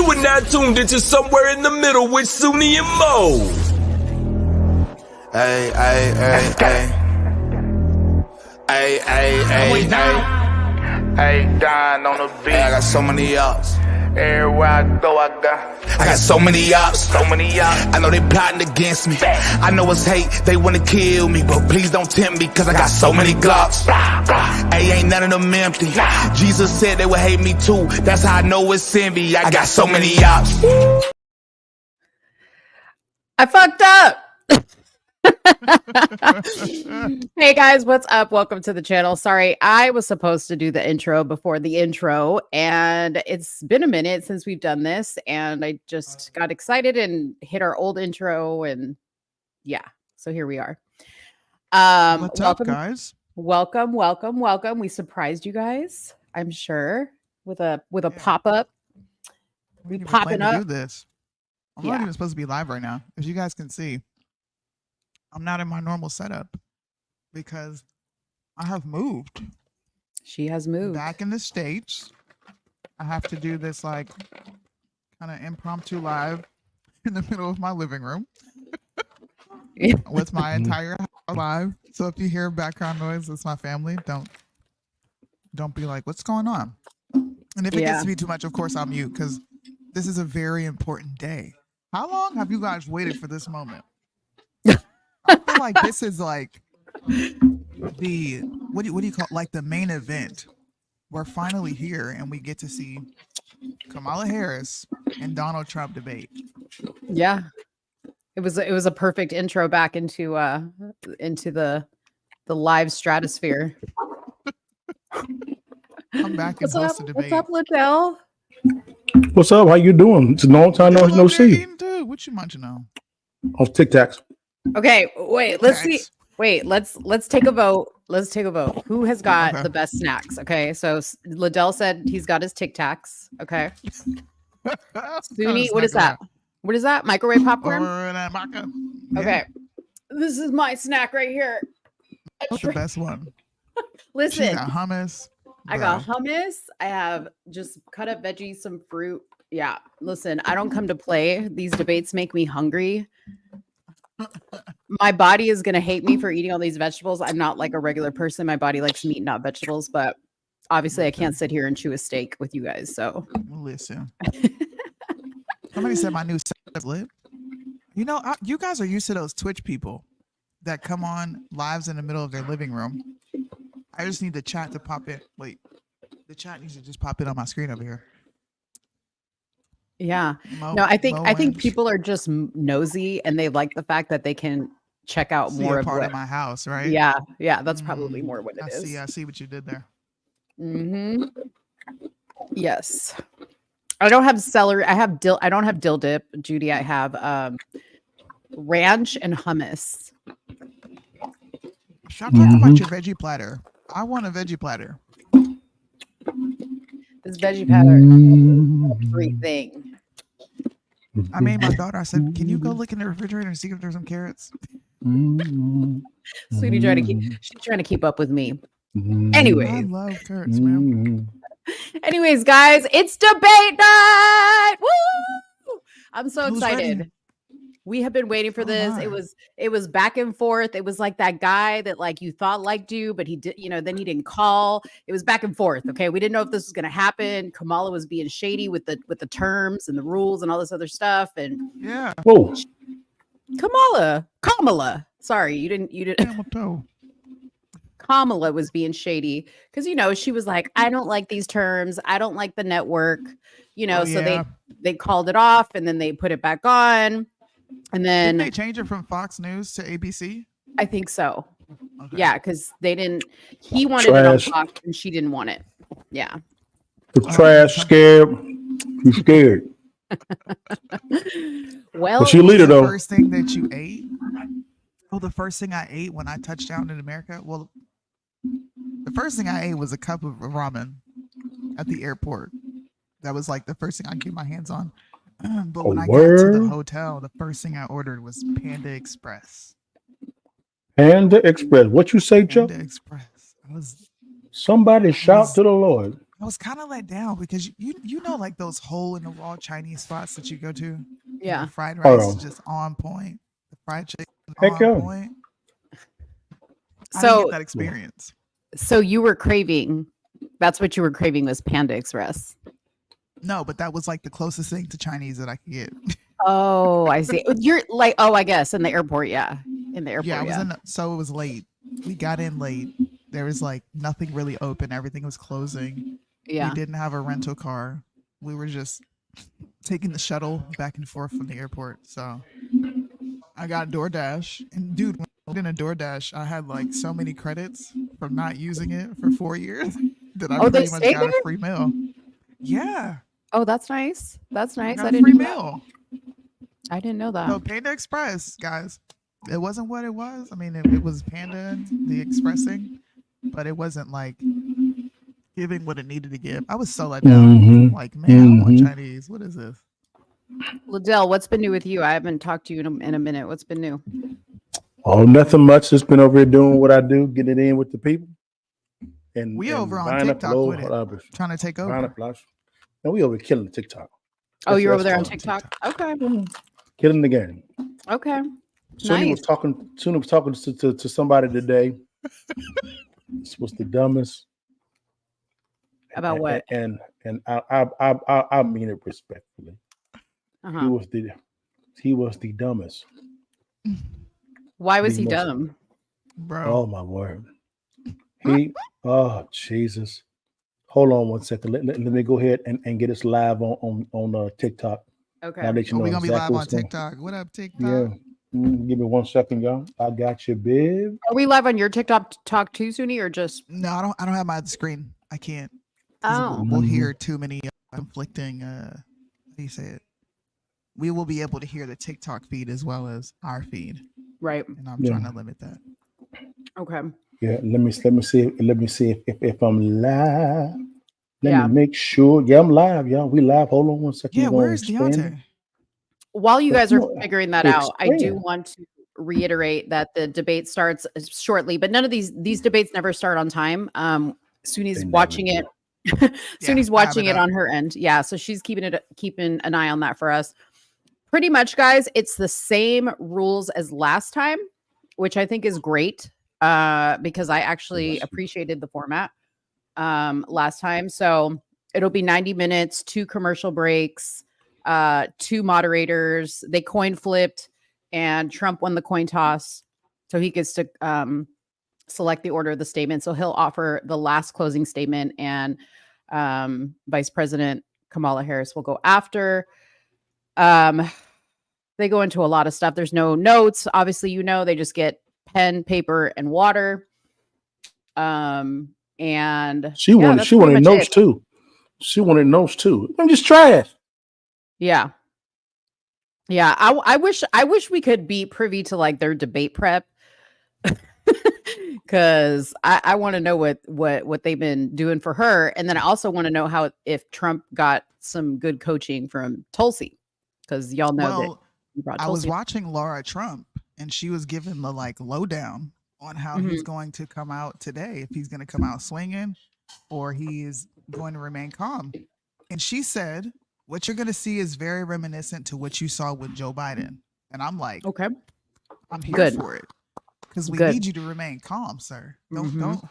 You are now tuned into Somewhere in the Middle with Sunni and Mo. Hey, hey, hey, hey. Hey, hey, hey, hey. Hey, Don on the beat. Hey, I got so many ups. Everywhere I go, I got so many ups. so many ups. I know they plotting against me. I know it's hate, they wanna kill me, but please don't tempt me, cause I got so many glocks. Hey, ain't none of them empty. Jesus said they would hate me too. That's how I know it's envy. I got so many ups. I fucked up. Hey guys, what's up? Welcome to the channel. Sorry, I was supposed to do the intro before the intro, and it's been a minute since we've done this, and I just got excited and hit our old intro, and yeah, so here we are. What's welcome, up, guys? welcome. We surprised you guys, I'm sure, with a Yeah. pop-up. We didn't even popping plan to up. do this. I'm Yeah. not even supposed to be live right now. As you guys can see, I'm not in my normal setup because I have moved She has moved. back in the States. I have to do this like kind of impromptu live in the middle of my living room with my entire house live. So if you hear background noise, it's my family. Don't be like, what's going on? And if it Yeah. gets to be too much, of course I'll mute because this is a very important day. How long have you guys waited for this moment? I feel like this is like the what do you call it? Like the main event. We're finally here and we get to see Kamala Harris and Donald Trump debate. Yeah. It was a perfect intro back into the live stratosphere. Come back and What's host up? a What's debate. up, Liddell? What's up? How you doing? It's a long time Hello, no there, see. Eden, too. What you munching on? Off Tic Tacs. Okay, wait, let's see. Thanks. Wait, let's take a vote. Let's take a vote. Who has got Okay. the best snacks? Okay, so Liddell said he's got his Tic Tacs. Okay, Sunni, what is that? What is that? Microwave popcorn? Okay, this is my snack right here. What's the best one? She Listen, got hummus. I got Bruh. hummus. I have just cut up veggies, some fruit. Yeah, listen, I don't come to play. These debates make me hungry. My body is going to hate me for eating all these vegetables. I'm not like a regular person. My body likes meat, not vegetables, but obviously I can't sit here and chew a steak with you guys. So Listen. Somebody said my new setup is lit. You know, you guys are used to those Twitch people that come on lives in the middle of their living room. I just need the chat to pop in. Wait, the chat needs to just pop in on my screen over here. yeah, Mo, no, I think Mo I think Winch, people are just nosy and they like the fact that they can check out see more a of part what. of my house, right? Yeah, that's probably more what it I is. see. I see what you did there. Mm-hmm. Yes. I don't have celery. I have dill. I don't have dill dip, Judy. I have ranch and hummus. Stop talking about your veggie platter. I want a veggie platter. This veggie pattern, great thing. I made my daughter. I said, "Can you go look in the refrigerator and see if there's some carrots?" Sweetie she's trying to keep up with me. I Anyways, love carrots, man. guys, it's debate night. Woo! I'm so Who's excited. ready? We have been waiting for Oh this. my. It was back and forth. It was like that guy that like you thought liked you, but he did, then he didn't call. It was back and forth. Okay. We didn't know if this was gonna happen. Kamala was being shady with the terms and the rules and all this other stuff. And Yeah. Whoa. Kamala. Sorry, you didn't Camel toe. Kamala was being shady because she was like, I don't like these terms. I don't like the network. Oh, So yeah. they called it off and then they put it back on. And Didn't they then change it from Fox News to ABC? I think so. Okay. Yeah, because he wanted it on Trash. Fox and she didn't want it. Yeah. The trash scared. You scared. Well, But she leader The though. first thing that you ate? Oh, the first thing I ate when I touched down in America? Well, the first thing I ate was a cup of ramen at the airport. That was like the first thing I get my hands on. But when I got to the word? hotel, the first thing I ordered was Panda Express. Panda Express. What you say, Chuck? Panda Express. I was Somebody shout to the Lord. I was kind of let down because you know like those hole in the wall Chinese spots that you go to. Yeah. The fried rice is Oh, just on point. The fried chicken is heck on yeah. point. I didn't get So that experience. you were craving. That's what you were craving was Panda Express. No, but that was like the closest thing to Chinese that I could get. Oh, I see. You're like, oh, I guess in the airport, yeah. In the airport, Yeah, I was yeah. so it was late. We got in late. There was like nothing really open. Everything was closing. Yeah. We didn't have a rental car. We were just taking the shuttle back and forth from the airport. So I got DoorDash. And dude, when I did a DoorDash, I had like so many credits from not using it for 4 years that I Oh, they pretty much stay got there? a free meal. Yeah. Oh, that's nice. That's I nice. got I a didn't free know that. meal. I didn't know that. So Panda Express, guys, it wasn't what it was. I mean, it was Panda and the expressing, but it wasn't like giving what it needed to give. I was so let down. Mm-hmm. Like, man, I don't want Mhm. Chinese. What is this? Liddell, what's been new with you? I haven't talked to you in a minute. What's been new? Oh, nothing much. Just been over here doing what I do, getting it in with the people. And We and over on buying up TikTok low- with it, trying to take buying over. up lots. And we over here killing TikTok. Oh, you're over there on fun. TikTok? Okay. Killing the game. Okay. Suni was talking to somebody today. This was the dumbest. About what? And I mean it respectfully. Uh-huh. He was the dumbest. Why was the he most- dumb? Bro. Oh my word. Oh Jesus. Hold on one second. Let me go ahead and get us live on TikTok. Okay. Now that you Are know we gonna be exactly live on what's going- TikTok? What up, TikTok? Yeah. Give me 1 second, y'all. I got you, babe. Are we live on your TikTok talk too, Suni, or just No, I don't have my screen. I can't. 'Cause oh we'll hear too many conflicting how do you say it? We will be able to hear the TikTok feed as well as our feed. right. And I'm Yeah. trying to limit that. Okay. Yeah, let me see if I'm live. Let Yeah. me make sure. Yeah, I'm live, y'all. We live. Hold on 1 second. Yeah, We're gonna where's expand it. Deontay? While you guys are No, figuring that out, I do expand. want to reiterate that the debate starts shortly, but none of these debates never start on time. Suni's They never watching do. it. Yeah, Suni's I have watching it it up. on her end. Yeah, so she's keeping an eye on that for us. Pretty much, guys, it's the same rules as last time, which I think is great because I actually Yes. appreciated the format last time. So it'll be 90 minutes, 2 commercial breaks, 2 moderators. They coin flipped, and Trump won the coin toss, so he gets to select the order of the statement. So he'll offer the last closing statement, and Vice President Kamala Harris will go after. They go into a lot of stuff. There's no notes. Obviously, they just get pen, paper, and water. And She yeah, wanted that's pretty much notes it. too. She wanted notes too. I'm just trash. Yeah. Yeah. I wish we could be privy to like their debate prep. Because I want to know what they've been doing for her. And then I also want to know if Trump got some good coaching from Tulsi. Because y'all know that he brought I was Tulsi. watching Laura Trump and she was giving the like lowdown on how he's going to come out today, if he's going to come out swinging or he is going to remain calm. And she said, what you're going to see is very reminiscent to what you saw with Joe Biden. And I'm like, Okay. I'm here Good. for it because we Good. need you to remain calm, sir. Mhm.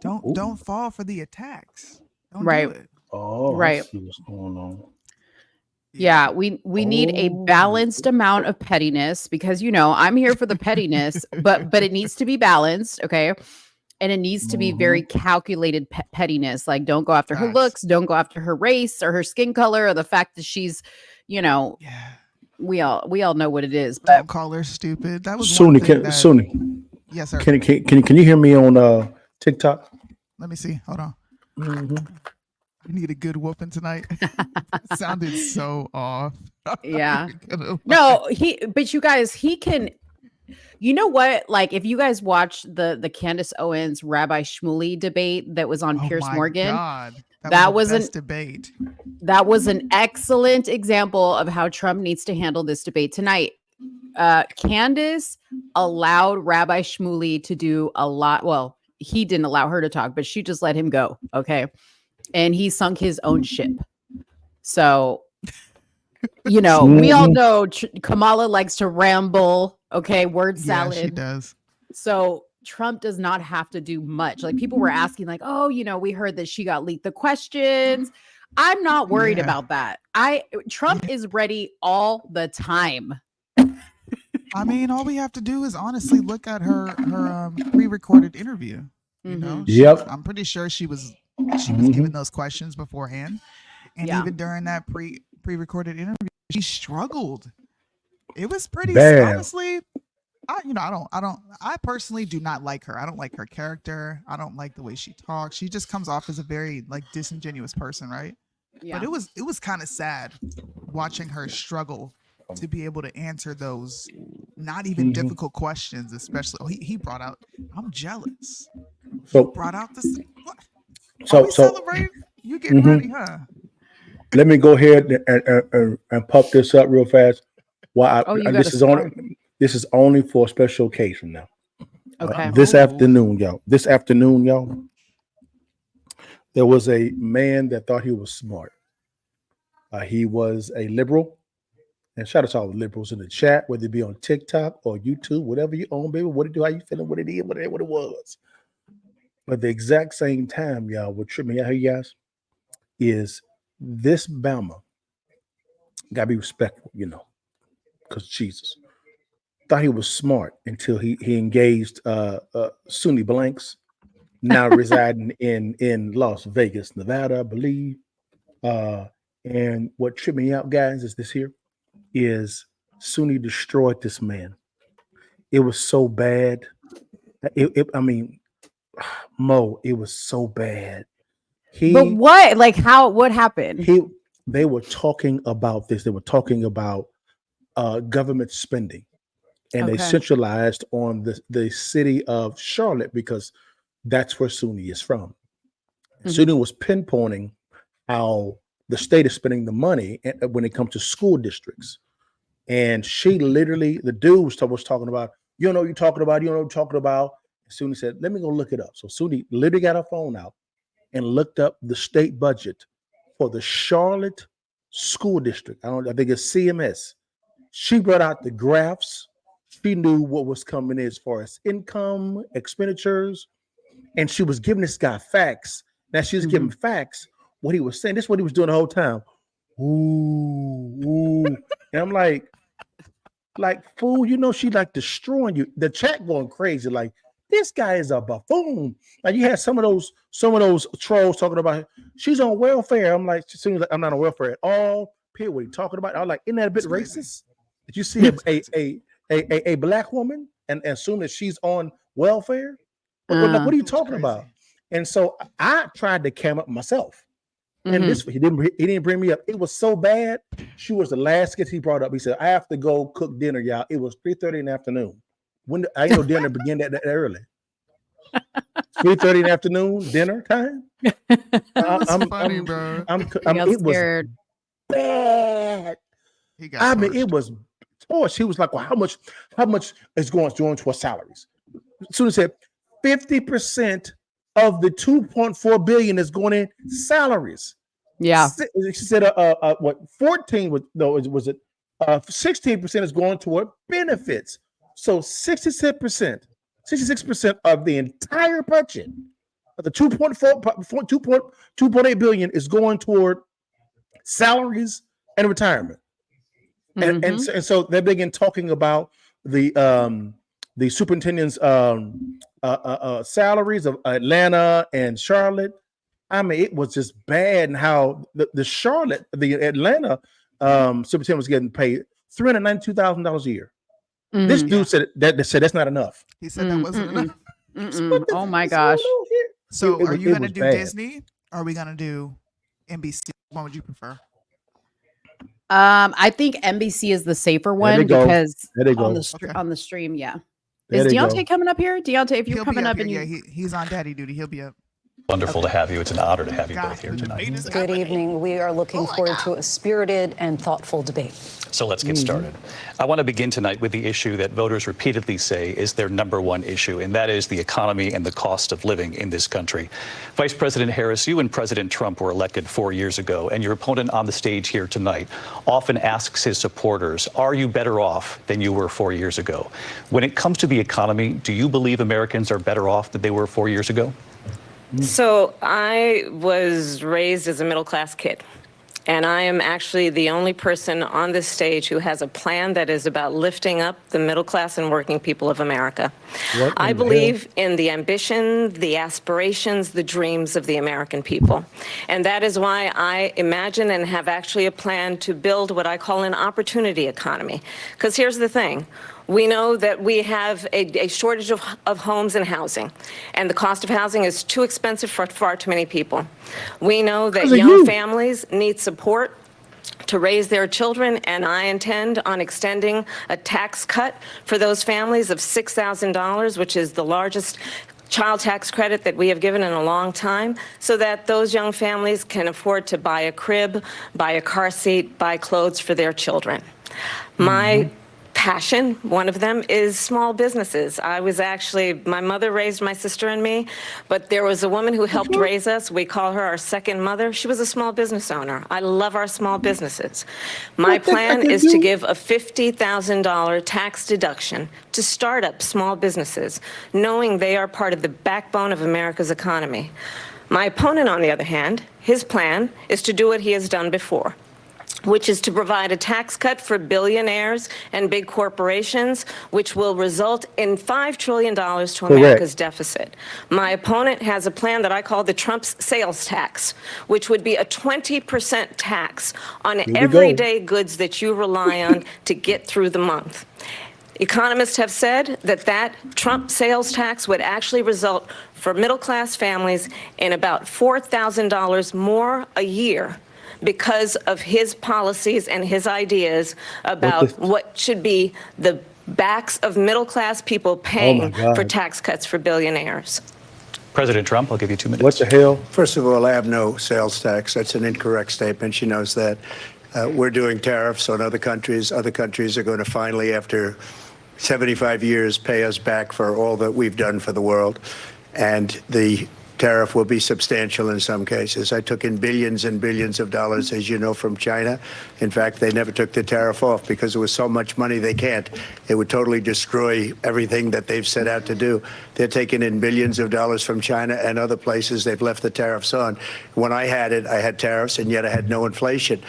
Don't fall for the attacks. Don't Right. do it. Oh, Right. I see what's going on. Yeah, we need a balanced amount of pettiness because I'm here for the pettiness, but it needs to be balanced, okay? And it needs to be very calculated pettiness. Like, don't go after her Facts. looks, don't go after her race or her skin color or the fact that she's, Yeah. we all know what it is. Don't But call her stupid. That was one Suni, thing that, Suni, yes, sir. can you hear me on TikTok? Let me see. Hold on. Mhm. I need a good whooping tonight. It sounded so off. yeah. Gonna- No, but you guys, he can. You know what? Like, if you guys watch the Candace Owens Rabbi Shmuley debate that was on Oh Piers my Morgan, God. that That was was the an- best debate. that was an excellent example of how Trump needs to handle this debate tonight. Candace allowed Rabbi Shmuley to do a lot. Well, he didn't allow her to talk, but she just let him go. Okay. and he sunk his own ship. So, you know, we all know Kamala likes to ramble. Okay, word salad. Yeah, she does. So Trump does not have to do much. Like people were asking, like, oh, you know, we heard that she got leaked the questions. I'm not worried about that. Trump is ready all the time. I mean, all we have to do is honestly look at her pre-recorded interview. You know, I'm pretty sure she was given those questions beforehand, and even during that pre-recorded interview, she struggled. It was pretty honestly. I personally do not like her. I don't like her character. I don't like the way she talks. She just comes off as a very like disingenuous person, right? Yeah. But it was kind of sad watching her struggle to be able to answer those not even difficult questions, especially he brought out, I'm jealous. So he brought out this. What? So celebrating? You getting ready, huh? Let me go ahead and pop this up real fast. This is only for a special occasion now. Okay. This afternoon, y'all. There was a man that thought he was smart. He was a liberal. And shout out to all the liberals in the chat, whether it be on TikTok or YouTube, whatever you own, baby, what it do, how you feeling, what it is, what it was. But the exact same time, y'all, what tripped me out here, guys, is this Bama gotta be respectful, you know, because Jesus thought he was smart until he engaged Sunni Blanks, now residing in Las Vegas, Nevada, I believe. And what tripped me out, guys, is this here. Is Sunni destroyed this man. It was so bad. Mo, it was so bad. But what? Like how? What happened? They were talking about this. They were talking about government spending, and they centralized on the city of Charlotte because that's where Sunni is from. Sunni was pinpointing how the state is spending the money when it comes to school districts. And she literally, the dude was talking about, you don't know what you're talking about, And Sunni said, let me go look it up. So Sunni literally got her phone out and looked up the state budget for the Charlotte school district. I think it's CMS. She brought out the graphs. She knew what was coming in as far as income, expenditures, and she was giving this guy facts. Now she was giving facts. What he was saying, this is what he was doing the whole time. Ooh. And I'm like, fool, you know, she like destroying you. The chat going crazy, like, this guy is a buffoon. Like you had some of those trolls talking about she's on welfare. I'm like, I'm not on welfare at all. What are you talking about? I was like, isn't that a bit racist? Did you see a black woman and assume that she's on welfare? What are you talking about? And so I tried to cam up myself. And this he didn't bring me up. It was so bad. She was the last guest he brought up. He said, I have to go cook dinner, y'all. It was 3:30 in the afternoon. When I know dinner began that early. 3:30 in the afternoon, dinner time. I'm funny, bro. It was bad. It was torch. He was like, well, how much is going towards salaries? Soon as said 50% of the 2.4 billion is going in salaries. Yeah. She said, what 14 was 16% is going toward benefits. So 66% of the entire budget of the 2.8 billion is going toward salaries and retirement. And so they begin talking about the superintendent's salaries of Atlanta and Charlotte. I mean, it was just bad, and how the Atlanta superintendent was getting paid $392,000 a year. This dude said that's not enough. He said that wasn't enough. Oh my gosh! So, are you going to do Disney? Or are we going to do NBC? What would you prefer? I think NBC is the safer one because on the stream, yeah. Is Deontay coming up here? Deontay, if you're coming up and he's on daddy duty, he'll be up. Wonderful to have you. It's an honor to have you both here tonight. Good evening. We are looking forward to a spirited and thoughtful debate. So let's get started. I want to begin tonight with the issue that voters repeatedly say is their #1 issue, and that is the economy and the cost of living in this country. Vice President Harris, you and President Trump were elected 4 years ago, and your opponent on the stage here tonight often asks his supporters, are you better off than you were 4 years ago? When it comes to the economy, do you believe Americans are better off than they were 4 years ago? So I was raised as a middle-class kid, and I am actually the only person on this stage who has a plan that is about lifting up the middle class and working people of America. I believe in the ambition, the aspirations, the dreams of the American people. And that is why I imagine and have actually a plan to build what I call an opportunity economy. Because here's the thing. We know that we have a shortage of homes and housing, and the cost of housing is too expensive for far too many people. We know that young families need support to raise their children, and I intend on extending a tax cut for those families of $6,000, which is the largest child tax credit that we have given in a long time, so that those young families can afford to buy a crib, buy a car seat, buy clothes for their children. My passion, one of them, is small businesses. My mother raised my sister and me, but there was a woman who helped raise us. We call her our second mother. She was a small business owner. I love our small businesses. My plan is to give a $50,000 tax deduction to startup small businesses, knowing they are part of the backbone of America's economy. My opponent, on the other hand, his plan is to do what he has done before, which is to provide a tax cut for billionaires and big corporations, which will result in $5 trillion to America's deficit. My opponent has a plan that I call the Trump's sales tax, which would be a 20% tax on everyday goods that you rely on to get through the month. Economists have said that Trump sales tax would actually result for middle-class families in about $4,000 more a year, because of his policies and his ideas about what should be the backs of middle-class people paying for tax cuts for billionaires. President Trump, I'll give you 2 minutes. What the hell? First of all, I have no sales tax. That's an incorrect statement. She knows that. We're doing tariffs on other countries. Other countries are going to finally, after 75 years, pay us back for all that we've done for the world. And the tariff will be substantial in some cases. I took in billions and billions of dollars, as you know, from China. In fact, they never took the tariff off because there was so much money they can't. It would totally destroy everything that they've set out to do. They're taking in billions of dollars from China and other places. They've left the tariffs on. When I had tariffs, and yet I had no inflation.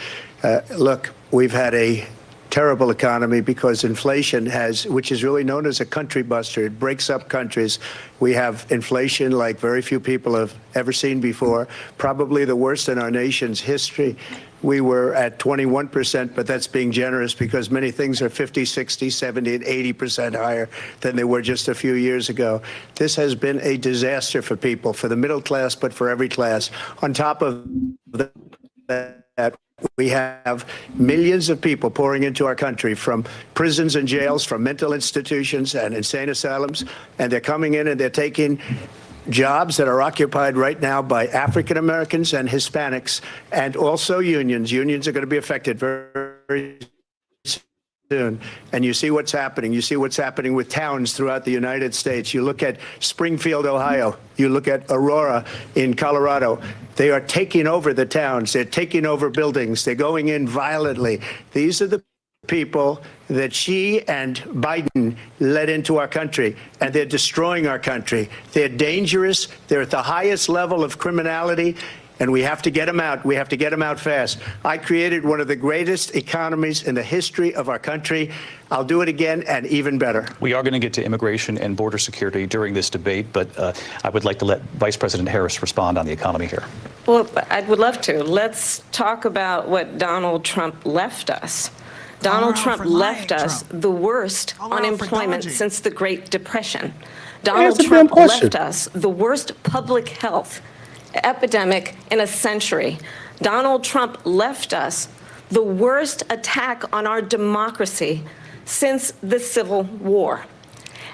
Look, we've had a terrible economy because inflation which is really known as a country buster. It breaks up countries. We have inflation like very few people have ever seen before, probably the worst in our nation's history. We were at 21%, but that's being generous because many things are 50, 60, 70, and 80% higher than they were just a few years ago. This has been a disaster for people, for the middle class, but for every class. On top of that, we have millions of people pouring into our country from prisons and jails, from mental institutions and insane asylums, and they're coming in and they're taking jobs that are occupied right now by African Americans and Hispanics, and also unions. Unions are going to be affected very soon. And you see what's happening. You see what's happening with towns throughout the United States. You look at Springfield, Ohio. You look at Aurora in Colorado. They are taking over the towns. They're taking over buildings. They're going in violently. These are the people that she and Biden led into our country, and they're destroying our country. They're dangerous. They're at the highest level of criminality, and we have to get them out. We have to get them out fast. I created one of the greatest economies in the history of our country. I'll do it again and even better. We are going to get to immigration and border security during this debate, but I would like to let Vice President Harris respond on the economy here. Well, I would love to. Let's talk about what Donald Trump left us. Donald Trump left us the worst unemployment since the Great Depression. Donald Trump left us the worst public health epidemic in a century. Donald Trump left us the worst attack on our democracy since the Civil War.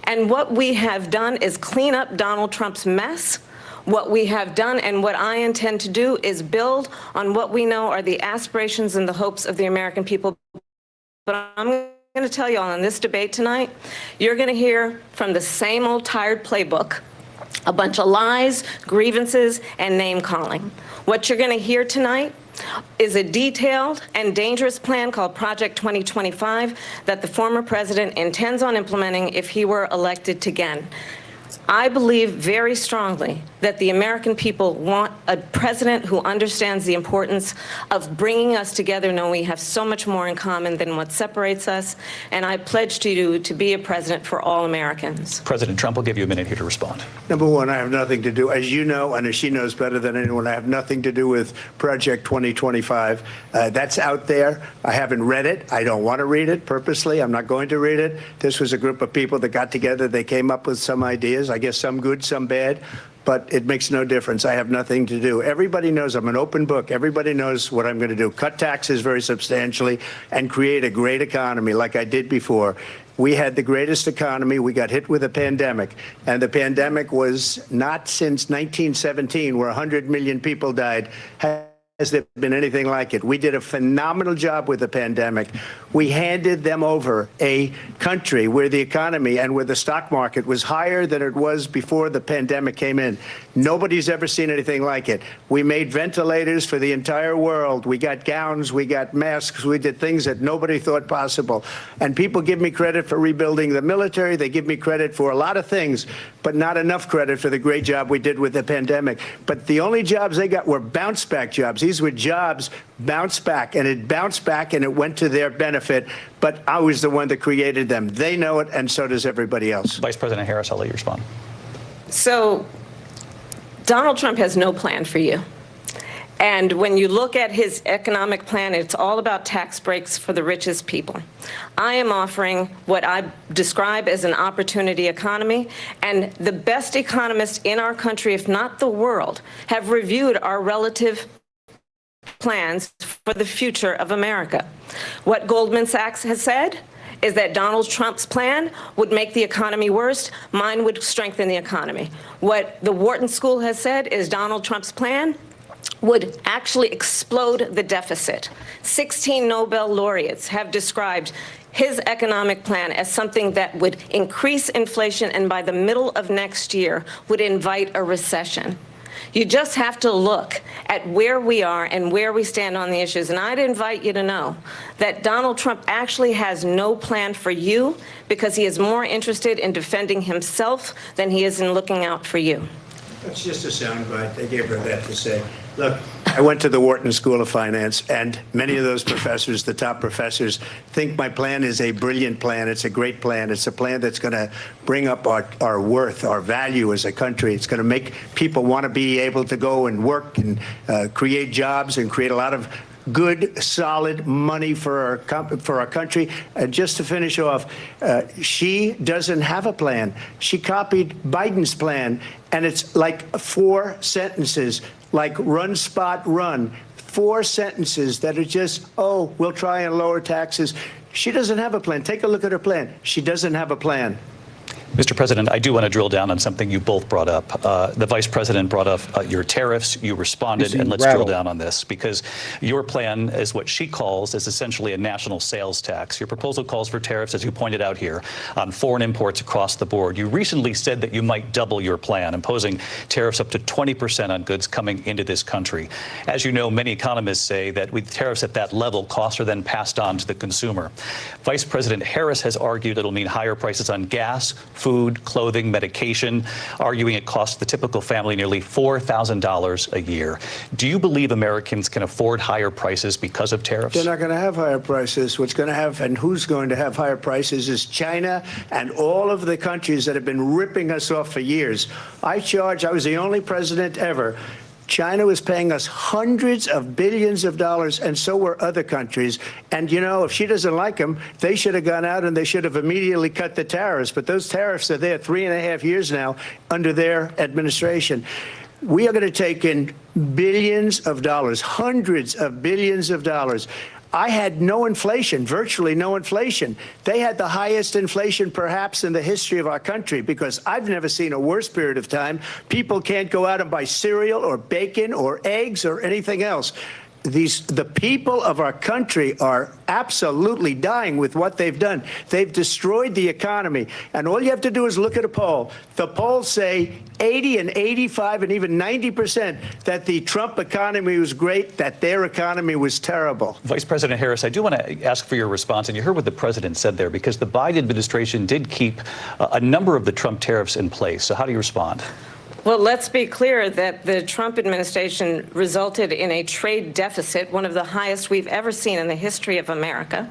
And what we have done is clean up Donald Trump's mess What we have done and what I intend to do is build on what we know are the aspirations and the hopes of the American people. But I'm going to tell you all in this debate tonight, you're going to hear from the same old tired playbook, a bunch of lies, grievances, and name-calling. What you're going to hear tonight is a detailed and dangerous plan called Project 2025 that the former president intends on implementing if he were elected again. I believe very strongly that the American people want a president who understands the importance of bringing us together, knowing we have so much more in common than what separates us. And I pledge to you to be a president for all Americans. President Trump will give you a minute here to respond. Number one, I have nothing to do, as you know, and as she knows better than anyone, I have nothing to do with Project 2025. That's out there. I haven't read it. I don't want to read it purposely. I'm not going to read it. This was a group of people that got together. They came up with some ideas. I guess some good, some bad, but it makes no difference. I have nothing to do. Everybody knows I'm an open book. Everybody knows what I'm going to do. Cut taxes very substantially and create a great economy like I did before. We had the greatest economy. We got hit with a pandemic, and the pandemic was not since 1917, where 100 million people died. Has there been anything like it? We did a phenomenal job with the pandemic. We handed them over a country where the economy and where the stock market was higher than it was before the pandemic came in. Nobody's ever seen anything like it. We made ventilators for the entire world. We got gowns, we got masks, we did things that nobody thought possible. And people give me credit for rebuilding the military. They give me credit for a lot of things, but not enough credit for the great job we did with the pandemic. But the only jobs they got were bounce back jobs. These were jobs bounced back, and it bounced back and it went to their benefit. But I was the one that created them. They know it, and so does everybody else. Vice President Harris, I'll let you respond. So Donald Trump has no plan for you. And when you look at his economic plan, it's all about tax breaks for the richest people. I am offering what I describe as an opportunity economy, and the best economists in our country, if not the world, have reviewed our relative plans for the future of America. What Goldman Sachs has said is that Donald Trump's plan would make the economy worse. Mine would strengthen the economy. What the Wharton School has said is Donald Trump's plan would actually explode the deficit. 16 Nobel laureates have described his economic plan as something that would increase inflation and by the middle of next year would invite a recession. You just have to look at where we are and where we stand on the issues. And I'd invite you to know that Donald Trump actually has no plan for you because he is more interested in defending himself than he is in looking out for you. That's just a soundbite. They gave her that to say. Look, I went to the Wharton School of Finance, and many of those professors, the top professors, think my plan is a brilliant plan. It's a great plan. It's a plan that's going to bring up our worth, our value as a country. It's going to make people want to be able to go and work and create jobs and create a lot of good, solid money for our country. And just to finish off, she doesn't have a plan. She copied Biden's plan, and it's like 4 sentences, like run, spot, run. 4 sentences that are just, oh, we'll try and lower taxes. She doesn't have a plan. Take a look at her plan. She doesn't have a plan. Mr. President, I do want to drill down on something you both brought up. The Vice President brought up your tariffs. You responded, and let's drill down on this, because your plan is what she calls is essentially a national sales tax. Your proposal calls for tariffs, as you pointed out here, on foreign imports across the board. You recently said that you might double your plan, imposing tariffs up to 20% on goods coming into this country. As you know, many economists say that with tariffs at that level, costs are then passed on to the consumer. Vice President Harris has argued it'll mean higher prices on gas, food, clothing, medication, arguing it costs the typical family nearly $4,000 a year. Do you believe Americans can afford higher prices because of tariffs? They're not going to have higher prices. What's going to have, and who's going to have higher prices, is China and all of the countries that have been ripping us off for years. I was the only president ever. China was paying us hundreds of billions of dollars, and so were other countries. And, you know, if she doesn't like them, they should have gone out and they should have immediately cut the tariffs. But those tariffs are there 3.5 years now under their administration. We are going to take in billions of dollars, hundreds of billions of dollars. I had no inflation, virtually no inflation. They had the highest inflation perhaps in the history of our country, because I've never seen a worse period of time. People can't go out and buy cereal or bacon or eggs or anything else. The people of our country are absolutely dying with what they've done. They've destroyed the economy. And all you have to do is look at a poll. The polls say 80 and 85 and even 90% that the Trump economy was great, that their economy was terrible. Vice President Harris, I do want to ask for your response. And you heard what the president said there, because the Biden administration did keep a number of the Trump tariffs in place. So how do you respond? Well, let's be clear that the Trump administration resulted in a trade deficit, one of the highest we've ever seen in the history of America.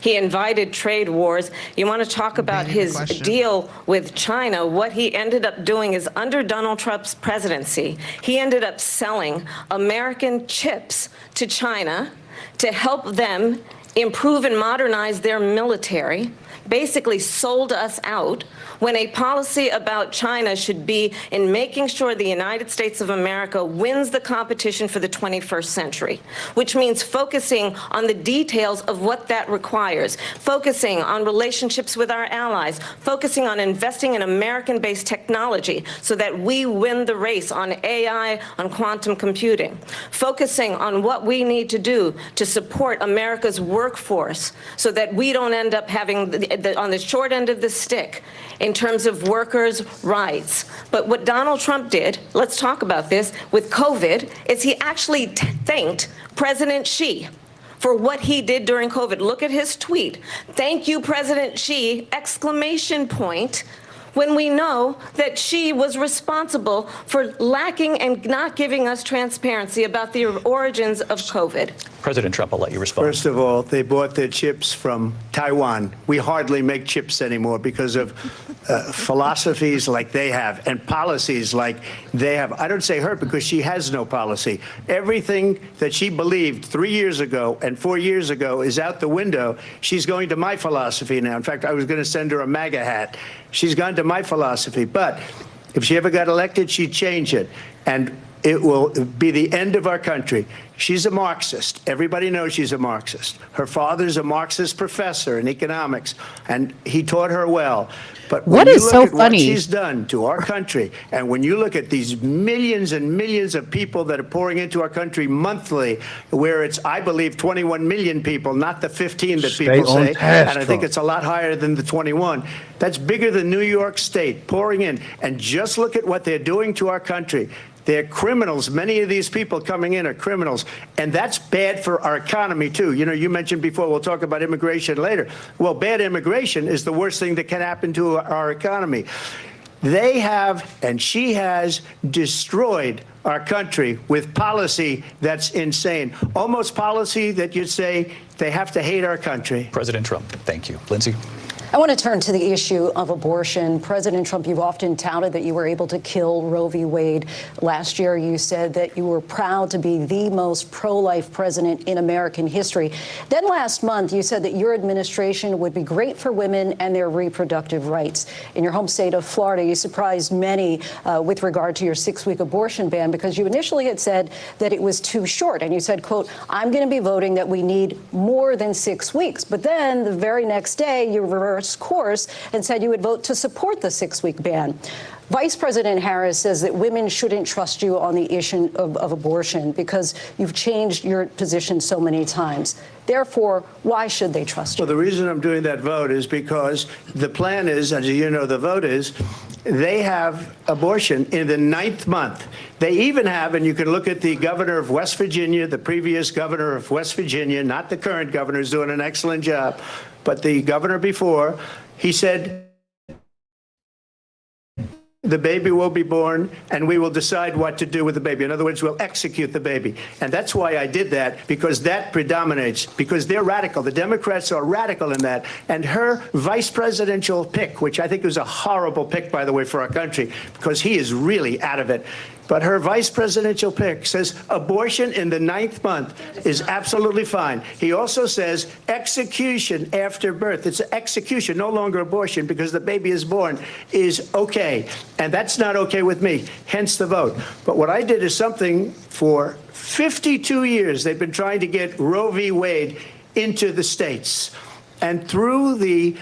He invited trade wars. You want to talk about his deal with China? What he ended up doing is, under Donald Trump's presidency, he ended up selling American chips to China to help them improve and modernize their military, basically sold us out, when a policy about China should be in making sure the United States of America wins the competition for the 21st century, which means focusing on the details of what that requires, focusing on relationships with our allies, focusing on investing in American-based technology so that we win the race on AI, on quantum computing, focusing on what we need to do to support America's workforce so that we don't end up having on the short end of the stick in terms of workers' rights. But what Donald Trump did, let's talk about this, with COVID, is he actually thanked President Xi for what he did during COVID. Look at his tweet. "Thank you, President Xi," exclamation point, when we know that Xi was responsible for lacking and not giving us transparency about the origins of COVID. President Trump, I'll let you respond. First of all, they bought their chips from Taiwan. We hardly make chips anymore because of philosophies like they have and policies like they have. I don't say her because she has no policy. Everything that she believed 3 years ago and 4 years ago is out the window. She's going to my philosophy now. In fact, I was going to send her a MAGA hat. She's gone to my philosophy. But if she ever got elected, she'd change it. And it will be the end of our country. She's a Marxist. Everybody knows she's a Marxist. Her father's a Marxist professor in economics, and he taught her well. But when you look at what she's done to our country, and when you look at these millions and millions of people that are pouring into our country monthly, where it's, I believe, 21 million people, not the 15 that people say, and I think it's a lot higher than the 21. That's bigger than New York State pouring in. And just look at what they're doing to our country. They're criminals. Many of these people coming in are criminals. And that's bad for our economy, too. You know, you mentioned before, we'll talk about immigration later. Well, bad immigration is the worst thing that can happen to our economy. They have, and she has, destroyed our country with policy that's insane. Almost policy that you'd say they have to hate our country. President Trump, thank you. Linsey? I want to turn to the issue of abortion. President Trump, you've often touted that you were able to kill Roe v. Wade. Last year, you said that you were proud to be the most pro-life president in American history. Then last month, you said that your administration would be great for women and their reproductive rights. In your home state of Florida, you surprised many with regard to your 6-week abortion ban, because you initially had said that it was too short. And you said, quote, "I'm going to be voting that we need more than 6 weeks." But then the very next day, you reversed course and said you would vote to support the 6-week ban. Vice President Harris says that women shouldn't trust you on the issue of abortion because you've changed your position so many times. Therefore, why should they trust you? Well, the reason I'm doing that vote is because the plan is, as you know, the vote is, they have abortion in the 9th month. They even have, and you can look at the governor of West Virginia, the previous governor of West Virginia, not the current governor, is doing an excellent job, but the governor before, he said, the baby will be born, and we will decide what to do with the baby. In other words, we'll execute the baby. And that's why I did that, because that predominates, because they're radical. The Democrats are radical in that. And her vice presidential pick, which I think was a horrible pick, by the way, for our country, because he is really out of it. But her vice presidential pick says abortion in the 9th month is absolutely fine. He also says execution after birth. It's execution, no longer abortion, because the baby is born, is okay. And that's not okay with me, hence the vote. But what I did is something for 52 years they've been trying to get Roe v. Wade into the states. And through the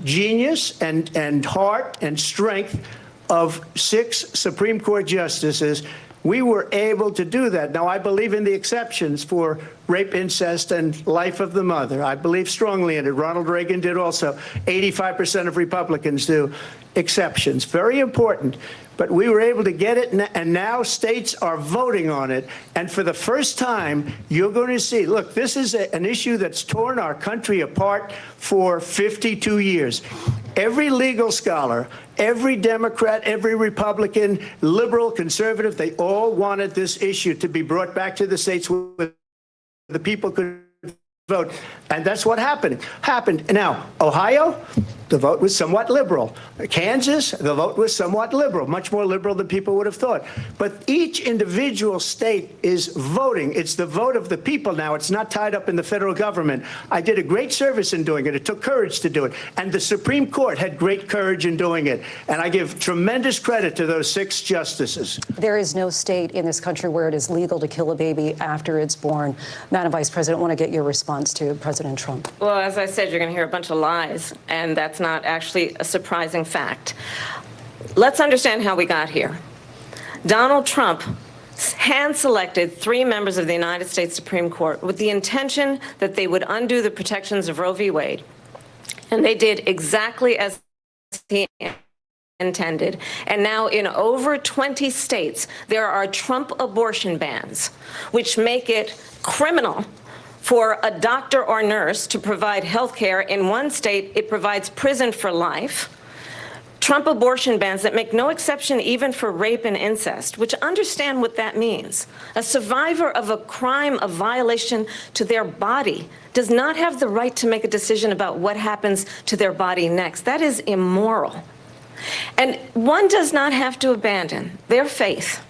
genius and heart and strength of 6 Supreme Court justices, we were able to do that. Now, I believe in the exceptions for rape, incest, and life of the mother. I believe strongly in it. Ronald Reagan did also. 85% of Republicans do. Exceptions. Very important. But we were able to get it, and now states are voting on it. And for the first time, you're going to see, look, this is an issue that's torn our country apart for 52 years. Every legal scholar, every Democrat, every Republican, liberal, conservative, they all wanted this issue to be brought back to the states where the people could vote. And that's what happened. Now, Ohio, the vote was somewhat liberal. Kansas, the vote was somewhat liberal, much more liberal than people would have thought. But each individual state is voting. It's the vote of the people now. It's not tied up in the federal government. I did a great service in doing it. It took courage to do it. And the Supreme Court had great courage in doing it. And I give tremendous credit to those 6 justices. There is no state in this country where it is legal to kill a baby after it's born. Madam Vice President, I want to get your response to President Trump. Well, as I said, you're going to hear a bunch of lies, and that's not actually a surprising fact. Let's understand how we got here. Donald Trump hand-selected 3 members of the United States Supreme Court with the intention that they would undo the protections of Roe v. Wade. And they did exactly as he intended. And now in over 20 states, there are Trump abortion bans, which make it criminal for a doctor or nurse to provide health care. In one state, it provides prison for life. Trump abortion bans that make no exception even for rape and incest, which understand what that means. A survivor of a crime, a violation to their body, does not have the right to make a decision about what happens to their body next. That is immoral. And one does not have to abandon their faith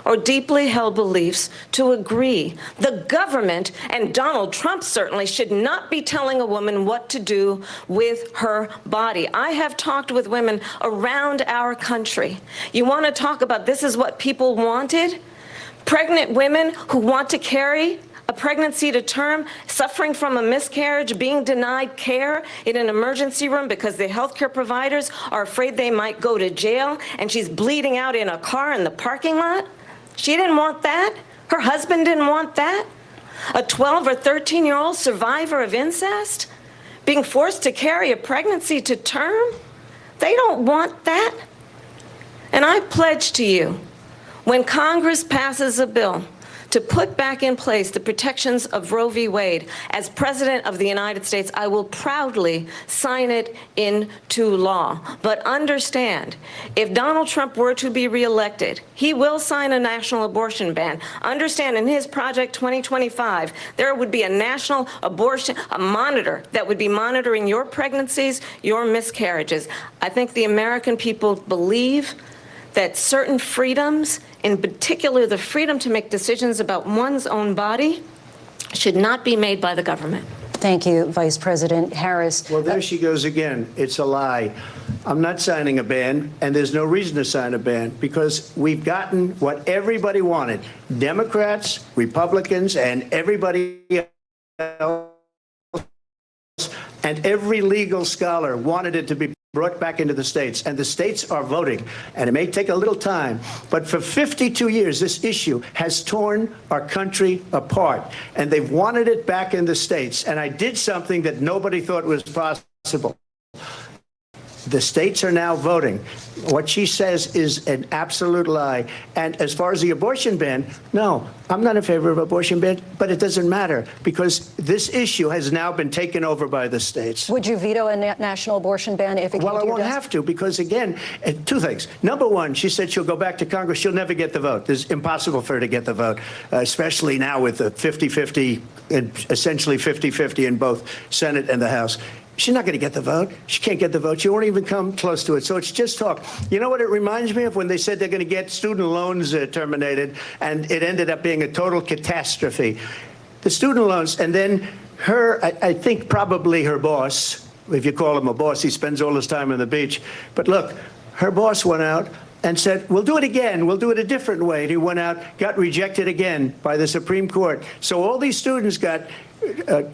or deeply held beliefs to agree. The government, and Donald Trump certainly, should not be telling a woman what to do with her body. I have talked with women around our country. You want to talk about this is what people wanted? Pregnant women who want to carry a pregnancy to term, suffering from a miscarriage, being denied care in an emergency room because the healthcare providers are afraid they might go to jail, and she's bleeding out in a car in the parking lot. She didn't want that. Her husband didn't want that. A 12 or 13-year-old survivor of incest being forced to carry a pregnancy to term. They don't want that. And I pledge to you, when Congress passes a bill to put back in place the protections of Roe v. Wade, as President of the United States, I will proudly sign it into law. But understand, if Donald Trump were to be reelected, he will sign a national abortion ban. Understand, in his Project 2025, there would be a national abortion, a monitor that would be monitoring your pregnancies, your miscarriages. I think the American people believe that certain freedoms, in particular the freedom to make decisions about one's own body, should not be made by the government. Thank you, Vice President Harris. Well, there she goes again. It's a lie. I'm not signing a ban, and there's no reason to sign a ban, because we've gotten what everybody wanted. Democrats, Republicans, and everybody else, and every legal scholar wanted it to be brought back into the states, and the states are voting. And it may take a little time, but for 52 years, this issue has torn our country apart, and they've wanted it back in the states. And I did something that nobody thought was possible. The states are now voting. What she says is an absolute lie. And as far as the abortion ban, no, I'm not in favor of abortion ban, but it doesn't matter, because this issue has now been taken over by the states. Would you veto a national abortion ban if it came to your desk? Well, I won't have to, because again, 2 things. Number one, she said she'll go back to Congress. She'll never get the vote. It's impossible for her to get the vote, especially now with the 50-50, essentially 50-50 in both Senate and the House. She's not going to get the vote. She can't get the vote. She won't even come close to it. So it's just talk. You know what it reminds me of? When they said they're going to get student loans terminated, and it ended up being a total catastrophe. The student loans, and then I think probably her boss, if you call him a boss, he spends all his time on the beach. But look, her boss went out and said, we'll do it again. We'll do it a different way. And he went out, got rejected again by the Supreme Court. So all these students got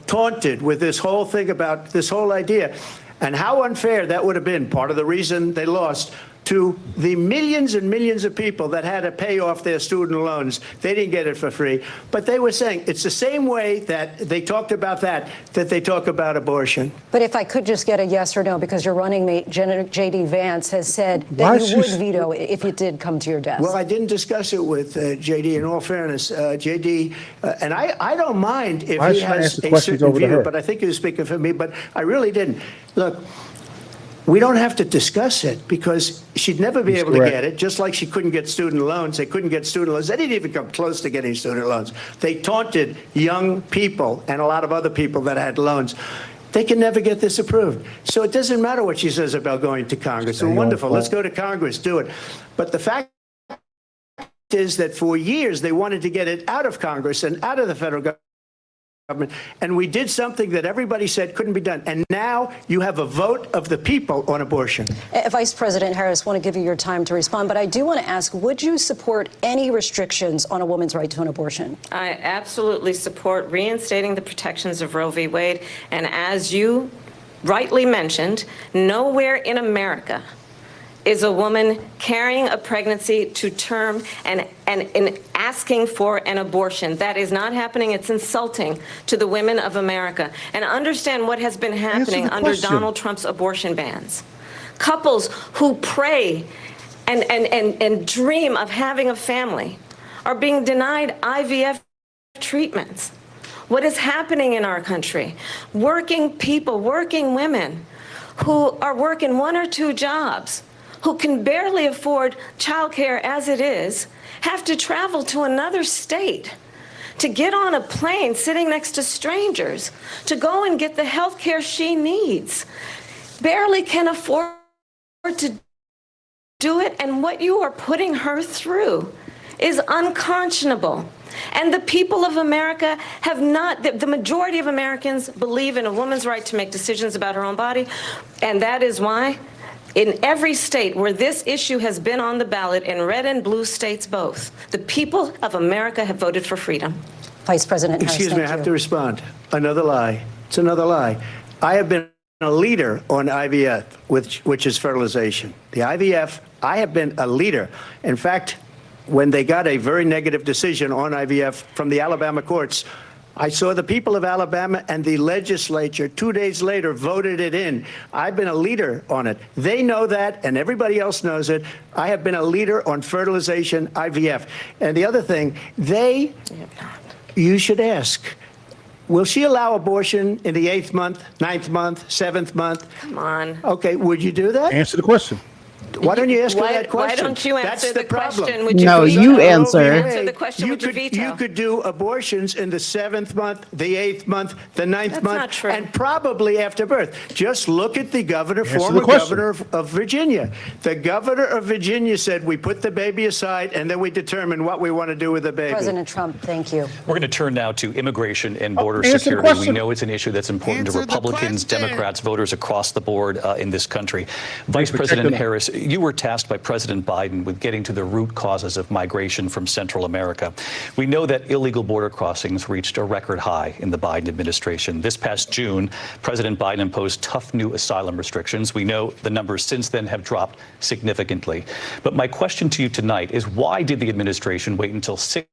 taunted with this whole thing about this whole idea, and how unfair that would have been. Part of the reason they lost to the millions and millions of people that had to pay off their student loans. They didn't get it for free. But they were saying it's the same way that they talked about that they talk about abortion. But if I could just get a yes or no, because your running mate, J.D. Vance, has said that you would veto it if it did come to your desk. Well, I didn't discuss it with J.D. In all fairness, J.D., and I don't mind if he has a certain view, but I think he was speaking for me, but I really didn't. Look, we don't have to discuss it because she'd never be able to get it, just like she couldn't get student loans. They couldn't get student loans. They didn't even come close to getting student loans. They taunted young people and a lot of other people that had loans. They can never get this approved. So it doesn't matter what she says about going to Congress. Well, wonderful. Let's go to Congress, do it. But the fact is that for years they wanted to get it out of Congress and out of the federal government. And we did something that everybody said couldn't be done. And now you have a vote of the people on abortion. Vice President Harris, I want to give you your time to respond, but I do want to ask, would you support any restrictions on a woman's right to an abortion? I absolutely support reinstating the protections of Roe v. Wade. And as you rightly mentioned, nowhere in America is a woman carrying a pregnancy to term and asking for an abortion. That is not happening. It's insulting to the women of America. And understand what has been happening under Donald Trump's abortion bans. Couples who pray and dream of having a family are being denied IVF treatments. What is happening in our country? Working people, working women who are working 1 or 2 jobs, who can barely afford childcare as it is, have to travel to another state to get on a plane sitting next to strangers to go and get the health care she needs, barely can afford to do it. And what you are putting her through is unconscionable. And the people of America have not, the majority of Americans believe in a woman's right to make decisions about her own body. And that is why in every state where this issue has been on the ballot, in red and blue states both, the people of America have voted for freedom. Vice President Harris, excuse me, I have to respond. Another lie. It's another lie. I have been a leader on IVF, which is fertilization. The IVF, I have been a leader. In fact, when they got a very negative decision on IVF from the Alabama courts, I saw the people of Alabama and the legislature 2 days later voted it in. I've been a leader on it. They know that, and everybody else knows it. I have been a leader on fertilization, IVF. And the other thing, you should ask, will she allow abortion in the 8th month, 9th month, 7th month? Come on. Okay, would you do that? Answer the question. Why don't you ask her that question? Why don't you answer the question? No, you answer. Answer the question with your veto. You could do abortions in the 7th month, the 8th month, the 9th That's month, not true. and probably after birth. Just look at the governor, former governor of Virginia. The governor of Virginia said we put the baby aside and then we determine what we want to do with the baby. President Trump, thank you. We're going to turn now to immigration and border security. We know it's an issue that's important to Republicans, Democrats, voters across the board in this country. Vice President Harris, you were tasked by President Biden with getting to the root causes of migration from Central America. We know that illegal border crossings reached a record high in the Biden administration. This past June, President Biden imposed tough new asylum restrictions. We know the numbers since then have dropped significantly. But my question to you tonight is, why did the administration wait until 6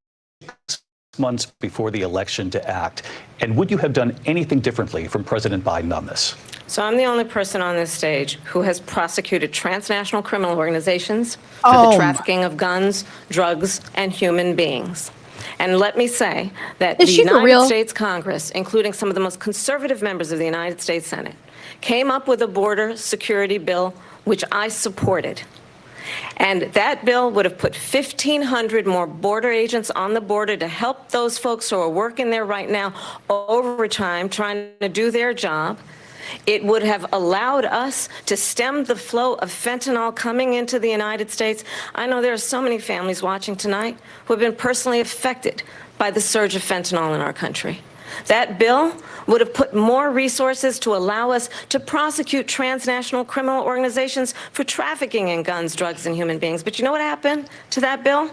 months before the election to act? And would you have done anything differently from President Biden on this? So I'm the only person on this stage who has prosecuted transnational criminal organizations for the trafficking of guns, drugs, and human beings. And let me say that the United States Congress, including some of the most conservative members of the United States Senate, came up with a border security bill, which I supported. And that bill would have put 1,500 more border agents on the border to help those folks who are working there right now overtime, trying to do their job. It would have allowed us to stem the flow of fentanyl coming into the United States. I know there are so many families watching tonight who have been personally affected by the surge of fentanyl in our country. That bill would have put more resources to allow us to prosecute transnational criminal organizations for trafficking in guns, drugs, and human beings. But you know what happened to that bill?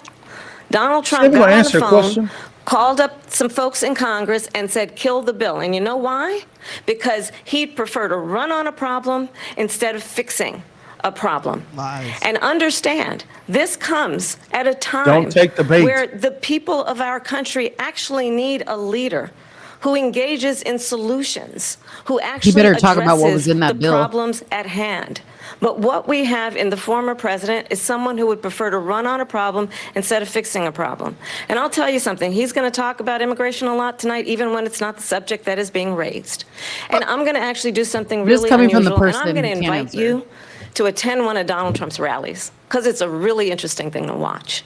Donald Trump got on the phone, called up some folks in Congress and said, kill the bill. And you know why? Because he'd prefer to run on a problem instead of fixing a problem. Lies. And understand, this comes at a time Don't take the bait. where the people of our country actually need a leader who engages in solutions, who actually better talk about what was in that the bill. problems at hand. But what we have in the former president is someone who would prefer to run on a problem instead of fixing a problem. And I'll tell you something, he's going to talk about immigration a lot tonight, even when it's not the subject that is being raised. And I'm going to actually do something This really coming from unusual, the person and I'm going to who can't invite answer. you to attend one of Donald Trump's rallies, because it's a really interesting thing to watch.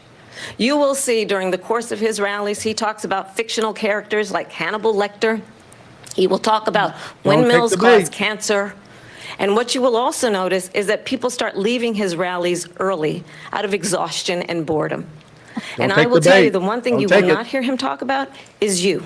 You will see during the course of his rallies, he talks about fictional characters like Hannibal Lecter. He will talk about windmills cause cancer. And what you will also notice is that people start leaving his rallies early out of exhaustion and boredom. And I will tell you, the one thing you will not hear him talk about is you.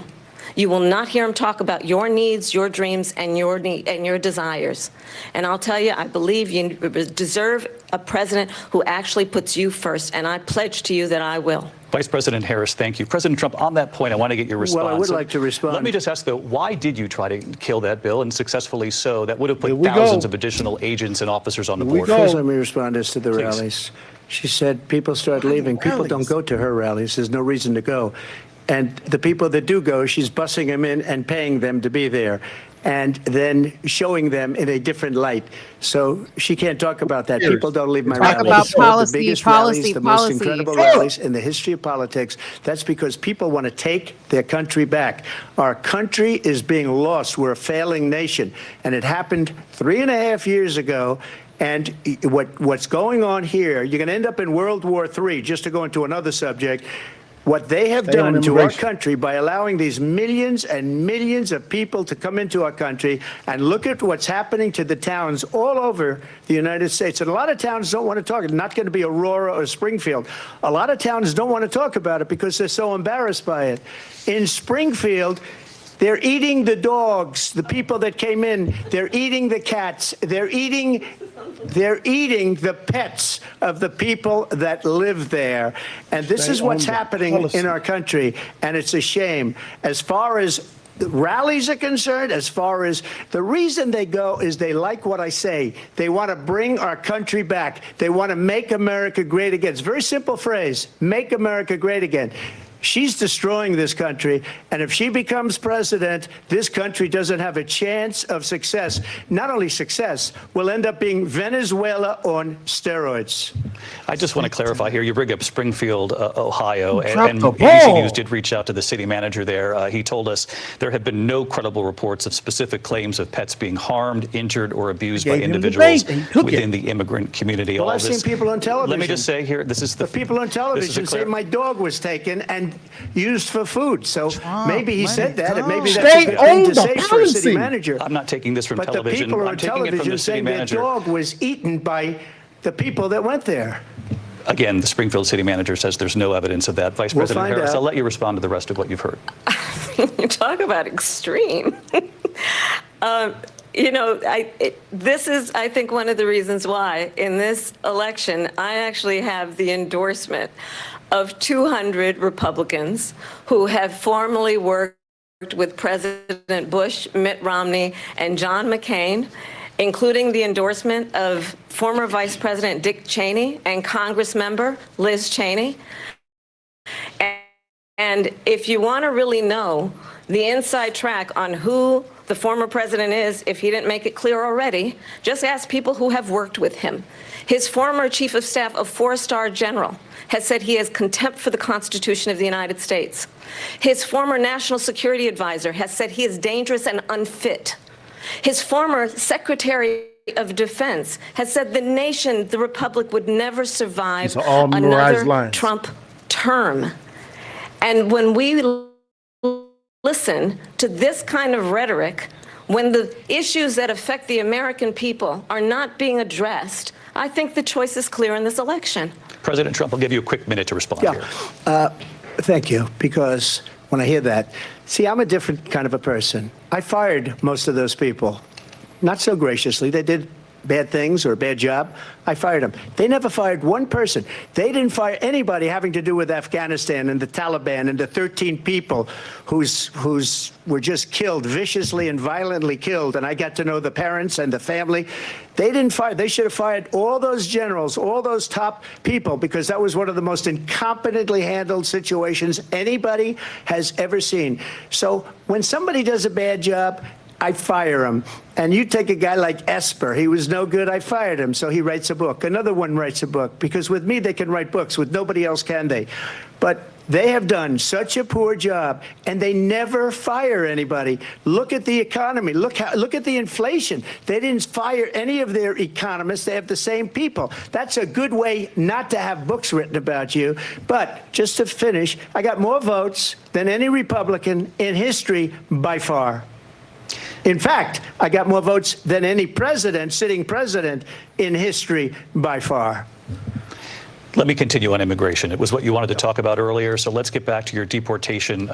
You will not hear him talk about your needs, your dreams, and your desires. And I'll tell you, I believe you deserve a president who actually puts you first, and I pledge to you that I will. Vice President Harris, thank you. President Trump, on that point, I want to get your response. Well, I would like to respond. Let me just ask, though, why did you try to kill that bill, and successfully so? That would have put thousands of additional agents and officers on the board. First, let me respond as to the rallies. She said people start leaving. People don't go to her rallies. There's no reason to go. And the people that do go, she's bussing them in and paying them to be there, and then showing them in a different light. So she can't talk about that. People don't leave my rallies. About policy, the biggest policy, rallies, the policy. most incredible rallies in the history of politics. That's because people want to take their country back. Our country is being lost. We're a failing nation. And it happened 3.5 years ago. And what's going on here, you're going to end up in World War III, just to go into another subject. What they have done to our country by allowing these millions and millions of people to come into our country, and look at what's happening to the towns all over the United States. And a lot of towns don't want to talk. It's not going to be Aurora or Springfield. A lot of towns don't want to talk about it because they're so embarrassed by it. In Springfield, they're eating the dogs, the people that came in. They're eating the cats. They're eating the pets of the people that live there. And this is what's happening in our country. And it's a shame. As far as the rallies are concerned, as far as the reason they go is they like what I say. They want to bring our country back. They want to make America great again. It's a very simple phrase, make America great again. She's destroying this country, and if she becomes president, this country doesn't have a chance of success. Not only success, we'll end up being Venezuela on steroids. I just want to clarify here. You bring up Springfield, Ohio, and ABC News did reach out to the city manager there. He told us there have been no credible reports of specific claims of pets being harmed, injured, or abused by individuals within the immigrant community. Well, I've seen people on television. Let me just say here, this is the people on television say my dog was taken and used for food. So maybe he said that, and maybe that's a good thing to say for a city manager. I'm not taking this from but television. The people I'm on taking it from television the city saying their manager. dog was eaten by the people that went there. Again, the Springfield city manager says there's no evidence of that. Vice President Harris, I'll let you respond to the rest of what you've heard. You talk about extreme. You know, this is, I think, one of the reasons why in this election, I actually have the endorsement of 200 Republicans who have formally worked with President Bush, Mitt Romney, and John McCain, including the endorsement of former Vice President Dick Cheney and Congress member Liz Cheney. And if you want to really know the inside track on who the former president is, if he didn't make it clear already, just ask people who have worked with him. His former chief of staff, a four-star general, has said he has contempt for the Constitution of the United States. His former national security advisor has said he is dangerous and unfit. His former secretary of defense has said the nation, the republic, would never survive another Trump term. And when we listen to this kind of rhetoric, when the issues that affect the American people are not being addressed, I think the choice is clear in this election. President Trump, I'll give you a quick minute to respond here. Thank you, because when I hear that, see, I'm a different kind of a person. I fired most of those people, not so graciously. They did bad things or a bad job, I fired them. They never fired one person. They didn't fire anybody having to do with Afghanistan and the Taliban and the 13 people who's were just killed, viciously and violently killed. And I got to know the parents and the family. They didn't fire. They should have fired all those generals, all those top people, because that was one of the most incompetently handled situations anybody has ever seen. So when somebody does a bad job, I fire him. And you take a guy like Esper. He was no good. I fired him. So he writes a book. Another one writes a book. Because with me, they can write books. With nobody else can they. But they have done such a poor job, and they never fire anybody. Look at the economy. Look at the inflation. They didn't fire any of their economists. They have the same people. That's a good way not to have books written about you. But just to finish, I got more votes than any Republican in history by far. In fact, I got more votes than any president, sitting president in history by far. Let me continue on immigration. It was what you wanted to talk about earlier, so let's get back to your deportation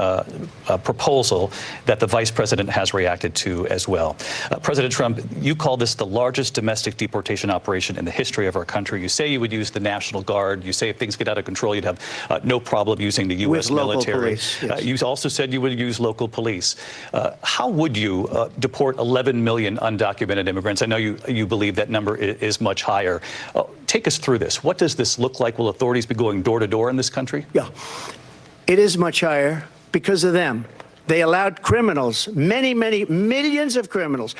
proposal that the vice president has reacted to as well. President Trump, you call this the largest domestic deportation operation in the history of our country. You say you would use the National Guard. You say if things get out of control, you'd have no problem using the U.S. military. Police, yes. You also said you would use local police. How would you deport 11 million undocumented immigrants? I know you believe that number is much higher. Take us through this. What does this look like? Will authorities be going door to door in this country? Yeah, it is much higher because of them. They allowed criminals, many millions of criminals.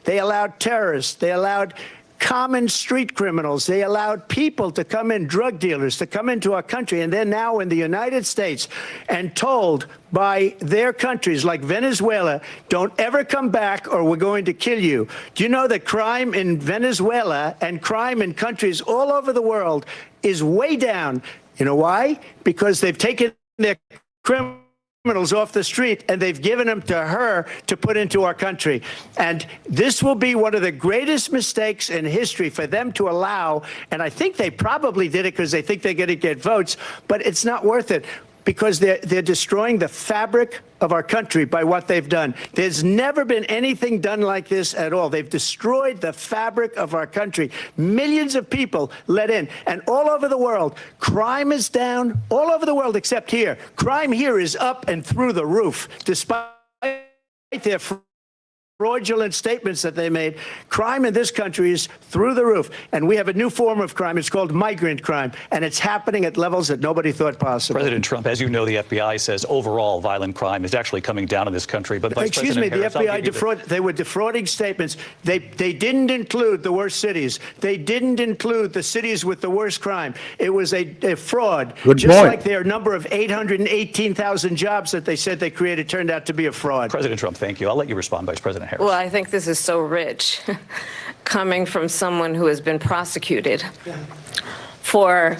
They allowed terrorists. They allowed common street criminals. They allowed people to come in, drug dealers, to come into our country, and they're now in the United States and told by their countries like Venezuela, don't ever come back or we're going to kill you. Do you know that crime in Venezuela and crime in countries all over the world is way down? You know why? Because they've taken their criminals off the street and they've given them to her to put into our country. And this will be one of the greatest mistakes in history for them to allow. And I think they probably did it because they think they're going to get votes, but it's not worth it because they're destroying the fabric of our country by what they've done. There's never been anything done like this at all. They've destroyed the fabric of our country. Millions of people let in. And all over the world, crime is down. All over the world except here. Crime here is up and through the roof, despite their fraudulent statements that they made. Crime in this country is through the roof. And we have a new form of crime. It's called migrant crime. And it's happening at levels that nobody thought possible. President Trump, as you know, the FBI says overall violent crime is actually coming down in this country. But Vice President Harris, the FBI they were defrauding statements. They didn't include the worst cities. They didn't include the cities with the worst crime. It was a fraud. Just like their number of 818,000 jobs that they said they created turned out to be a fraud. President Trump, thank you. I'll let you respond, Vice President Harris. Well, I think this is so rich coming from someone who has been prosecuted for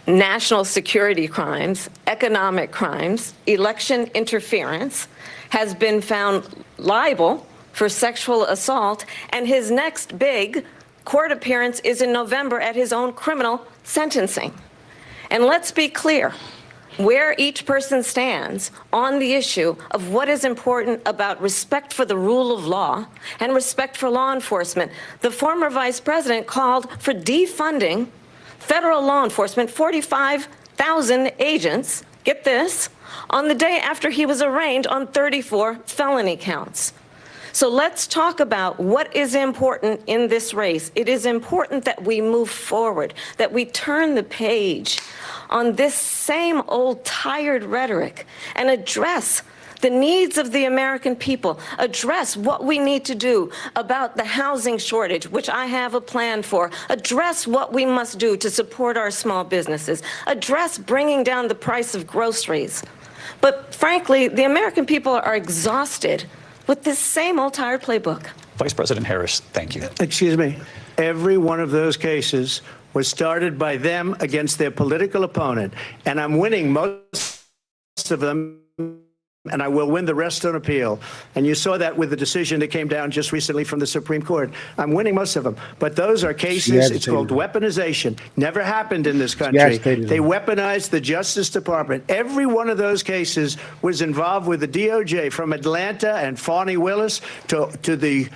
national security crimes, economic crimes, election interference, has been found liable for sexual assault, and his next big court appearance is in November at his own criminal sentencing. And let's be clear where each person stands on the issue of what is important about respect for the rule of law and respect for law enforcement. The former vice president called for defunding federal law enforcement, 45,000 agents, get this, on the day after he was arraigned on 34 felony counts. So let's talk about what is important in this race. It is important that we move forward, that we turn the page on this same old tired rhetoric and address the needs of the American people, address what we need to do about the housing shortage, which I have a plan for, address what we must do to support our small businesses, address bringing down the price of groceries. But frankly, the American people are exhausted with this same old tired playbook. Vice President Harris, thank you. Excuse me. Every one of those cases was started by them against their political opponent. And I'm winning most of them and I will win the rest on appeal. And you saw that with the decision that came down just recently from the Supreme Court. I'm winning most of them. But those are cases, it's called weaponization. Never happened in this country. They weaponized the Justice Department. Every one of those cases was involved with the DOJ, from Atlanta and Fani Willis to the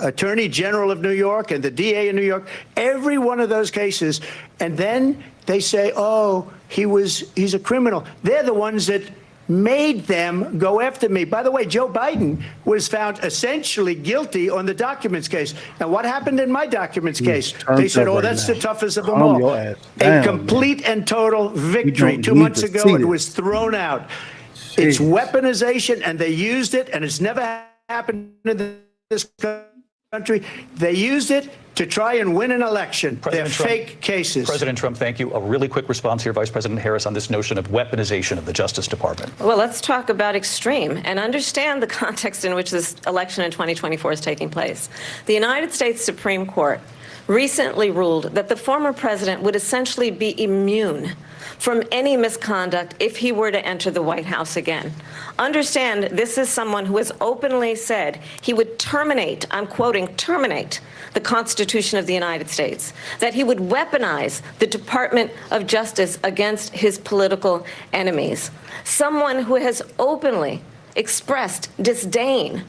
Attorney General of New York and the DA in New York. Every one of those cases. And then they say, oh, he's a criminal. They're the ones that made them go after me. By the way, Joe Biden was found essentially guilty on the documents case. Now, what happened in my documents case? They said, oh, that's the toughest of them all. A complete and total victory. 2 months ago, it was thrown out. It's weaponization, and they used it, and it's never happened in this country. They used it to try and win an election. They're fake cases. President Trump, thank you. A really quick response here, Vice President Harris, on this notion of weaponization of the Justice Department. Well, let's talk about extreme and understand the context in which this election in 2024 is taking place. The United States Supreme Court recently ruled that the former president would essentially be immune from any misconduct if he were to enter the White House again. Understand, this is someone who has openly said he would terminate, I'm quoting, terminate the Constitution of the United States, that he would weaponize the Department of Justice against his political enemies. Someone who has openly expressed disdain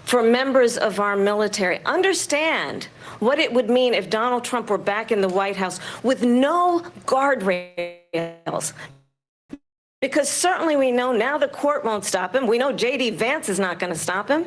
for members of our military. Understand what it would mean if Donald Trump were back in the White House with no guardrails. Because certainly we know now the court won't stop him. We know J.D. Vance is not going to stop him.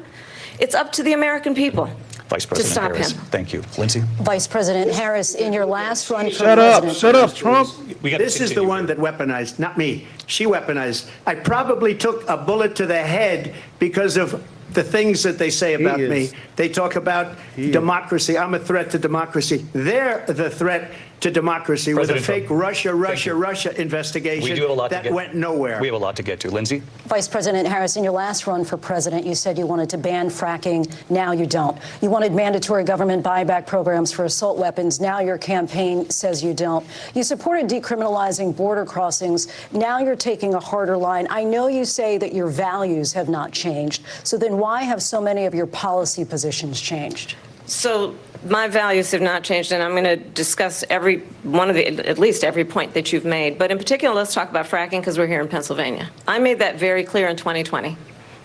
It's up to the American people Vice President to stop Harris. him. Thank you. Linsey? Vice President Harris, in your last run for Shut president. up, shut up, Trump. This is the one that weaponized, not me. She weaponized. I probably took a bullet to the head because of the things that they say about me. They talk about democracy. I'm a threat to democracy. They're the threat to democracy with a fake Russia investigation that went nowhere. We have a lot to get to. Linsey? Vice President Harris, in your last run for president, you said you wanted to ban fracking. Now you don't. You wanted mandatory government buyback programs for assault weapons. Now your campaign says you don't. You supported decriminalizing border crossings. Now you're taking a harder line. I know you say that your values have not changed. So then why have so many of your policy positions changed? So my values have not changed, and I'm going to discuss every one of at least every point that you've made. But in particular, let's talk about fracking, because we're here in Pennsylvania. I made that very clear in 2020.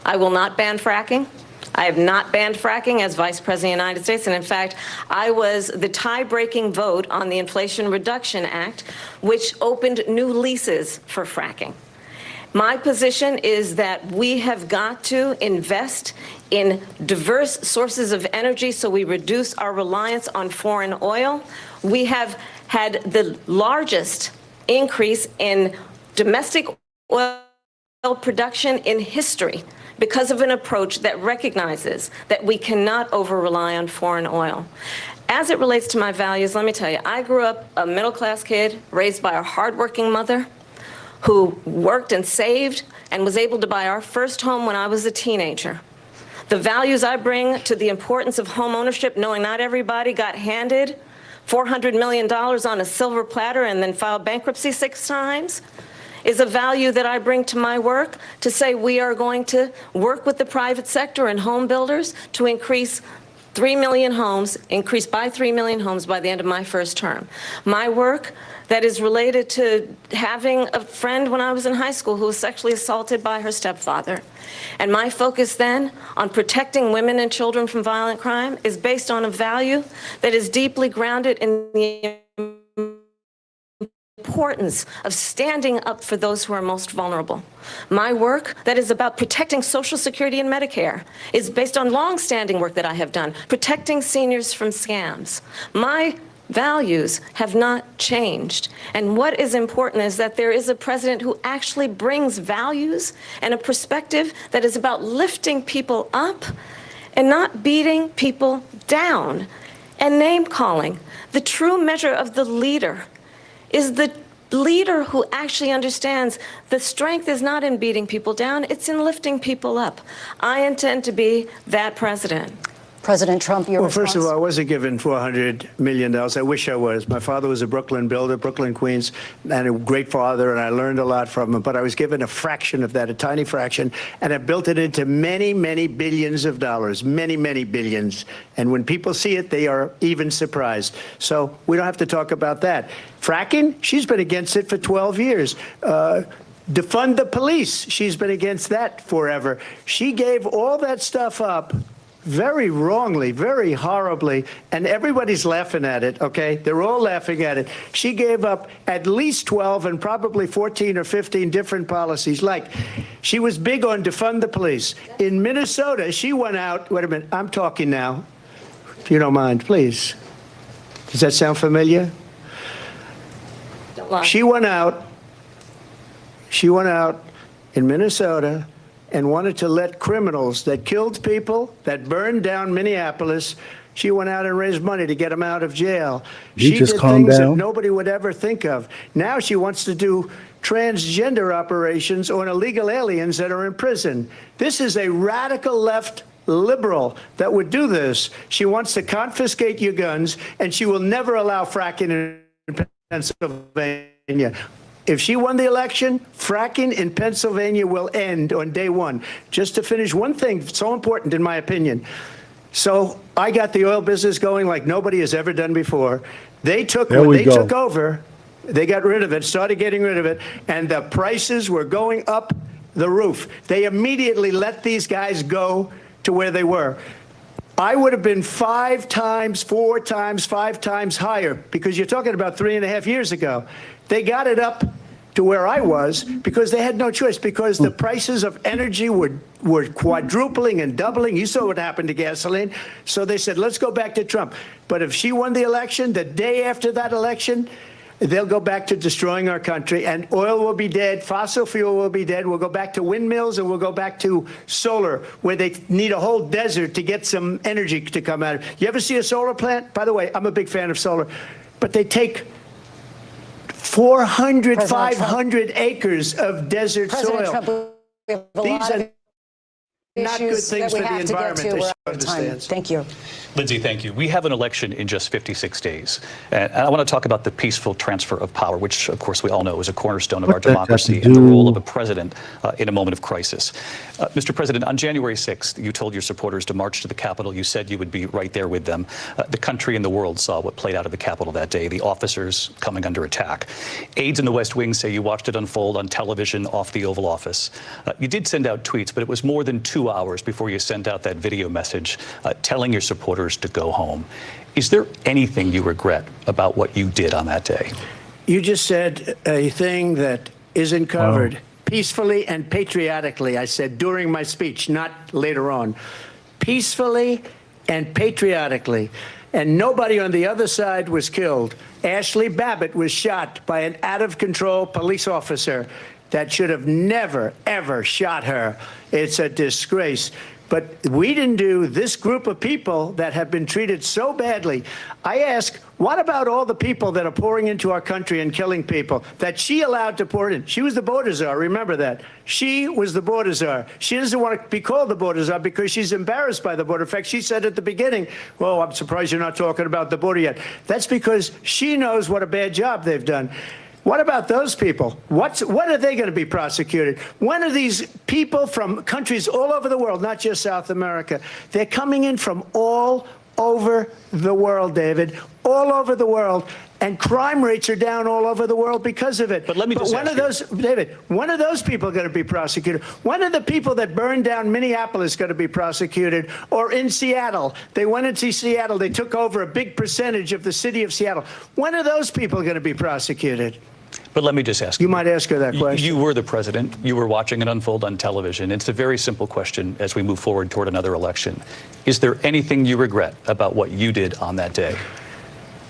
I will not ban fracking. I have not banned fracking as Vice President of the United States. And in fact, I was the tie-breaking vote on the Inflation Reduction Act, which opened new leases for fracking. My position is that we have got to invest in diverse sources of energy so we reduce our reliance on foreign oil. We have had the largest increase in domestic oil production in history because of an approach that recognizes that we cannot over-rely on foreign oil. As it relates to my values, let me tell you, I grew up a middle-class kid raised by a hardworking mother who worked and saved and was able to buy our first home when I was a teenager. The values I bring to the importance of home ownership, knowing not everybody got handed $400 million on a silver platter and then filed bankruptcy 6 times, is a value that I bring to my work to say we are going to work with the private sector and home builders to increase 3 million homes, increase by 3 million homes by the end of my first term. My work that is related to having a friend when I was in high school who was sexually assaulted by her stepfather. And my focus then on protecting women and children from violent crime is based on a value that is deeply grounded in the importance of standing up for those who are most vulnerable. My work that is about protecting Social Security and Medicare is based on long-standing work that I have done, protecting seniors from scams. My values have not changed. And what is important is that there is a president who actually brings values and a perspective that is about lifting people up and not beating people down and name-calling. The true measure of the leader is the leader who actually understands the strength is not in beating people down, it's in lifting people up. I intend to be that president. President Trump, your Well, first of response? all, I wasn't given $400 million. I wish I was. My father was a Brooklyn builder, Brooklyn, Queens, and a great father, and I learned a lot from him. But I was given a fraction of that, a tiny fraction, and I built it into many, many billions of dollars, many, many billions. And when people see it, they are even surprised. So we don't have to talk about that. Fracking, she's been against it for 12 years. Defund the police, she's been against that forever. She gave all that stuff up very wrongly, very horribly, and everybody's laughing at it, okay? They're all laughing at it. She gave up at least 12 and probably 14 or 15 different policies. Like, she was big on defund the police. In Minnesota, she went out, wait a minute, I'm talking now, if you don't mind, please. Does that sound familiar? Don't lie. She went out in Minnesota and wanted to let criminals that killed people, that burned down Minneapolis, she went out and raised money to get them out of jail. She just did calm things down? that nobody would ever think of. Now she wants to do transgender operations on illegal aliens that are in prison. This is a radical left liberal that would do this. She wants to confiscate your guns, and she will never allow fracking in Pennsylvania. If she won the election, fracking in Pennsylvania will end on day one. Just to finish, one thing so important in my opinion. So I got the oil business going like nobody has ever done before. When they took over, they got rid of it, started getting rid of it, and the prices were going up the roof. They immediately let these guys go to where they were. I would have been 5 times, 4 times, 5 times higher, because you're talking about 3.5 years ago. They got it up to where I was because they had no choice, because the prices of energy were quadrupling and doubling. You saw what happened to gasoline. So they said, let's go back to Trump. But if she won the election, the day after that election, they'll go back to destroying our country, and oil will be dead, fossil fuel will be dead. We'll go back to windmills, and we'll go back to solar, where they need a whole desert to get some energy to come out of it. You ever see a solar plant? By the way, I'm a big fan of solar, but they take 400, 500 acres of desert soil. Trump, we have a These lot are of not good issues things that for we the have to get environment. to. They We're should out of time. understand. Thank you. Linsey, thank you. We have an election in just 56 days. And I want to talk about the peaceful transfer of power, which, of course, we all know is a cornerstone of our democracy and the role of a president in a moment of crisis. Mr. President, on January 6th, you told your supporters to march to the Capitol. You said you would be right there with them. The country and the world saw what played out of the Capitol that day, the officers coming under attack. Aides in the West Wing say you watched it unfold on television off the Oval Office. You did send out tweets, but it was more than 2 hours before you sent out that video message telling your supporters to go home. Is there anything you regret about what you did on that day? You just said a thing that isn't covered. Peacefully and patriotically, I said during my speech, not later on. Peacefully and patriotically. And nobody on the other side was killed. Ashley Babbitt was shot by an out-of-control police officer that should have never, ever shot her. It's a disgrace. But we didn't do this group of people that have been treated so badly. I ask, what about all the people that are pouring into our country and killing people that she allowed to pour in? She was the border czar. Remember that. She was the border czar. She doesn't want to be called the border czar because she's embarrassed by the border. In fact, she said at the beginning, well, I'm surprised you're not talking about the border yet. That's because she knows what a bad job they've done. What about those people? When are they going to be prosecuted? When are these people from countries all over the world, not just South America? They're coming in from all over the world, David, all over the world. And crime rates are down all over the world because of it. But let me just when are those, David, when are those people going to be prosecuted? When are the people that burned down Minneapolis going to be prosecuted? Or in Seattle? They went into Seattle. They took over a big percentage of the city of Seattle. When are those people going to be prosecuted? But let me just ask you. You might ask her that question. You were the president. You were watching it unfold on television. It's a very simple question as we move forward toward another election. Is there anything you regret about what you did on that day?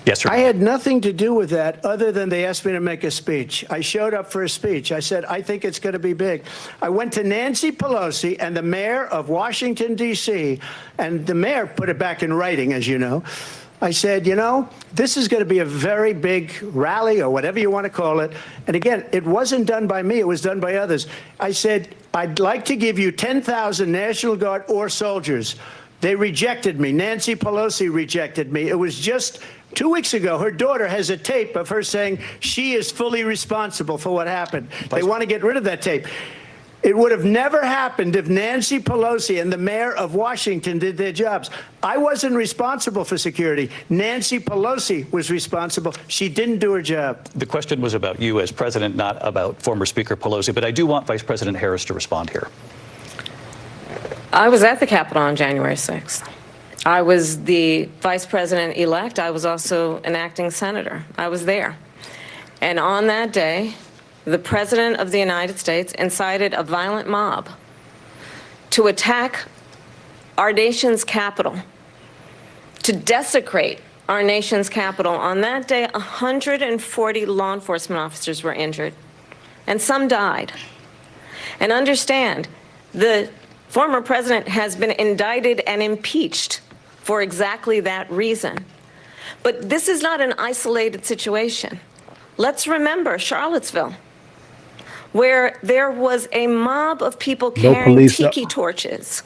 Yes, sir. I had nothing to do with that other than they asked me to make a speech. I showed up for a speech. I said, I think it's going to be big. I went to Nancy Pelosi and the mayor of Washington, D.C., and the mayor put it back in writing, as you know. I said, you know, this is going to be a very big rally or whatever you want to call it. And again, it wasn't done by me. It was done by others. I said, I'd like to give you 10,000 National Guard or soldiers They rejected me. Nancy Pelosi rejected me. It was just 2 weeks ago. Her daughter has a tape of her saying she is fully responsible for what happened. They want to get rid of that tape. It would have never happened if Nancy Pelosi and the mayor of Washington did their jobs. I wasn't responsible for security. Nancy Pelosi was responsible. She didn't do her job. The question was about you as president, not about former Speaker Pelosi, but I do want Vice President Harris to respond here. I was at the Capitol on January 6th. I was the vice president-elect. I was also an acting senator. I was there. And on that day, the President of the United States incited a violent mob to attack our nation's capital, to desecrate our nation's capital. On that day, 140 law enforcement officers were injured, and some died. And understand, the former president has been indicted and impeached for exactly that reason. But this is not an isolated situation. Let's remember Charlottesville, where there was a mob of people carrying tiki torches,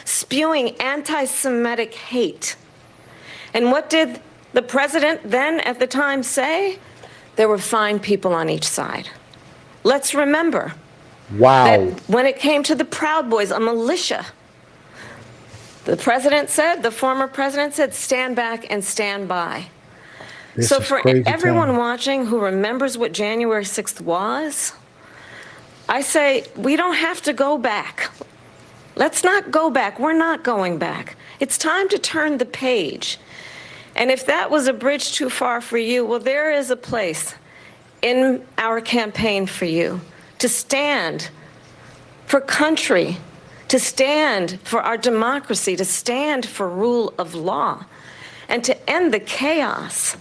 spewing anti-Semitic hate. And what did the president then at the time say? There were fine people on each side. Let's remember that when it came to the Proud Boys, a militia, the president said, the former president said, stand back and stand by. So for everyone watching who remembers what January 6th was, I say, we don't have to go back. Let's not go back. We're not going back. It's time to turn the page. And if that was a bridge too far for you, well, there is a place in our campaign for you to stand for country, to stand for our democracy, to stand for rule of law, and to end the chaos,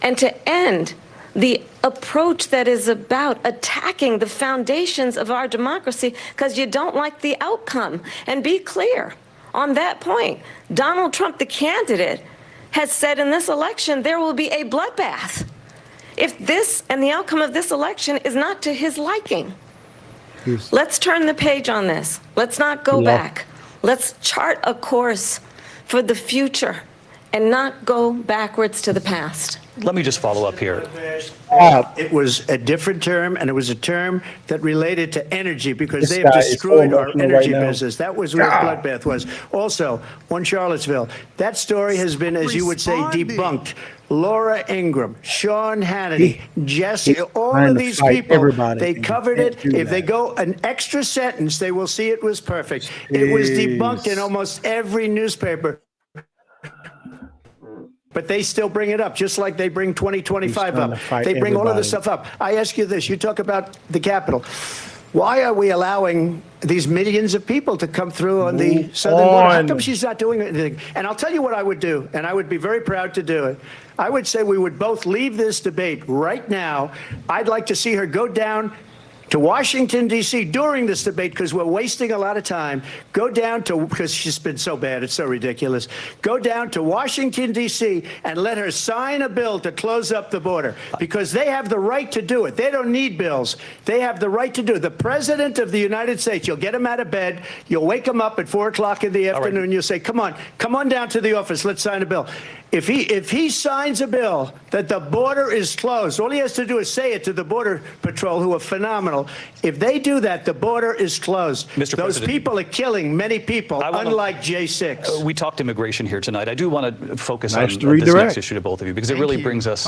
and to end the approach that is about attacking the foundations of our democracy because you don't like the outcome. And be clear on that point. Donald Trump, the candidate, has said in this election there will be a bloodbath if this and the outcome of this election is not to his liking. Let's turn the page on this. Let's not go back. Let's chart a course for the future and not go backwards to the past. Let me just follow up here. It was a different term, and it was a term that related to energy because they've destroyed our energy business. That was where bloodbath was. Also, on Charlottesville, that story has been, as you would say, debunked. Laura Ingraham, Sean Hannity, Jesse, all of these people, they covered it. If they go an extra sentence, they will see it was perfect. It was debunked in almost every newspaper. But they still bring it up, just like they bring 2025 up. They bring all of this stuff up. I ask you this. You talk about the Capitol. Why are we allowing these millions of people to come through on the southern border? How come she's not doing anything? And I'll tell you what I would do, and I would be very proud to do it. I would say we would both leave this debate right now. I'd like to see her go down to Washington, D.C. during this debate because we're wasting a lot of time. Go down to, because she's been so bad, it's so ridiculous. Go down to Washington, D.C. and let her sign a bill to close up the border because they have the right to do it. They don't need bills. They have the right to do it. The President of the United States, you'll get him out of bed. You'll wake him up at 4 o'clock in the afternoon. You'll say, come on down to the office. Let's sign a bill. If he signs a bill that the border is closed, all he has to do is say it to the Border Patrol, who are phenomenal. If they do that, the border is closed. Those people are killing many people, unlike J6. We talked immigration here tonight. I do want to focus on this next issue to both of you because it really brings us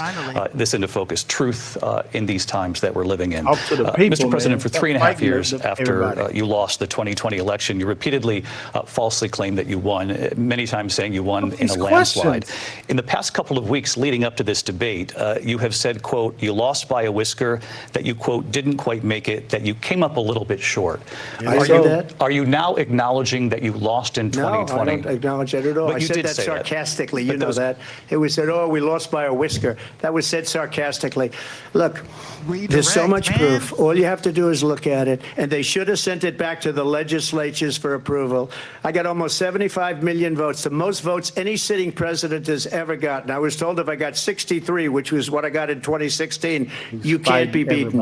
this into focus, truth in these times that we're living in. Mr. President, for 3.5 years after you lost the 2020 election, you repeatedly falsely claimed that you won, many times saying you won in a landslide. In the past couple of weeks leading up to this debate, you have said, quote, you lost by a whisker, that you, quote, didn't quite make it, that you came up a little bit short. Are you now acknowledging that you lost in 2020? No, I don't acknowledge that at all. But I said that sarcastically. You know that. It was said, oh, we lost by a whisker. That was said sarcastically. Look, there's so much proof. All you have to do is look at it. And they should have sent it back to the legislatures for approval. I got almost 75 million votes, the most votes any sitting president has ever gotten. I was told if I got 63, which was what I got in 2016, you can't be beaten.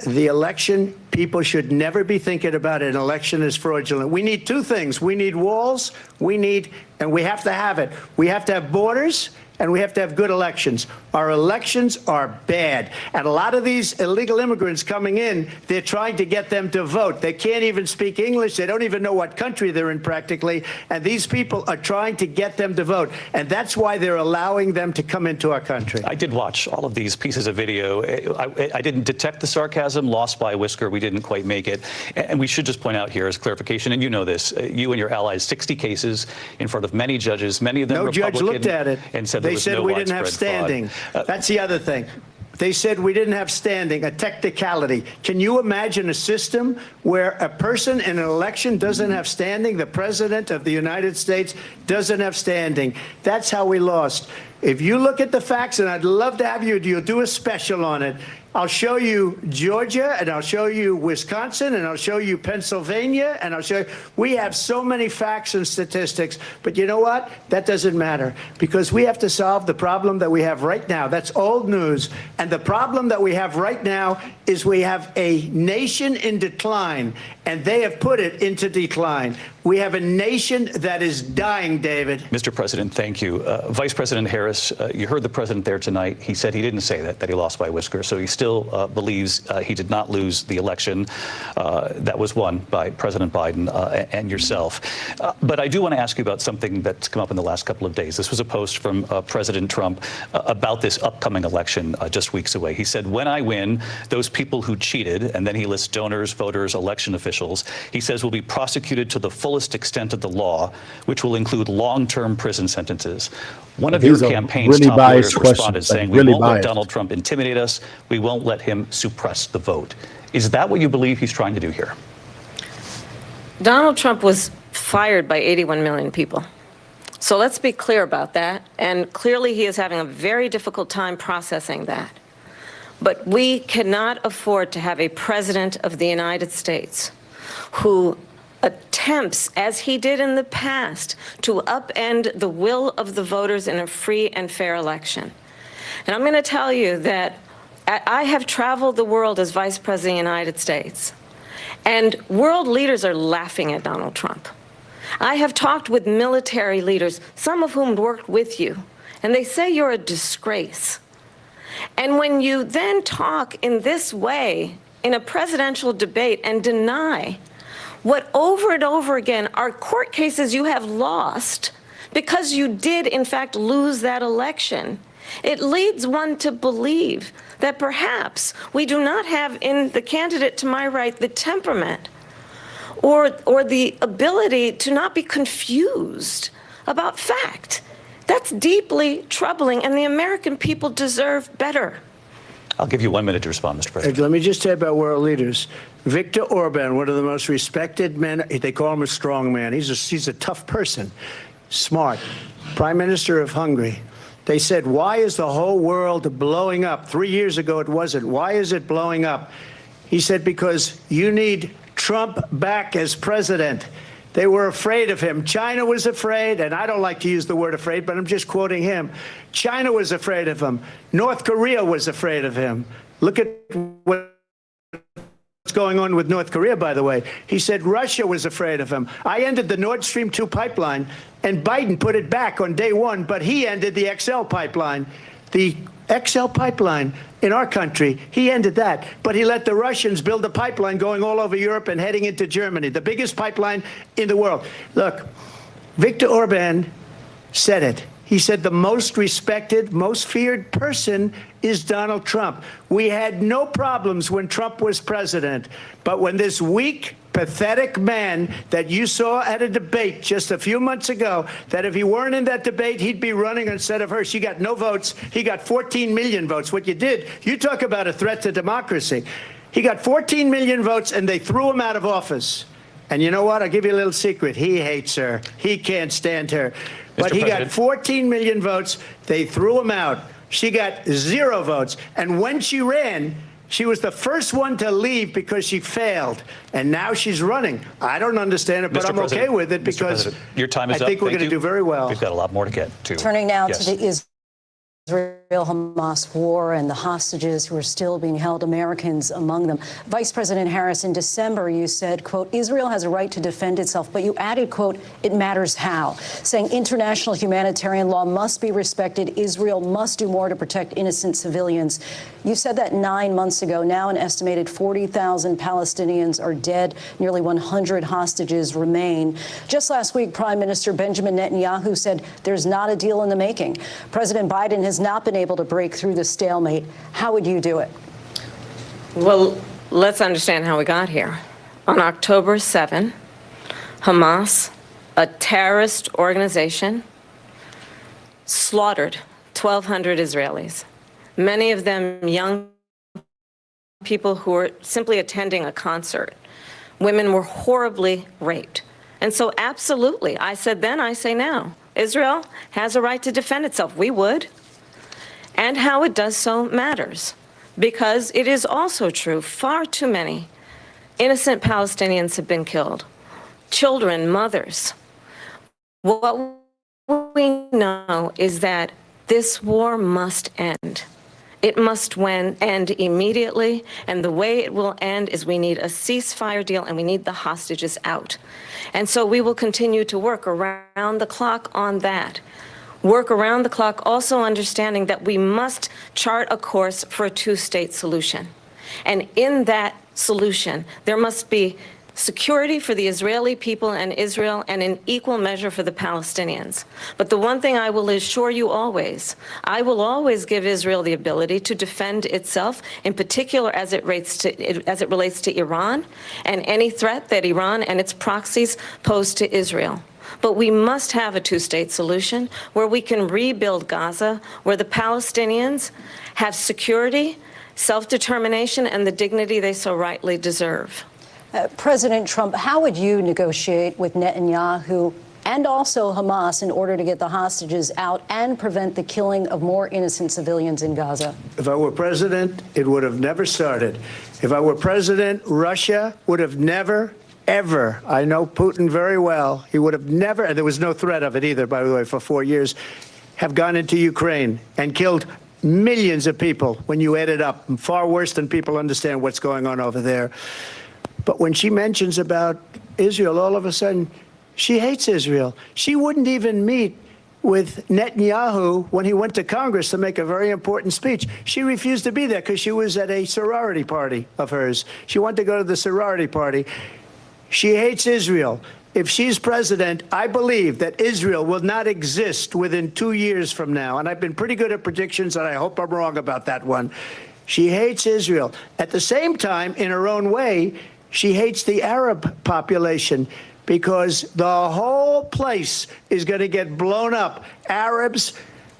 The election, people should never be thinking about an election as fraudulent. We need two things. We need walls. And we have to have it. We have to have borders, and we have to have good elections. Our elections are bad. And a lot of these illegal immigrants coming in, they're trying to get them to vote. They can't even speak English. They don't even know what country they're in practically. And these people are trying to get them to vote. And that's why they're allowing them to come into our country. I did watch all of these pieces of video. I didn't detect the sarcasm, lost by a whisker. We didn't quite make it. And we should just point out here as clarification, and you know this, you and your allies, 60 cases in front of many judges, many of them Republican. No judge looked at it. And said they said we didn't have standing. That's the other thing. They said we didn't have standing, a technicality. Can you imagine a system where a person in an election doesn't have standing? The president of the United States doesn't have standing. That's how we lost. If you look at the facts, and I'd love to have you'll do a special on it. I'll show you Georgia, and I'll show you Wisconsin, and I'll show you Pennsylvania, and I'll show you. We have so many facts and statistics, but you know what? That doesn't matter, because we have to solve the problem that we have right now. That's old news. And the problem that we have right now is we have a nation in decline, and they have put it into decline. We have a nation that is dying, David. Mr. President, thank you. Vice President Harris, you heard the president there tonight. He said he didn't say that he lost by a whisker. So he still believes he did not lose the election that was won by President Biden and yourself. But I do want to ask you about something that's come up in the last couple of days. This was a post from President Trump about this upcoming election just weeks away. He said, when I win, those people who cheated, and then he lists donors, voters, election officials, he says will be prosecuted to the fullest extent of the law, which will include long-term prison sentences. One of your campaign's top lawyers responded saying, we won't let Donald Trump intimidate us. We won't let him suppress the vote. Is that what you believe he's trying to do here? Donald Trump was fired by 81 million people. So let's be clear about that. And clearly he is having a very difficult time processing that. But we cannot afford to have a president of the United States who attempts, as he did in the past, to upend the will of the voters in a free and fair election. And I'm going to tell you that I have traveled the world as Vice President of the United States, and world leaders are laughing at Donald Trump. I have talked with military leaders, some of whom worked with you, and they say you're a disgrace. And when you then talk in this way in a presidential debate and deny what over and over again are court cases you have lost because you did, in fact, lose that election, it leads one to believe that perhaps we do not have in the candidate to my right the temperament or the ability to not be confused about fact. That's deeply troubling, and the American people deserve better. I'll give you 1 minute to respond, Mr. President. Let me just say about world leaders. Viktor Orban, one of the most respected men, they call him a strong man. He's a tough person, smart. Prime Minister of Hungary. They said, why is the whole world blowing up? 3 years ago it wasn't. Why is it blowing up? He said, because you need Trump back as president. They were afraid of him. China was afraid, and I don't like to use the word afraid, but I'm just quoting him. China was afraid of him. North Korea was afraid of him. Look at what's going on with North Korea, by the way. He said Russia was afraid of him. I ended the Nord Stream 2 pipeline, and Biden put it back on day one, but he ended the XL pipeline. The XL pipeline in our country, he ended that, but he let the Russians build a pipeline going all over Europe and heading into Germany, the biggest pipeline in the world. Look, Viktor Orban said it. He said the most respected, most feared person is Donald Trump. We had no problems when Trump was president, but when this weak, pathetic man that you saw at a debate just a few months ago, that if he weren't in that debate, he'd be running instead of her. She got no votes. He got 14 million votes. What you did, you talk about a threat to democracy. He got 14 million votes, and they threw him out of office. And you know what? I'll give you a little secret. He hates her. He can't stand her. But he got 14 million votes. They threw him out. She got 0 votes. And when she ran, she was the first one to leave because she failed. And now she's running. I don't understand it, but I'm okay with it because your time is I think we're going to do very well. We've got a lot more to get to. Turning now to the Israel. Israel-Hamas war and the hostages who are still being held, Americans among them. Vice President Harris, in December, you said, quote, Israel has a right to defend itself, but you added, quote, it matters how, saying international humanitarian law must be respected. Israel must do more to protect innocent civilians. You said that 9 months ago. Now an estimated 40,000 Palestinians are dead. Nearly 100 hostages remain. Just last week, Prime Minister Benjamin Netanyahu said there's not a deal in the making. President Biden has not been able to break through the stalemate. How would you do it? Well, let's understand how we got here. On October 7, Hamas, a terrorist organization, slaughtered 1,200 Israelis, many of them young people who were simply attending a concert. Women were horribly raped. And so absolutely, I said then, I say now, Israel has a right to defend itself. We would. And how it does so matters, because it is also true far too many innocent Palestinians have been killed, children, mothers. What we know is that this war must end. It must end immediately, and the way it will end is we need a ceasefire deal and we need the hostages out. And so we will continue to work around the clock on that. Work around the clock, also understanding that we must chart a course for a two-state solution. And in that solution, there must be security for the Israeli people and Israel, and in equal measure for the Palestinians. But the one thing I will assure you always, I will always give Israel the ability to defend itself, in particular as it relates to Iran and any threat that Iran and its proxies pose to Israel. But we must have a two-state solution where we can rebuild Gaza, where the Palestinians have security, self-determination, and the dignity they so rightly deserve. President Trump, how would you negotiate with Netanyahu and also Hamas in order to get the hostages out and prevent the killing of more innocent civilians in Gaza? If I were president, it would have never started. If I were president, Russia would have never, ever, I know Putin very well, he would have never, and there was no threat of it either, by the way, for 4 years, have gone into Ukraine and killed millions of people when you add it up, far worse than people understand what's going on over there. But when she mentions about Israel, all of a sudden, she hates Israel. She wouldn't even meet with Netanyahu when he went to Congress to make a very important speech. She refused to be there because she was at a sorority party of hers. She wanted to go to the sorority party. She hates Israel. If she's president, I believe that Israel will not exist within 2 years from now. And I've been pretty good at predictions, and I hope I'm wrong about that one. She hates Israel. At the same time, in her own way, she hates the Arab population because the whole place is going to get blown up. Arabs,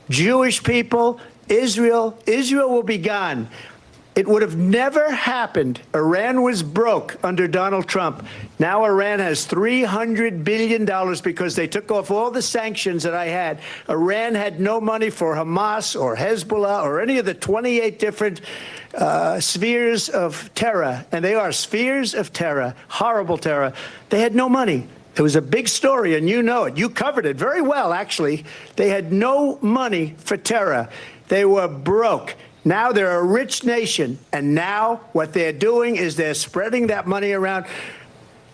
Jewish people, Israel will be gone. It would have never happened. Iran was broke under Donald Trump. Now Iran has $300 billion because they took off all the sanctions that I had. Iran had no money for Hamas or Hezbollah or any of the 28 different spheres of terror. And they are spheres of terror, horrible terror. They had no money. It was a big story, and you know it. You covered it very well, actually. They had no money for terror. They were broke. Now they're a rich nation, and now what they're doing is they're spreading that money around.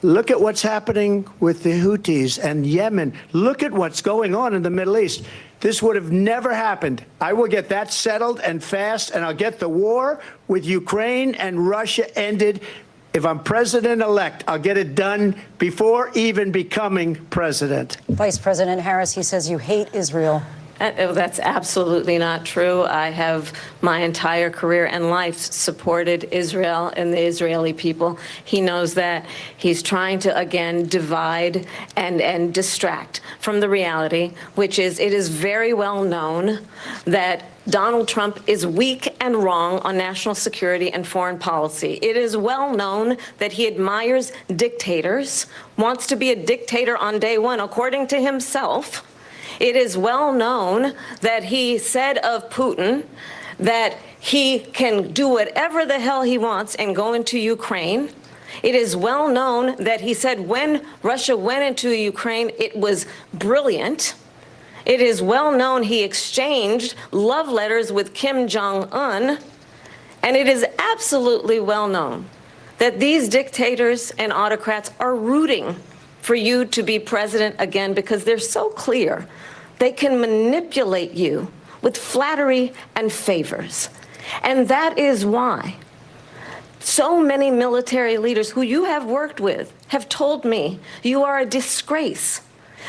Look at what's happening with the Houthis and Yemen. Look at what's going on in the Middle East. This would have never happened. I will get that settled and fast, and I'll get the war with Ukraine and Russia ended. If I'm president-elect, I'll get it done before even becoming president. Vice President Harris, he says you hate Israel. That's absolutely not true. I have my entire career and life supported Israel and the Israeli people. He knows that. He's trying to, again, divide and distract from the reality, which is it is very well known that Donald Trump is weak and wrong on national security and foreign policy. It is well known that he admires dictators, wants to be a dictator on day one, according to himself. It is well known that he said of Putin that he can do whatever the hell he wants and go into Ukraine. It is well known that he said when Russia went into Ukraine, it was brilliant. It is well known he exchanged love letters with Kim Jong-un, and it is absolutely well known that these dictators and autocrats are rooting for you to be president again because they're so clear they can manipulate you with flattery and favors. And that is why so many military leaders who you have worked with have told me you are a disgrace.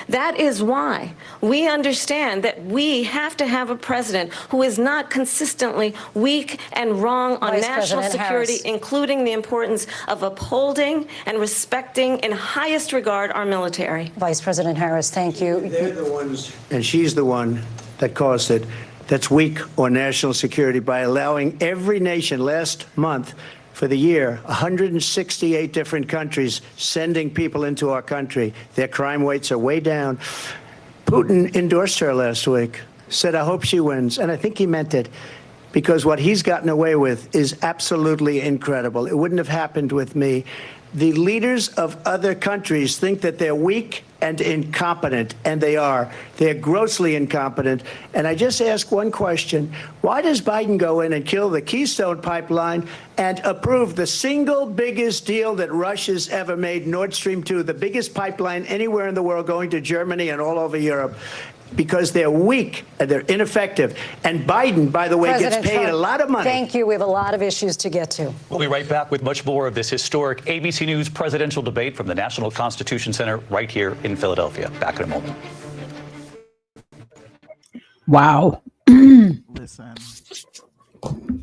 That is why we understand that we have to have a president who is not consistently weak and wrong on national security, including the importance of upholding and respecting in highest regard our military. Vice President Harris, thank you. They're the ones, and she's the one that caused it, that's weak on national security by allowing every nation last month for the year, 168 different countries sending people into our country. Their crime rates are way down. Putin endorsed her last week, said, I hope she wins. And I think he meant it, because what he's gotten away with is absolutely incredible. It wouldn't have happened with me. The leaders of other countries think that they're weak and incompetent, and they are. They're grossly incompetent. And I just ask one question. Why does Biden go in and kill the Keystone Pipeline and approve the single biggest deal that Russia's ever made, Nord Stream 2, the biggest pipeline anywhere in the world going to Germany and all over Europe? Because they're weak and they're ineffective. And Biden, by the way, President gets paid Trump, a lot of money. Thank you. We have a lot of issues to get to. We'll be right back with much more of this historic ABC News presidential debate from the National Constitution Center right here in Philadelphia. Back in a moment. Wow. Listen,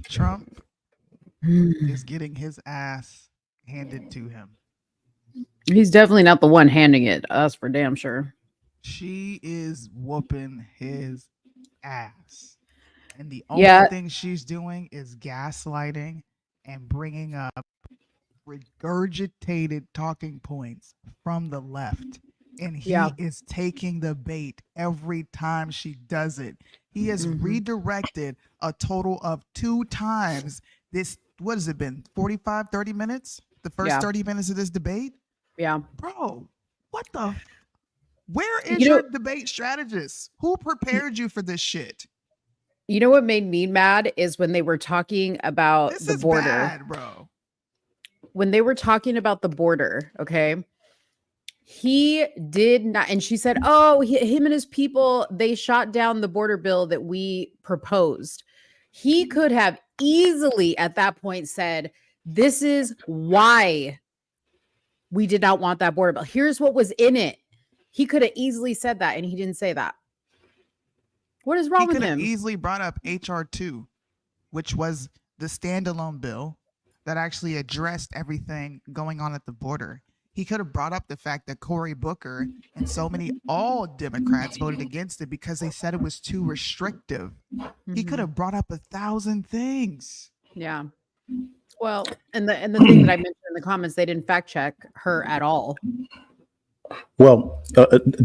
Trump is getting his ass handed to him. He's definitely not the one handing it. Us for damn sure. She is whooping his ass. And the only thing she's doing is gaslighting and bringing up regurgitated talking points from the left. And he is taking the bait every time she does it. He has redirected a total of 2 times this. What has it been? 45, 30 minutes? The first 30 minutes of this debate? Yeah. Bro, what the? Where is your debate strategist? Who prepared you for this shit? You know what made me mad is when they were talking about the border. Bad, bro. When they were talking about the border, okay? He did not, and she said, oh, him and his people, they shot down the border bill that we proposed. He could have easily at that point said, this is why we did not want that border bill. Here's what was in it. He could have easily said that, and he didn't say that. What is wrong with him? He could have easily brought up H.R. 2, which was the standalone bill that actually addressed everything going on at the border. He could have brought up the fact that Cory Booker and so many all Democrats voted against it because they said it was too restrictive. He could have brought up 1,000 things. Yeah. Well, and the thing that I mentioned in the comments, they didn't fact check her at all. Well,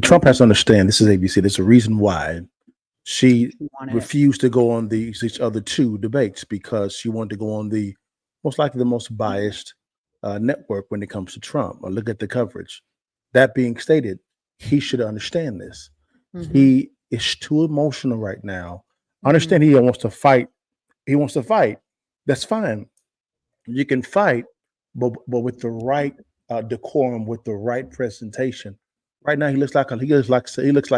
Trump has to understand this is ABC. There's a reason why she refused to go on these other 2 debates, because she wanted to go on the most likely the most biased network when it comes to Trump. Or look at the coverage. That being stated, he should understand this. He is too emotional right now. I understand he wants to fight. He wants to fight. That's fine. You can fight, but with the right decorum, with the right presentation. Right now, he looks like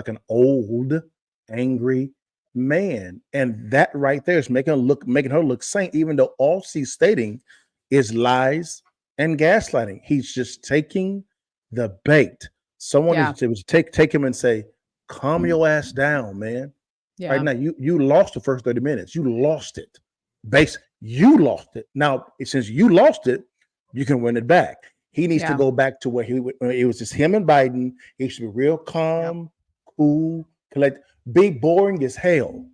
an old, angry man, and that right there is making her look sane, even though all she's stating is lies and gaslighting. He's just taking the bait. Someone needs to take him and say, "Calm your ass down, man." Yeah. Right now, you lost the first 30 minutes. You lost it. You lost it. Now, since you lost it, you can win it back. He needs to go back to where it was just him and Biden. He should be real calm, cool, collect. Be boring as hell.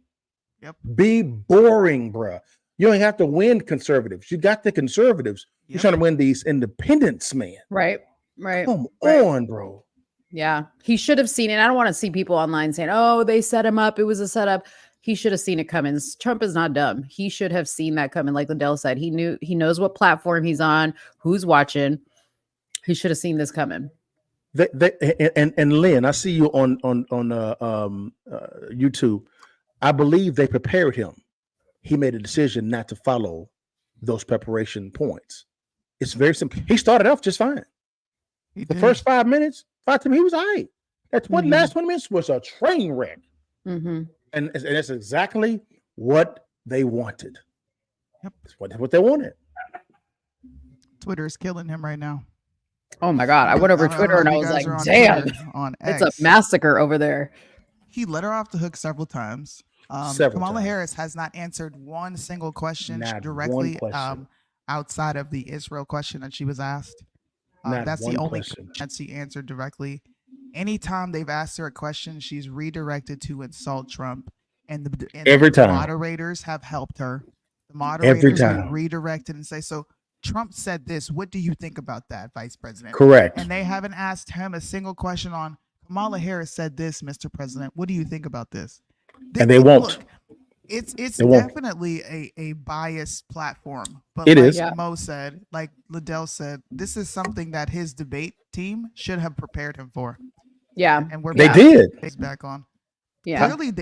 Yep. Be boring, bruh. You don't have to win conservatives. You got the conservatives. You're trying to win these independents, man. Right. Come on, bro. Yeah. He should have seen it. I don't want to see people online saying, oh, they set him up. It was a setup. He should have seen it coming. Trump is not dumb. He should have seen that coming. Like Liddell said, he knows what platform he's on, who's watching. He should have seen this coming. And Lynn, I see you on YouTube. I believe they prepared him. He made a decision not to follow those preparation points. It's very simple. He started off just fine. The first 5 minutes, he was all right. That's what last 20 minutes was a train wreck. And that's exactly what they wanted. Yep. That's what they wanted. Twitter is killing him right now. Oh my God. I went over Twitter and I was like, damn, on it's X. a massacre over there. He let her off the hook several times. Kamala Harris has not answered one single question directly outside of the Israel question that she was asked. That's the only question that she answered directly. Anytime they've asked her a question, she's redirected to insult Trump. And every time moderators have helped her. The moderators have redirected and say, so Trump said this. What do you think about that, Vice President? Correct. And they haven't asked him a single question on Kamala Harris said this, Mr. President. What do you think about this? And they won't. Look, it's definitely a biased platform. But it like is. Mo said, like Liddell said, this is something that his debate team should have prepared him for. Yeah. And they did. He's back on. Yeah. Clearly,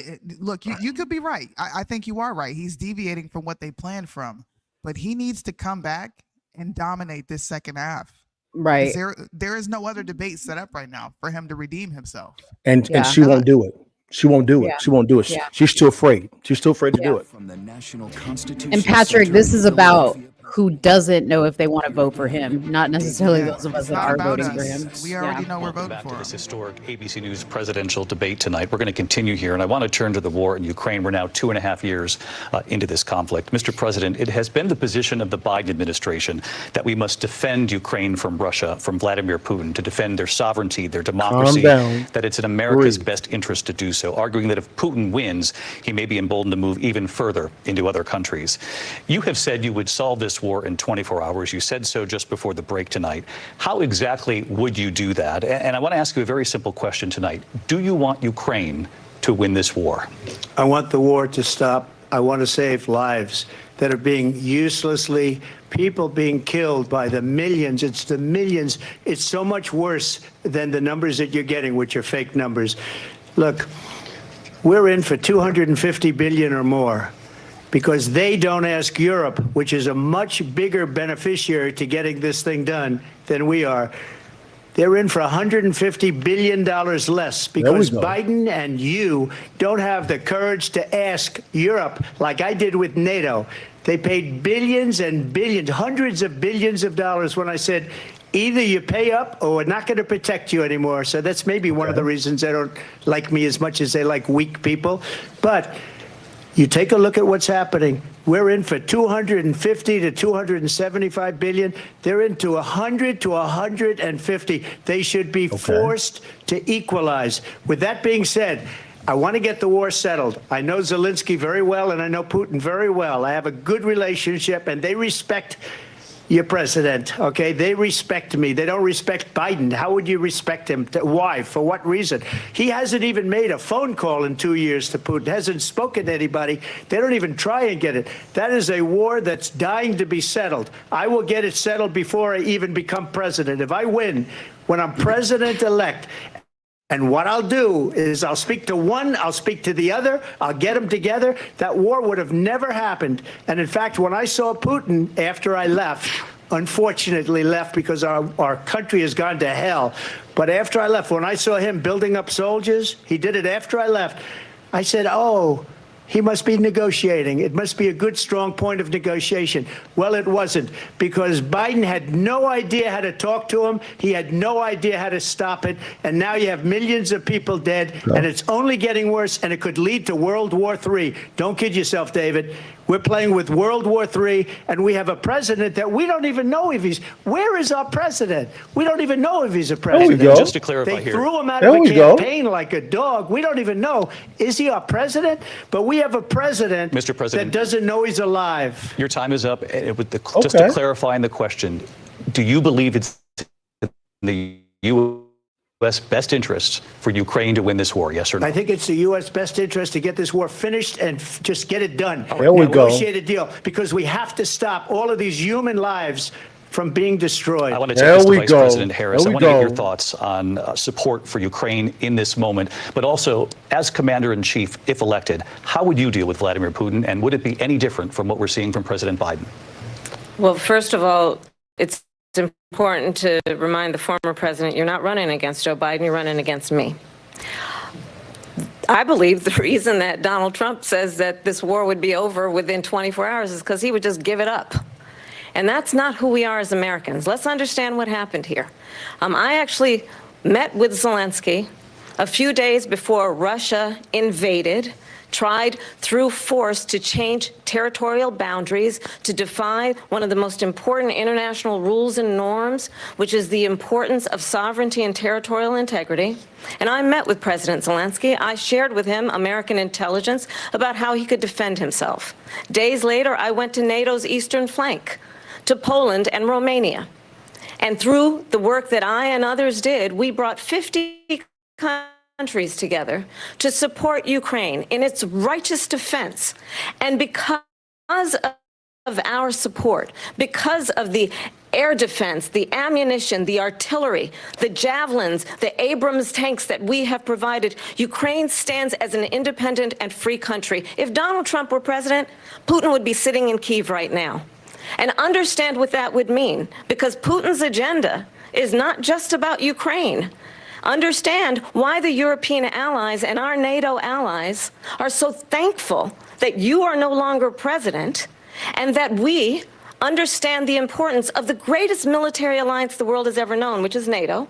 look, you could be right. I think you are right. He's deviating from what they planned from. But he needs to come back and dominate this second half. Right. There is no other debate set up right now for him to redeem himself. And she won't do it. She won't do it. Yeah. She won't do it. Yeah. She's too afraid. She's too afraid to do it. From the National Constitution And Patrick, this is about who doesn't know if they want to vote for him, not necessarily those of us that are voting for him. We already know we're voting back for to him. this historic ABC News presidential debate tonight. We're going to continue here, and I want to turn to the war in Ukraine. We're now 2.5 years into this conflict. Mr. President, it has been the position of the Biden administration that we must defend Ukraine from Russia, from Vladimir Putin, to defend their sovereignty, their democracy, that it's in America's best interest to do so, arguing that if Putin wins, he may be emboldened to move even further into other countries. You have said you would solve this war in 24 hours. You said so just before the break tonight. How exactly would you do that? And I want to ask you a very simple question tonight. Do you want Ukraine to win this war? I want the war to stop. I want to save lives that are being uselessly, people being killed by the millions. It's the millions. It's so much worse than the numbers that you're getting, which are fake numbers. Look, we're in for 250 billion or more, because they don't ask Europe, which is a much bigger beneficiary to getting this thing done than we are. They're in for $150 billion less because Biden and you don't have the courage to ask Europe like I did with NATO. They paid billions and billions, hundreds of billions of dollars when I said, either you pay up or we're not going to protect you anymore. So that's maybe one of the reasons they don't like me as much as they like weak people. But you take a look at what's happening. We're in for 250 to 275 billion. They're into 100 to 150. They should be forced to equalize. With that being said, I want to get the war settled. I know Zelensky very well, and I know Putin very well. I have a good relationship, and they respect your president, okay? They respect me. They don't respect Biden. How would you respect him? Why? For what reason? He hasn't even made a phone call in 2 years to Putin, hasn't spoken to anybody. They don't even try and get it. That is a war that's dying to be settled. I will get it settled before I even become president. If I win, when I'm president-elect, and what I'll do is I'll speak to one, I'll speak to the other, I'll get them together. That war would have never happened. And in fact, when I saw Putin after I left, unfortunately left because our country has gone to hell. But after I left, when I saw him building up soldiers, he did it after I left. I said, oh, he must be negotiating. It must be a good, strong point of negotiation. Well, it wasn't, because Biden had no idea how to talk to him. He had no idea how to stop it. And now you have millions of people dead, and it's only getting worse, and it could lead to World War III. Don't kid yourself, David. We're playing with World War III, and we have a president that we don't even know if he's... Where is our president? We don't even know if he's a president. Just to clarify they here. threw him out of a campaign like a dog. We don't even know. Is he our president? But we have a president, Mr. President, that doesn't know he's alive. Your time is up. Just to clarify in the question, do you believe it's in the U.S. best interest for Ukraine to win this war, yes or no? I think it's the U.S. best interest to get this war finished and just get it done. There we go. Negotiate a deal, because we have to stop all of these human lives from being destroyed. I want to take this to Vice President Harris. I want to get your thoughts on support for Ukraine in this moment, but also as Commander-in-Chief, if elected, how would you deal with Vladimir Putin, and would it be any different from what we're seeing from President Biden? Well, first of all, it's important to remind the former president you're not running against Joe Biden, you're running against me. I believe the reason that Donald Trump says that this war would be over within 24 hours is because he would just give it up. And that's not who we are as Americans. Let's understand what happened here. I actually met with Zelensky a few days before Russia invaded, tried through force to change territorial boundaries, to defy one of the most important international rules and norms, which is the importance of sovereignty and territorial integrity. And I met with President Zelensky. I shared with him American intelligence about how he could defend himself. Days later, I went to NATO's eastern flank, to Poland and Romania. And through the work that I and others did, we brought 50 countries together to support Ukraine in its righteous defense. And because of our support, because of the air defense, the ammunition, the artillery, the javelins, the Abrams tanks that we have provided, Ukraine stands as an independent and free country. If Donald Trump were president, Putin would be sitting in Kyiv right now. And understand what that would mean, because Putin's agenda is not just about Ukraine. Understand why the European allies and our NATO allies are so thankful that you are no longer president, and that we understand the importance of the greatest military alliance the world has ever known, which is NATO,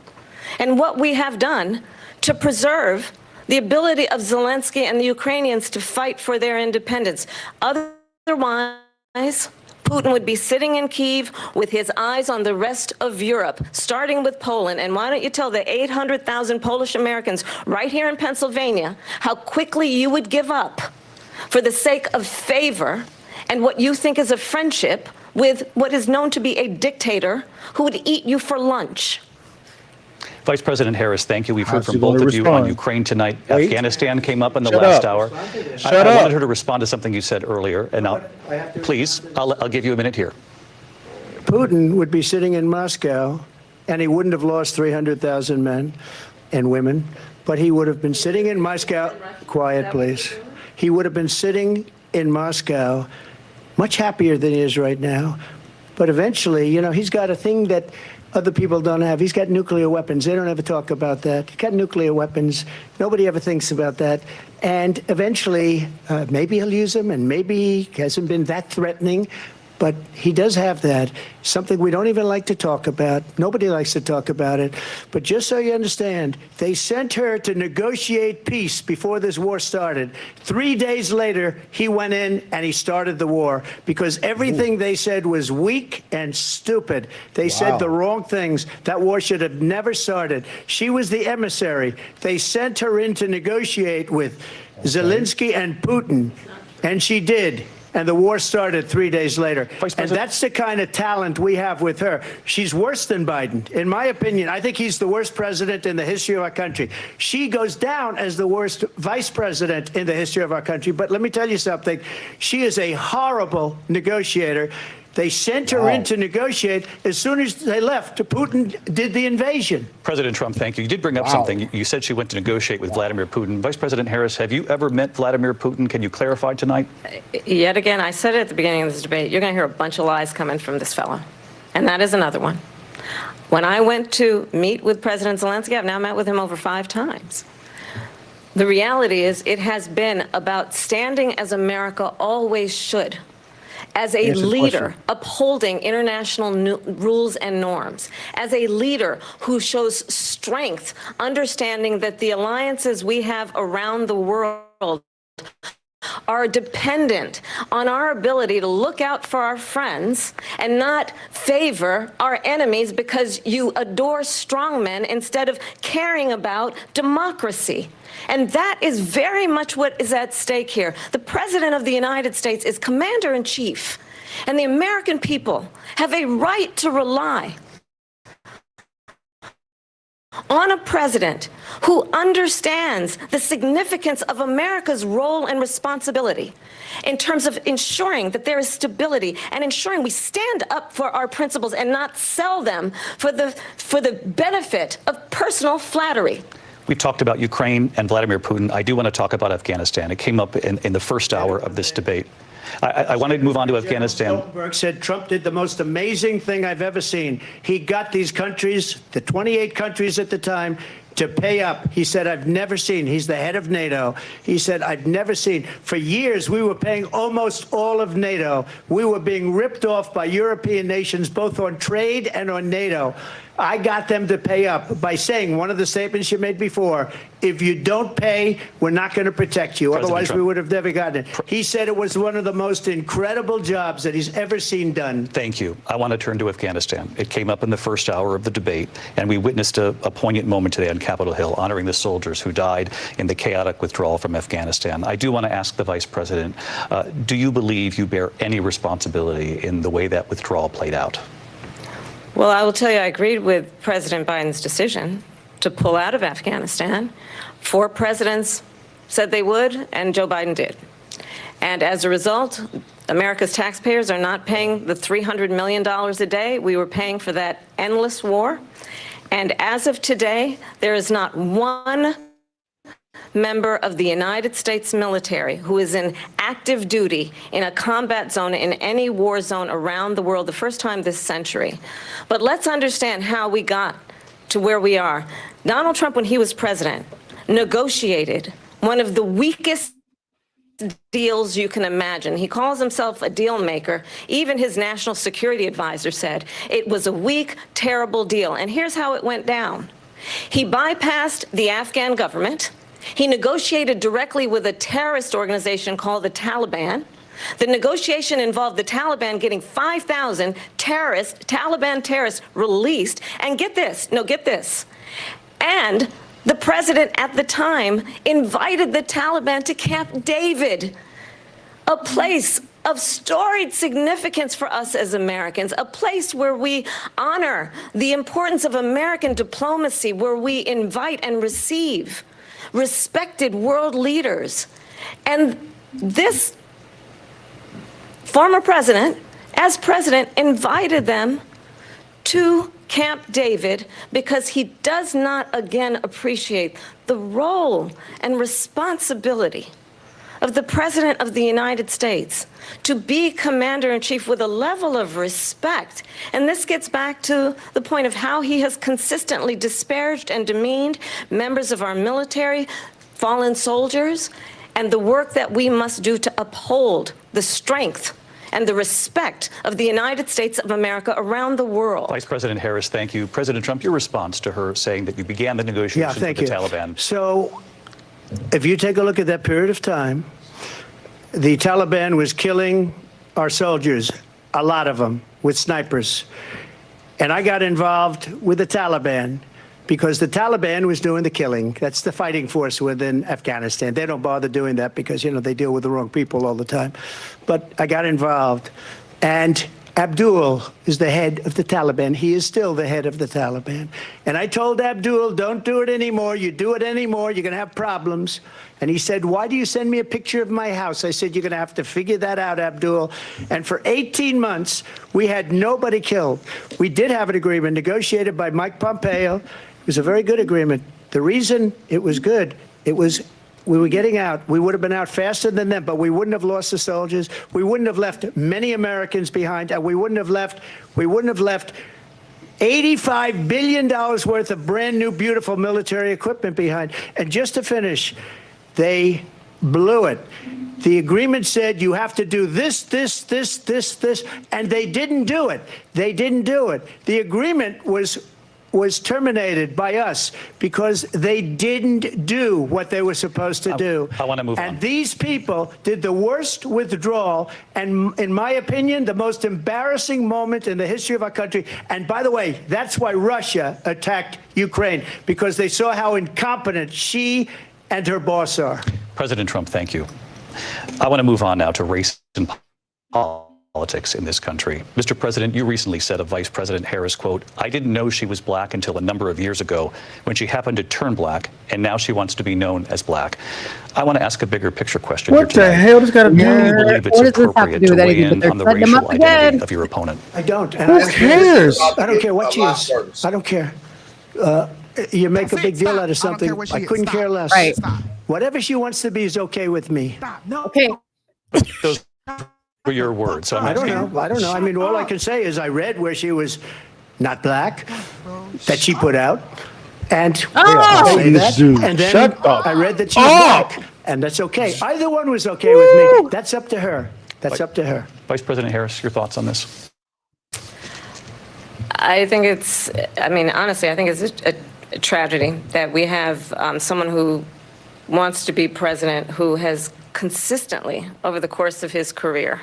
and what we have done to preserve the ability of Zelensky and the Ukrainians to fight for their independence. Otherwise, Putin would be sitting in Kyiv with his eyes on the rest of Europe, starting with Poland. And why don't you tell the 800,000 Polish Americans right here in Pennsylvania how quickly you would give up for the sake of favor and what you think is a friendship with what is known to be a dictator who would eat you for lunch. Vice President Harris, thank you. We've heard from both of you on Ukraine tonight. Afghanistan came up in the last hour. I wanted her to respond to something you said earlier. And now, please, I'll give you a minute here. Putin would be sitting in Moscow, and he wouldn't have lost 300,000 men and women, but he would have been sitting in Moscow. Quiet, please. He would have been sitting in Moscow, much happier than he is right now. But eventually, you know, he's got a thing that other people don't have. He's got nuclear weapons. They don't ever talk about that. He's got nuclear weapons. Nobody ever thinks about that. And eventually, maybe he'll use them, and maybe he hasn't been that threatening. But he does have that, something we don't even like to talk about. Nobody likes to talk about it. But just so you understand, they sent her to negotiate peace before this war started. 3 days later, he went in and he started the war because everything they said was weak and stupid. They said the wrong things. That war should have never started. She was the emissary. They sent her in to negotiate with Zelensky and Putin, and she did. And the war started 3 days later. And that's the kind of talent we have with her. She's worse than Biden. In my opinion, I think he's the worst president in the history of our country. She goes down as the worst vice president in the history of our country. But let me tell you something. She is a horrible negotiator. They sent her in to negotiate. As soon as they left, Putin did the invasion. President Trump, thank you. You did bring up something. You said she went to negotiate with Vladimir Putin. Vice President Harris, have you ever met Vladimir Putin? Can you clarify tonight? Yet again, I said it at the beginning of this debate, you're going to hear a bunch of lies coming from this fellow. And that is another one. When I went to meet with President Zelensky, I've now met with him over 5 times. The reality is it has been about standing as America always should, as a leader upholding international rules and norms, as a leader who shows strength, understanding that the alliances we have around the world are dependent on our ability to look out for our friends and not favor our enemies because you adore strongmen instead of caring about democracy. And that is very much what is at stake here. The President of the United States is Commander-in-Chief, and the American people have a right to rely on a president who understands the significance of America's role and responsibility in terms of ensuring that there is stability and ensuring we stand up for our principles and not sell them for the benefit of personal flattery. We've talked about Ukraine and Vladimir Putin. I do want to talk about Afghanistan. It came up in the first hour of this debate. I want to move on to Afghanistan. Stoltenberg said Trump did the most amazing thing I've ever seen. He got these countries, the 28 countries at the time, to pay up. He said, I've never seen, he's the head of NATO. He said, I've never seen. For years, we were paying almost all of NATO. We were being ripped off by European nations, both on trade and on NATO. I got them to pay up by saying one of the statements you made before, if you don't pay, we're not going to protect you. President Otherwise, Trump. we would have never gotten it. He said it was one of the most incredible jobs that he's ever seen done. Thank you. I want to turn to Afghanistan. It came up in the first hour of the debate, and we witnessed a poignant moment today on Capitol Hill, honoring the soldiers who died in the chaotic withdrawal from Afghanistan. I do want to ask the Vice President, do you believe you bear any responsibility in the way that withdrawal played out? Well, I will tell you, I agreed with President Biden's decision to pull out of Afghanistan. 4 presidents said they would, and Joe Biden did. And as a result, America's taxpayers are not paying the $300 million a day we were paying for that endless war. And as of today, there is not one member of the United States military who is in active duty in a combat zone in any war zone around the world, the first time this century. But let's understand how we got to where we are. Donald Trump, when he was president, negotiated one of the weakest deals you can imagine. He calls himself a deal maker. Even his national security advisor said it was a weak, terrible deal. And here's how it went down. He bypassed the Afghan government. He negotiated directly with a terrorist organization called the Taliban. The negotiation involved the Taliban getting 5,000 Taliban terrorists released. And get this, and the president at the time invited the Taliban to Camp David, a place of storied significance for us as Americans, a place where we honor the importance of American diplomacy, where we invite and receive respected world leaders. And this former president, as president, invited them to Camp David because he does not again appreciate the role and responsibility of the President of the United States to be commander-in-chief with a level of respect. And this gets back to the point of how he has consistently disparaged and demeaned members of our military, fallen soldiers, and the work that we must do to uphold the strength and the respect of the United States of America around the world. Vice President Harris, thank you. President Trump, your response to her saying that you began the negotiations with the Taliban. So if you take a look at that period of time, the Taliban was killing our soldiers, a lot of them, with snipers. And I got involved with the Taliban because the Taliban was doing the killing. That's the fighting force within Afghanistan. They don't bother doing that because, they deal with the wrong people all the time. But I got involved. And Abdul is the head of the Taliban. He is still the head of the Taliban. And I told Abdul, don't do it anymore. You do it anymore, you're going to have problems. And he said, why do you send me a picture of my house? I said, you're going to have to figure that out, Abdul. And for 18 months, we had nobody killed. We did have an agreement negotiated by Mike Pompeo. It was a very good agreement. The reason it was good, we were getting out. We would have been out faster than them, but we wouldn't have lost the soldiers. We wouldn't have left many Americans behind, and we wouldn't have left $85 billion worth of brand new, beautiful military equipment behind. And just to finish, they blew it. The agreement said you have to do this, and they didn't do it. They didn't do it. The agreement was terminated by us because they didn't do what they were supposed to do. I want to move on. And these people did the worst withdrawal and, in my opinion, the most embarrassing moment in the history of our country. And by the way, that's why Russia attacked Ukraine, because they saw how incompetent she and her boss are. President Trump, thank you. I want to move on now to race and politics. politics in this country. Mr. President, you recently said of Vice President Harris, quote, "I didn't know she was black until a number of years ago when she happened to turn black, and now she wants to be known as black." I want to ask a bigger picture question here What the tonight. hell does got to Do you do? believe it's What does this have to appropriate do to with weigh anything? in But on the they're setting them racial up again. identity of your opponent? I don't. And Who I don't care. cares? I don't care what she is. I don't care. You make a big deal out of something. care what she I is. couldn't Stop. care less. Right. Stop. Whatever she wants to be is okay with me. Stop. No. Okay. Those were your words. So I'm I don't asking- know. I don't know. I mean, all I can say is I read where she was not black, that she put out, and I'll say that. Dude, And then shut up. I read that she was black, and that's okay. Either one was okay with me. That's up to her. That's up to her. Vice President Harris, your thoughts on this? I think it's, I mean, honestly, I think it's a tragedy that we have someone who wants to be president who has consistently, over the course of his career,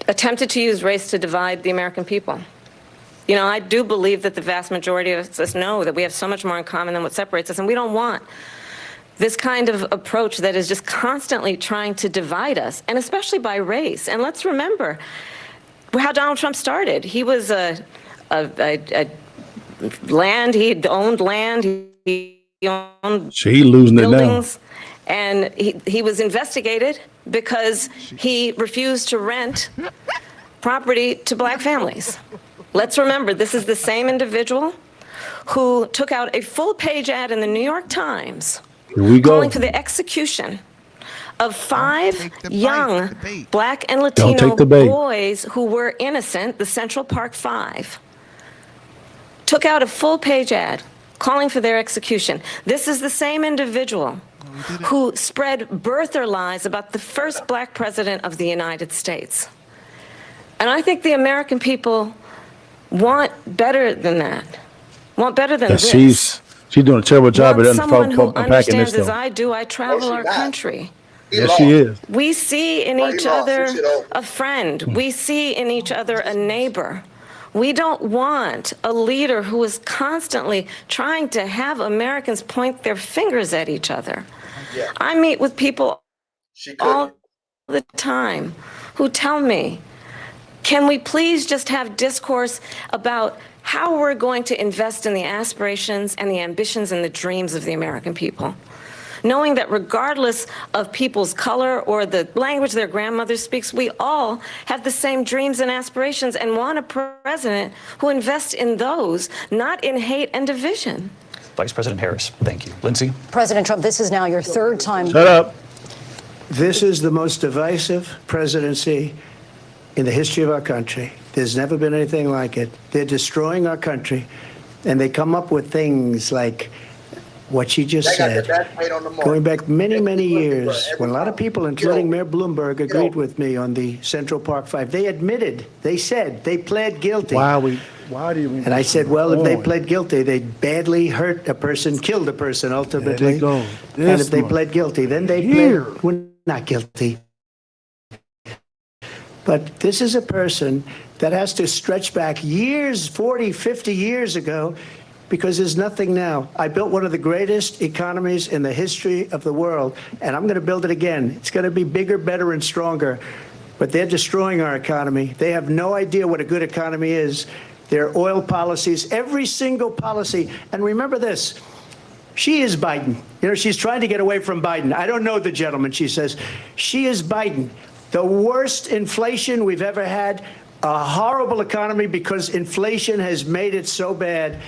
attempted to use race to divide the American people. You know, I do believe that the vast majority of us know that we have so much more in common than what separates us, and we don't want this kind of approach that is just constantly trying to divide us, and especially by race. And let's remember how Donald Trump started. He was land, he owned land, he owned She losing it now. buildings, and he was investigated because he refused to rent property to black families. Let's remember, this is the same individual who took out a full-page ad in the New York Times Here we go. calling for the execution of 5 take the bait, young the bait. black and Don't Latino take the bait. boys who were innocent, the Central Park 5. Took out a full-page ad calling for their execution. This is the same individual who spread birther lies about the first black president of the United States. And I think the American people want better than that, want better than this. She's doing a terrible job Want at someone who unpacking this understands, as though. I do, I travel our country. Yes, she is. We see in each other a friend. We see in each other a neighbor. We don't want a leader who is constantly trying to have Americans point their fingers at each other. I meet with people all the time who tell me, can we please just have discourse about how we're going to invest in the aspirations and the ambitions and the dreams of the American people? Knowing that regardless of people's color or the language their grandmother speaks, we all have the same dreams and aspirations and want a president who invests in those, not in hate and division. Vice President Harris, thank you. Linsey? President Trump, this is now your third time. Shut up. This is the most divisive presidency in the history of our country. There's never been anything like it. They're destroying our country, and they come up with things like what she just said, going back many, many years, when a lot of people, including Mayor Bloomberg, agreed with me on the Central Park 5. They admitted, they said, they pled guilty. Why do you? And I said, well, if they pled guilty, they badly hurt a person, killed a person ultimately. go. And if they pled guilty, then they pled well, not guilty. But this is a person that has to stretch back years, 40, 50 years ago, because there's nothing now. I built one of the greatest economies in the history of the world, and I'm going to build it again. It's going to be bigger, better, and stronger. But they're destroying our economy. They have no idea what a good economy is. Their oil policies, every single policy. And remember this, she is Biden. You know, she's trying to get away from Biden. I don't know the gentleman, she says. She is Biden. The worst inflation we've ever had, a horrible economy because inflation has made it so bad.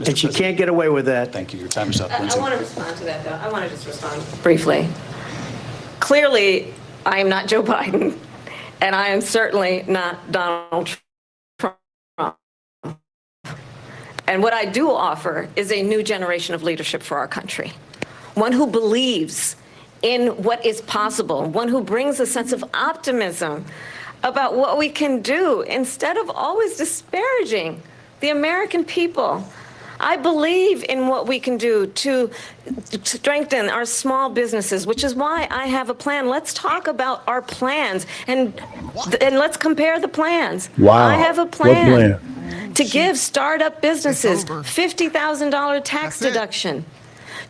And she can't get away with that. Thank you. Your time is up. I Linsey. want to respond to that, though. I want to just respond briefly. Clearly, I am not Joe Biden, and I am certainly not Donald Trump. And what I do offer is a new generation of leadership for our country, one who believes in what is possible, one who brings a sense of optimism about what we can do instead of always disparaging the American people. I believe in what we can do to strengthen our small businesses, which is why I have a plan. Let's talk about our plans and let's compare the plans. Wow. I have a What plan to give startup businesses $50,000 tax That's it. deduction,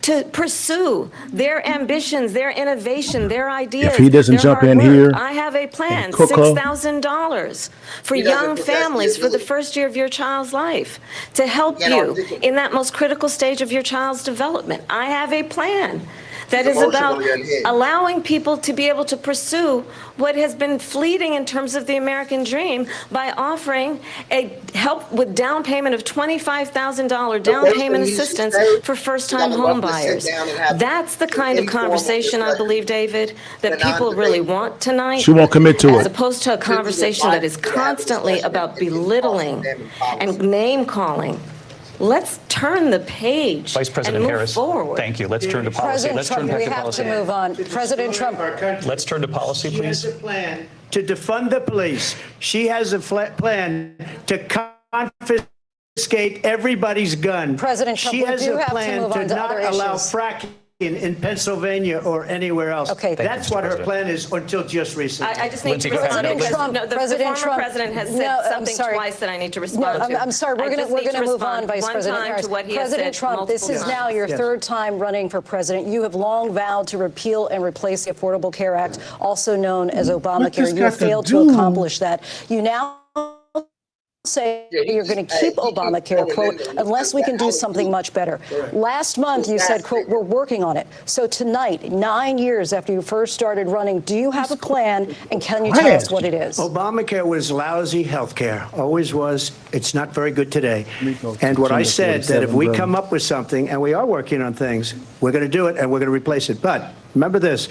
to pursue their ambitions, their innovation, their ideas. If he doesn't their jump hard in work. here I have a plan, and cook her, $6,000 for young families for the first year of your child's life to help you in that most critical stage of your child's development. I have a plan that is about allowing people to be able to pursue what has been fleeting in terms of the American dream by offering a help with down payment of $25,000 down payment assistance for first-time home buyers. That's the kind of conversation, I believe, David, that people really want tonight. she won't commit to as it. opposed to a conversation that is constantly about belittling and name-calling. Let's turn the page Vice President and move Harris, forward. thank you. Let's turn to policy. President Let's Trump, turn back we to have policy. to move on. President Trump. Let's turn to policy, She has please. a plan to defund the police. She has a plan to confiscate everybody's gun. President Trump, she we has do a have to plan move on to to not other allow issues. fracking in Pennsylvania or anywhere else. Okay. Thank That's you, what her President. plan is until just recently. I just need Linsey, to go ahead. respond. President Trump, No, the President former Trump. president has said No, I'm something sorry. twice that I need to No, respond to. I'm sorry. We're I going just need to move on, respond Vice one President time Harris. to what he has President said Trump, this is multiple now times. your Yes. third time running for president. You have long vowed to repeal and replace the Affordable Care Act, also known as Obamacare. this You have got to failed to do- accomplish that. You now say you're going to keep Obamacare, quote, unless we can do something much better. Last month, you said, quote, we're working on it. So tonight, 9 years after you first started running, do you have a plan, and can you tell us what it is? Obamacare was lousy health care, always was. It's not very good today. Rico, And what I said, that if we 47 come up with something, and we are working on things, we're going to do it and we're going to replace it. But remember this,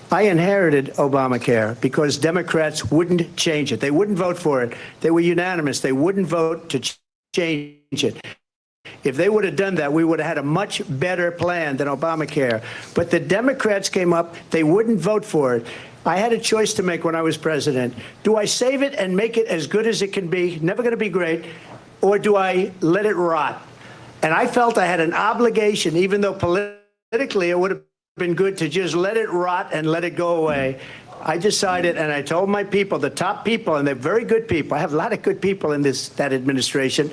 I inherited Obamacare because Democrats wouldn't change it. They wouldn't vote for it. They were unanimous. They wouldn't vote to change it. If they would have done that, we would have had a much better plan than Obamacare. But the Democrats came up, they wouldn't vote for it. I had a choice to make when I was president. Do I save it and make it as good as it can be, never going to be great, or do I let it rot? And I felt I had an obligation, even though politically it would have been good to just let it rot and let it go away. I decided, and I told my people, the top people, and they're very good people. I have a lot of good people in that administration.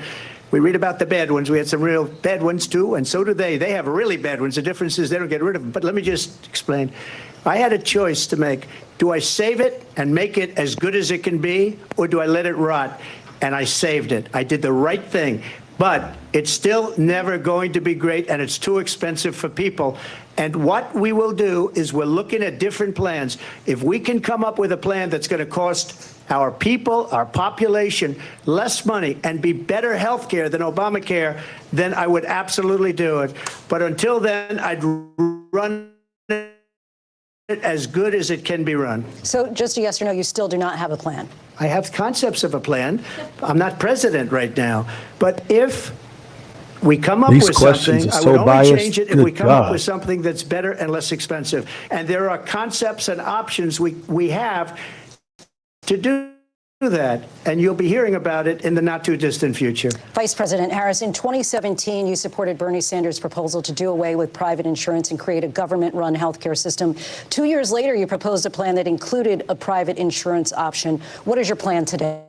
We read about the bad ones. We had some real bad ones, too, and so do they. They have really bad ones. The difference is they don't get rid of them. But let me just explain. I had a choice to make. Do I save it and make it as good as it can be, or do I let it rot? And I saved it. I did the right thing. But it's still never going to be great, and it's too expensive for people. And what we will do is we're looking at different plans. If we can come up with a plan that's going to cost our people, our population, less money and be better health care than Obamacare, then I would absolutely do it. But until then, I'd run it as good as it can be run. So just a yes or no, you still do not have a plan? I have concepts of a plan. I'm not president right now. But if we come up These with questions something, are I so would only biased. change it if we Good come up God. with something that's better and less expensive. And there are concepts and options we have to do that. And you'll be hearing about it in the not too distant future. Vice President Harris, in 2017, you supported Bernie Sanders' proposal to do away with private insurance and create a government-run healthcare system. 2 years later, you proposed a plan that included a private insurance option. What is your plan today?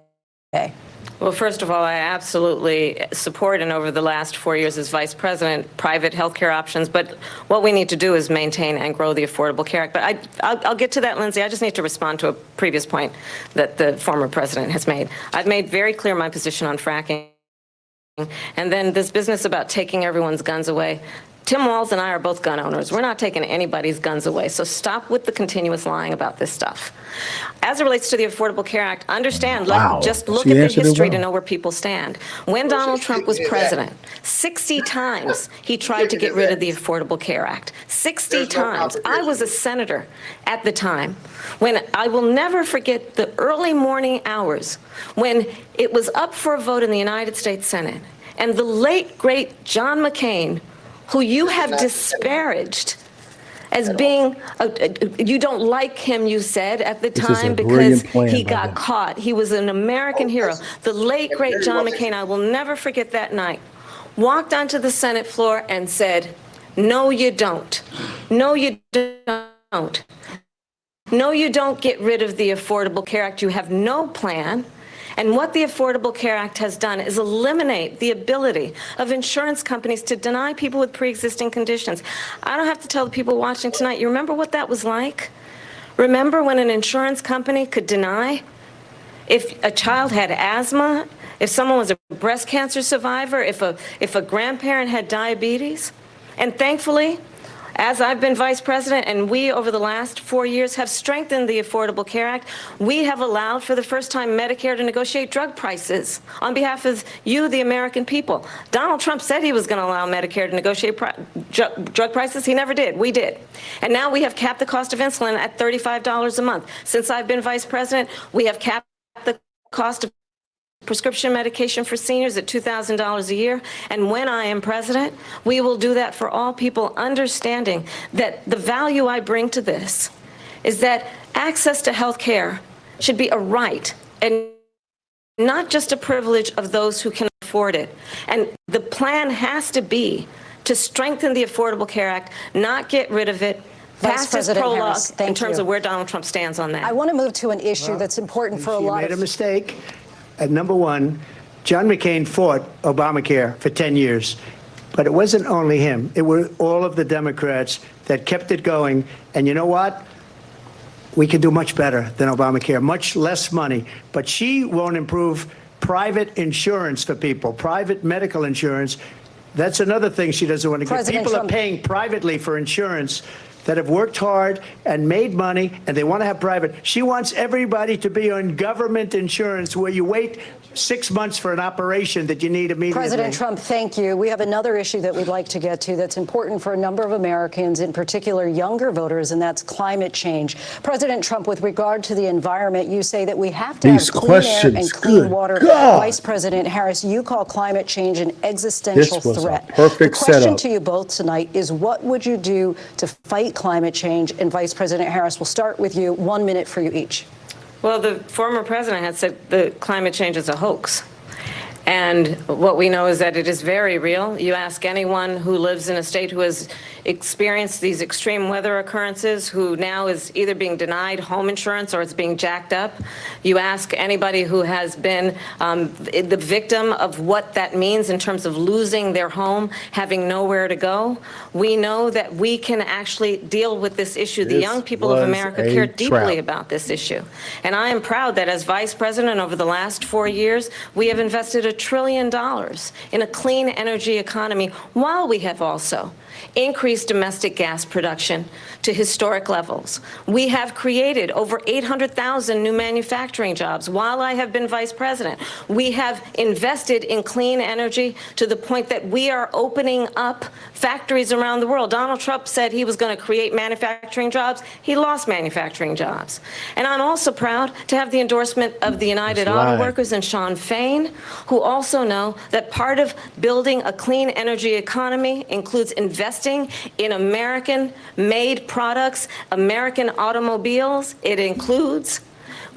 Well, first of all, I absolutely support, and over the last 4 years as vice president, private healthcare options. But what we need to do is maintain and grow the Affordable Care Act. But I'll get to that, Linsey. I just need to respond to a previous point that the former president has made. I've made very clear my position on fracking. And then this business about taking everyone's guns away. Tim Walz and I are both gun owners. We're not taking anybody's guns away. So stop with the continuous lying about this stuff. As it relates to the Affordable Care Act, understand, Wow. just look She at the answered it history well. to know where people stand. When Donald Trump was president, 60 times he tried to get rid of the Affordable Care Act. 60 times. I was a senator at the time when I will never forget the early morning hours when it was up for a vote in the United States Senate. And the late, great John McCain, who you have disparaged as being, you don't like him, you said at the This is time a because brilliant plan he by got them. caught. He was an American hero. The late, great John McCain, I will never forget that night, walked onto the Senate floor and said, no, you don't. No, you don't. No, you don't get rid of the Affordable Care Act. You have no plan. And what the Affordable Care Act has done is eliminate the ability of insurance companies to deny people with pre-existing conditions. I don't have to tell the people watching tonight, you remember what that was like? Remember when an insurance company could deny if a child had asthma, if someone was a breast cancer survivor, if a grandparent had diabetes? And thankfully, as I've been vice president and we over the last 4 years have strengthened the Affordable Care Act, we have allowed for the first time Medicare to negotiate drug prices on behalf of you, the American people. Donald Trump said he was going to allow Medicare to negotiate drug prices. He never did. We did. And now we have capped the cost of insulin at $35 a month. Since I've been vice president, we have capped the cost of prescription medication for seniors at $2,000 a year. And when I am president, we will do that for all people, understanding that the value I bring to this is that access to health care should be a right and not just a privilege of those who can afford it. And the plan has to be to strengthen the Affordable Care Act, not get rid of it. Pass this prologue in terms of where Donald Trump stands on that. I want to move to an issue that's important for a lot of... You made a mistake. Number one, John McCain fought Obamacare for 10 years. But it wasn't only him. It were all of the Democrats that kept it going. And you know what? We can do much better than Obamacare, much less money. But she won't improve private insurance for people, private medical insurance. That's another thing she doesn't want to get. People are paying privately for insurance that have worked hard and made money, and they want to have private. She wants everybody to be on government insurance where you wait 6 months for an operation that you need immediately. President Trump, thank you. We have another issue that we'd like to get to that's important for a number of Americans, in particular younger voters, and that's climate change. President Trump, with regard to the environment, you say that we have to have clean air and clean water. Vice President Harris, you call climate change an existential threat. Perfect the question setup to you both tonight is, what would you do to fight climate change? And Vice President Harris, we'll start with you. 1 minute for you each. Well, the former president had said that climate change is a hoax. And what we know is that it is very real. You ask anyone who lives in a state who has experienced these extreme weather occurrences, who now is either being denied home insurance or it's being jacked up. You ask anybody who has been the victim of what that means in terms of losing their home, having nowhere to go. We know that we can actually deal with this issue. The young people of America care deeply about this issue. And I am proud that as vice president over the last 4 years, we have invested $1 trillion in a clean energy economy, while we have also increased domestic gas production to historic levels. We have created over 800,000 new manufacturing jobs while I have been vice president. We have invested in clean energy to the point that we are opening up factories around the world. Donald Trump said he was going to create manufacturing jobs. He lost manufacturing jobs. And I'm also proud to have the endorsement of the United Auto Workers and Sean Fain, who also know that part of building a clean energy economy includes investing in American-made products, American automobiles. It includes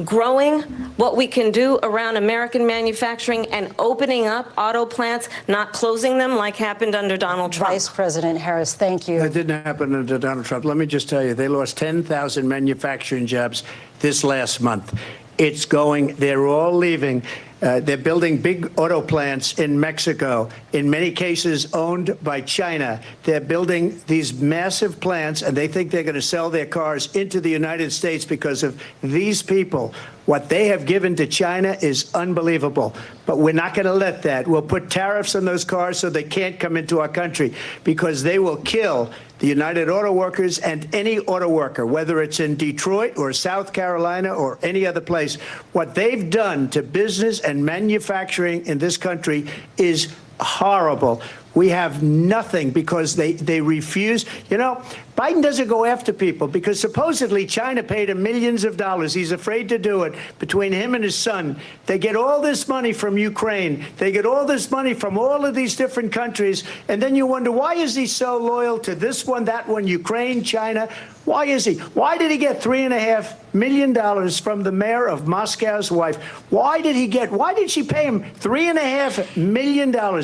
growing what we can do around American manufacturing and opening up auto plants, not closing them like happened under Donald Trump. Vice President Harris, thank you. That didn't happen under Donald Trump. Let me just tell you, they lost 10,000 manufacturing jobs this last month. It's going, they're all leaving. They're building big auto plants in Mexico, in many cases owned by China. They're building these massive plants, and they think they're going to sell their cars into the United States because of these people. What they have given to China is unbelievable. But we're not going to let that. We'll put tariffs on those cars so they can't come into our country, because they will kill the United Auto Workers and any auto worker, whether it's in Detroit or South Carolina or any other place. What they've done to business and manufacturing in this country is horrible. We have nothing because they refuse. You know, Biden doesn't go after people because supposedly China paid him millions of dollars. He's afraid to do it. Between him and his son, they get all this money from Ukraine. They get all this money from all of these different countries. And then you wonder, why is he so loyal to this one, that one, Ukraine, China? Why is he? Why did he get $3.5 million from the mayor of Moscow's wife? Why did she pay him $3.5 million?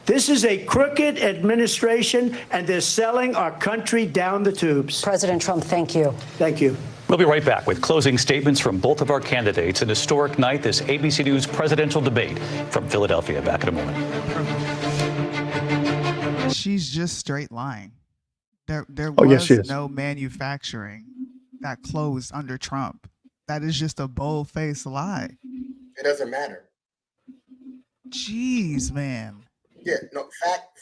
This is a crooked administration, and they're selling our country down the tubes. President Trump, thank you. Thank you. We'll be right back with closing statements from both of our candidates. An historic night, this ABC News presidential debate from Philadelphia. Back in a moment. She's just straight lying. There Oh, yes, she was is. no manufacturing that closed under Trump. That is just a bold-faced lie. It doesn't matter. Jeez, man. Yeah, no,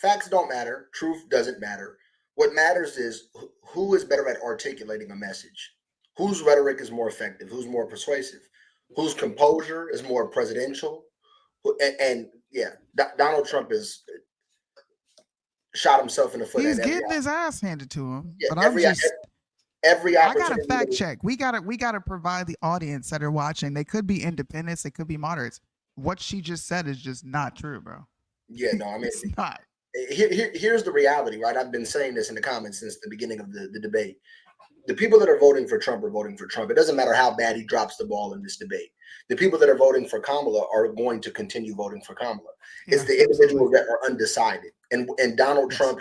facts don't matter. Truth doesn't matter. What matters is who is better at articulating a message. Whose rhetoric is more effective? Who's more persuasive? Whose composure is more presidential? Donald Trump is shot himself in the foot. He's getting his ass handed to him. Yeah, but every I opportunity. gotta fact check. We gotta provide the audience that are watching. They could be independents. They could be moderates. What she just said is just not true, bro. Yeah, no, I mean, It's not. Here's the reality, right? I've been saying this in the comments since the beginning of the debate. The people that are voting for Trump are voting for Trump. It doesn't matter how bad he drops the ball in this debate. The people that are voting for Kamala are going to continue voting for Kamala. It's the individuals that are undecided. And Donald Trump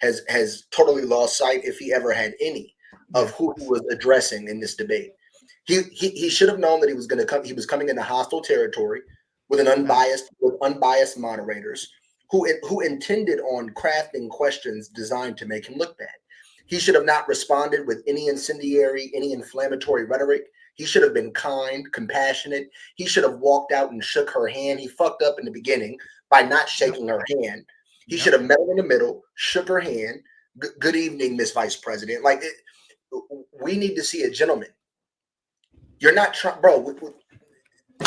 has totally lost sight, if he ever had any, of who he was addressing in this debate. He should have known that he was going to come. He was coming into hostile territory with unbiased moderators who intended on crafting questions designed to make him look bad. He should have not responded with any incendiary, any inflammatory rhetoric. He should have been kind, compassionate. He should have walked out and shook her hand. He fucked up in the beginning by not shaking her hand. He should have met her in the middle, shook her hand. Good evening, Miss Vice President. We need to see a gentleman. You're not trying, bro.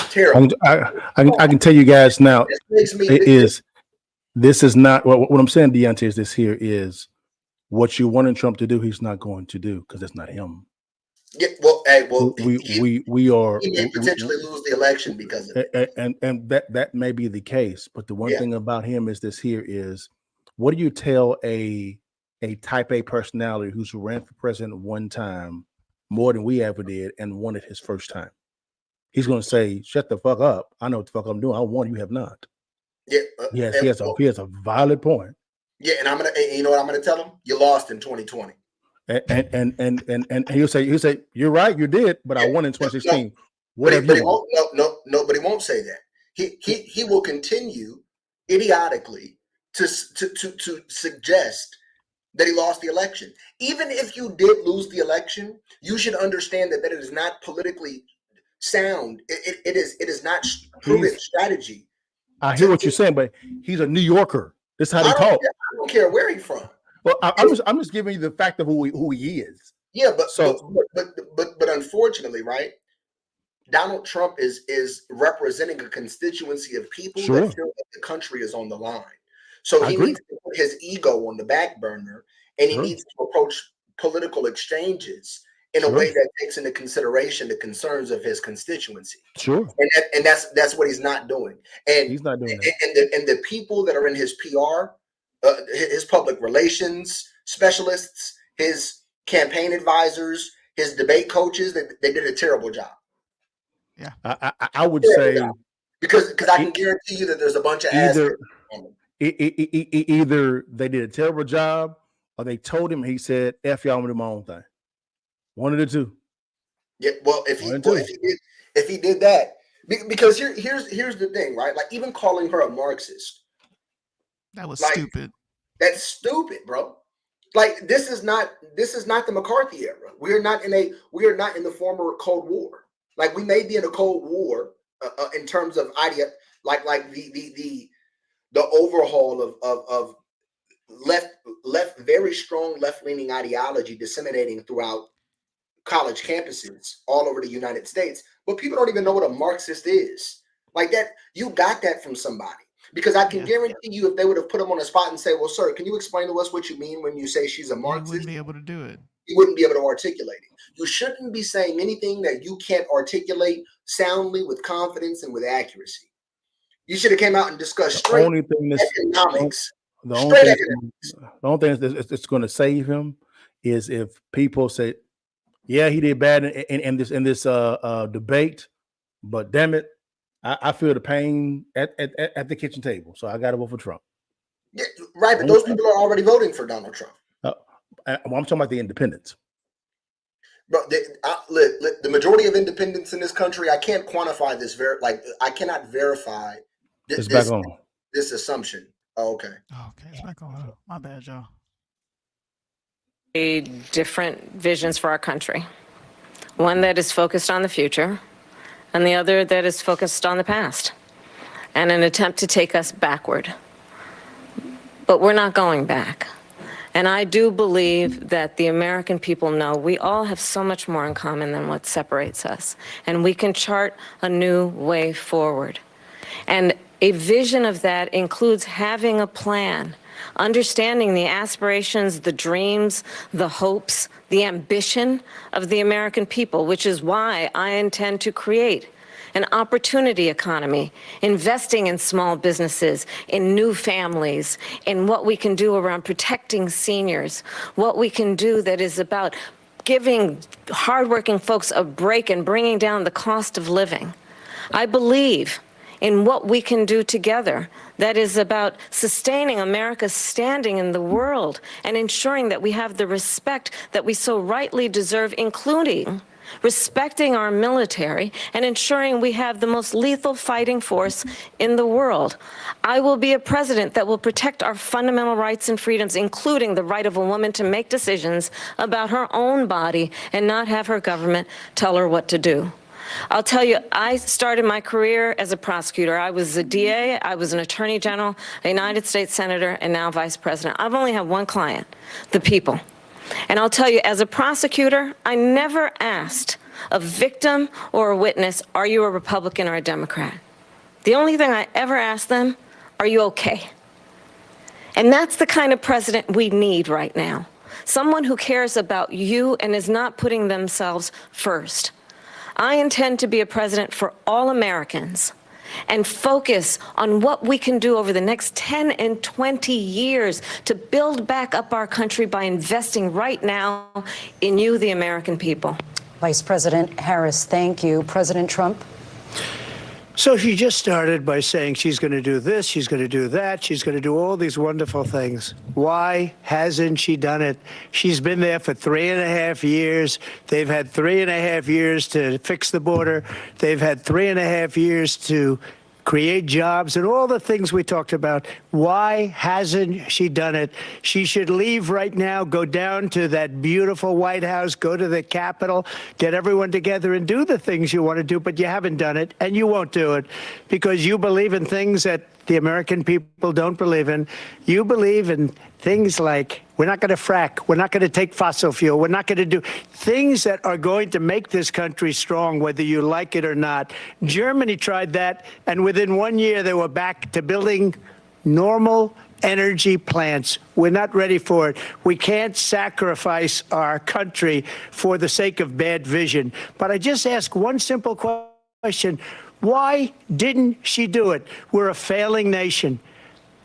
Terrible. I can tell you guys now. This is not what I'm saying, Deontay. Is this here is what you wanted Trump to do? He's not going to do because it's not him. Yeah, we are. He may potentially lose the election because of it. And that may be the case. But the one thing about him is this here is, what do you tell a type A personality who's ran for president one time more than we ever did and won it his first time? He's going to say, "Shut the fuck up! I know what the fuck I'm doing. I won. You have not." Yeah. Yes, he has a valid point. Yeah, and you know what I'm gonna tell him? You lost in 2020. And he'll say, "You're right, you did, but I won in 2016." But he won't say that. He will continue idiotically to suggest that he lost the election. Even if you did lose the election, you should understand that it is not politically sound. It is not proven strategy. I hear what you're saying, but he's a New Yorker. This is how they talk. I don't care where he's from. Well, I'm just giving you the fact of who he is. Yeah, but unfortunately, right? Donald Trump is representing a constituency of people that feel that the country is on the line. So he needs to put his ego on the back burner, and he needs to approach political exchanges in a way that takes into consideration the concerns of his constituency. Sure. And that's what he's not doing. And he's not doing that. And the people that are in his PR, his public relations specialists, his campaign advisors, his debate coaches, they did a terrible job. Yeah. I would say because I can guarantee you that there's a bunch of either they did a terrible job or they told him, he said, "F y'all, I'm gonna do my own thing." One of the two. Yeah, well, if he did that, because here's the thing, right? Like, even calling her a Marxist, that was stupid. That's stupid, bro. Like, this is not the McCarthy era. We are not in the former Cold War. Like, we may be in a Cold War in terms of like the overhaul of very strong left-leaning ideology disseminating throughout college campuses all over the United States, but people don't even know what a Marxist is. Like that, you got that from somebody. Because I can guarantee you, if they would have put him on the spot and say, "Well, sir, can you explain to us what you mean when you say she's a Marxist?" He wouldn't be able to do it. He wouldn't be able to articulate it. You shouldn't be saying anything that you can't articulate soundly, with confidence, and with accuracy. You should have came out and discussed straight economics. The only thing that's going to save him is if people say, "Yeah, he did bad in this debate, but damn it, I feel the pain at the kitchen table, so I got to vote for Trump." Yeah, right, but those people are already voting for Donald Trump. I'm talking about the independents. Bro, the majority of independents in this country, I can't quantify this. I cannot verify It's back on. this assumption. Oh, okay. Okay, it's back on. My bad, Joe. Different visions for our country. One that is focused on the future, and the other that is focused on the past, and an attempt to take us backward. But we're not going back. And I do believe that the American people know we all have so much more in common than what separates us. And we can chart a new way forward. And a vision of that includes having a plan, understanding the aspirations, the dreams, the hopes, the ambition of the American people, which is why I intend to create an opportunity economy, investing in small businesses, in new families, in what we can do around protecting seniors, what we can do that is about giving hardworking folks a break and bringing down the cost of living. I believe in what we can do together that is about sustaining America's standing in the world and ensuring that we have the respect that we so rightly deserve, including respecting our military and ensuring we have the most lethal fighting force in the world. I will be a president that will protect our fundamental rights and freedoms, including the right of a woman to make decisions about her own body and not have her government tell her what to do. I'll tell you, I started my career as a prosecutor. I was a DA, I was an attorney general, a United States senator, and now vice president. I've only had one client, the people. And I'll tell you, as a prosecutor, I never asked a victim or a witness, are you a Republican or a Democrat? The only thing I ever asked them, are you okay? And that's the kind of president we need right now. Someone who cares about you and is not putting themselves first. I intend to be a president for all Americans and focus on what we can do over the next 10 and 20 years to build back up our country by investing right now in you, the American people. Vice President Harris, thank you. President Trump? So she just started by saying she's going to do this, she's going to do that, she's going to do all these wonderful things. Why hasn't she done it? She's been there for 3.5 years. They've had 3.5 years to fix the border. They've had 3.5 years to create jobs and all the things we talked about. Why hasn't she done it? She should leave right now, go down to that beautiful White House, go to the Capitol, get everyone together and do the things you want to do, but you haven't done it and you won't do it because you believe in things that the American people don't believe in. You believe in things like we're not going to frack, we're not going to take fossil fuel, we're not going to do things that are going to make this country strong, whether you like it or not. Germany tried that, and within 1 year they were back to building normal energy plants. We're not ready for it. We can't sacrifice our country for the sake of bad vision. But I just ask one simple question. Why didn't she do it? We're a failing nation.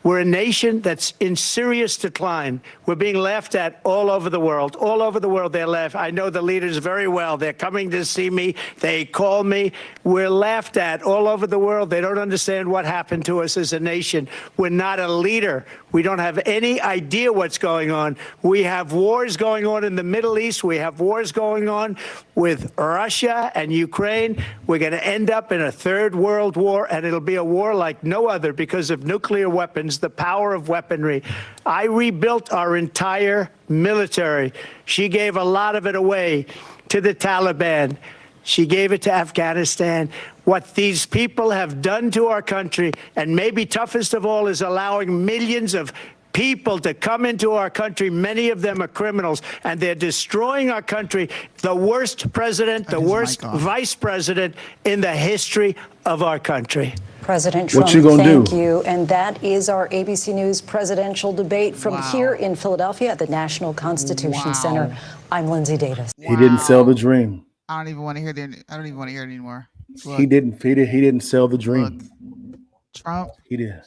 We're a nation that's in serious decline. We're being laughed at all over the world. All over the world, they're laughed. I know the leaders very well. They're coming to see me. They call me. We're laughed at all over the world. They don't understand what happened to us as a nation. We're not a leader. We don't have any idea what's going on. We have wars going on in the Middle East. We have wars going on with Russia and Ukraine. We're going to end up in a third world war, and it'll be a war like no other because of nuclear weapons, the power of weaponry. I rebuilt our entire military. She gave a lot of it away to the Taliban. She gave it to Afghanistan. What these people have done to our country, and maybe toughest of all, is allowing millions of people to come into our country. Many of them are criminals, and they're destroying our country. The worst president, the worst vice president in the history of our country. President Trump, what you gonna thank do? you. And that is our ABC News presidential debate from here in Philadelphia at the National Constitution Center. I'm Linsey Davis. He didn't sell the dream. I don't even want to hear it. I don't even want to hear it anymore. Look, He didn't sell the dream. look, Trump He did.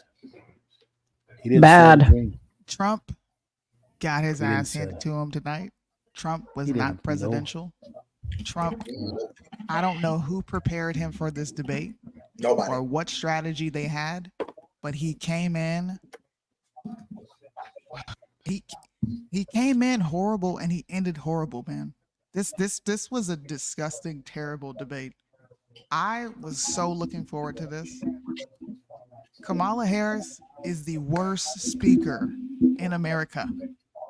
He didn't Bad. sell the dream. Trump got his He didn't ass handed sell. to him tonight. Trump was He not didn't, no. presidential. Trump, I don't know who prepared him for this debate Nobody. or what strategy they had, but he came in. He came in horrible and he ended horrible, man. This was a disgusting, terrible debate. I was so looking forward to this. Kamala Harris is the worst speaker in America.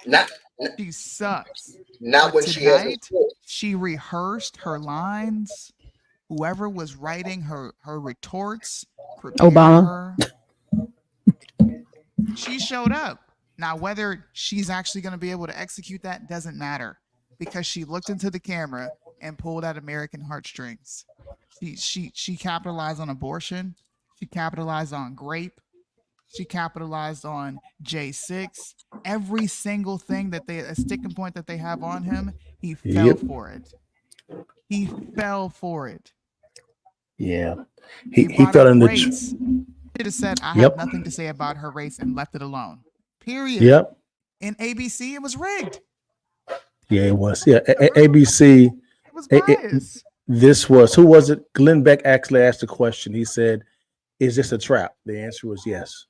Not She sucks. not But when she has a tonight, script. she rehearsed her lines. Whoever was writing her retorts prepared Obama. her. She showed up. Now, whether she's actually going to be able to execute that doesn't matter, because she looked into the camera and pulled at American heartstrings. She capitalized on abortion. She capitalized on grape. She capitalized on J6. Every single thing that a sticking point that they have on him, he fell for it. He fell for it. Yeah. He brought fell up in the race. Should have said, I Yep. have nothing to say about her race, and left it alone. Period. Yep. In ABC, it was rigged. Yeah, it was. Yeah. ABC. It was biased. This was, who was it? Glenn Beck actually asked the question. He said, is this a trap? The answer was yes.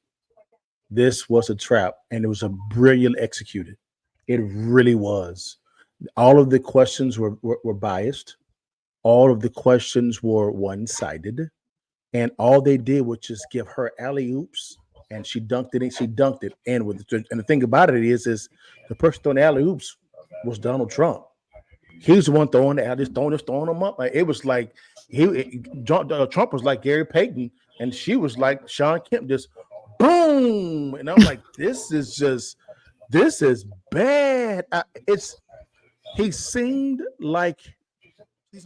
This was a trap, and it was a brilliant executed. It really was. All of the questions were biased. All of the questions were one-sided, and all they did was just give her alley-oops, and she dunked it, and she dunked it. And the thing about it is the person throwing the alley-oops was Donald Trump. He was the one throwing the alley, throwing them up. It was like Trump was like Gary Payton, and she was like Sean Kemp, just boom. And I'm like, this is bad. He seemed like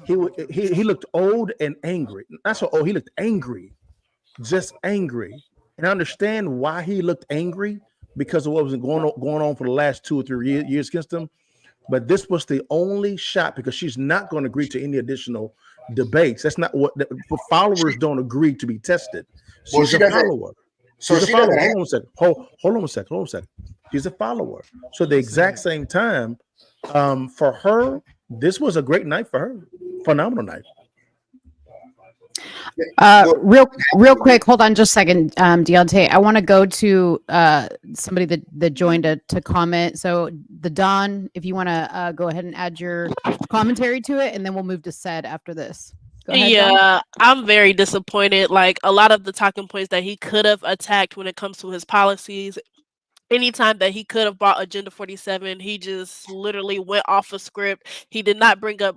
he looked old and angry. That's what. Oh, he looked angry, just angry. And I understand why he looked angry, because of what was going on for the last 2 or 3 years against him. But this was the only shot, because she's not going to agree to any additional debates. That's not what followers don't agree to be tested. She's a follower. She's a follower. Hold on a second. She's a follower. So at the exact same time, for her, this was a great night for her. Phenomenal night. Real quick, hold on just a second, Deontay. I want to go to somebody that joined to comment. So the Don, if you want to go ahead and add your commentary to it, and then we'll move to Said after this. Go ahead, Yeah, Don. I'm very disappointed. Like, a lot of the talking points that he could have attacked when it comes to his policies, anytime that he could have brought Agenda 47, he just literally went off a script. He did not bring up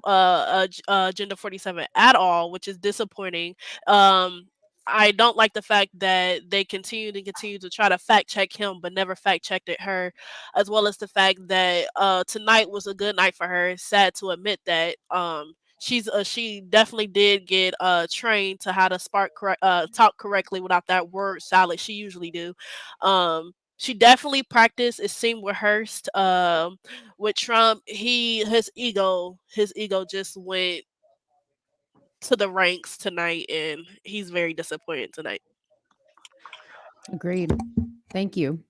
Agenda 47 at all, which is disappointing. I don't like the fact that they continue to try to fact check him, but never fact checked her, as well as the fact that tonight was a good night for her. Sad to admit that. She definitely did get trained to how to talk correctly without that word salad she usually do. She definitely practiced. It seemed rehearsed. With Trump, his ego just went to the ranks tonight, and he's very disappointed tonight. Agreed. Thank you.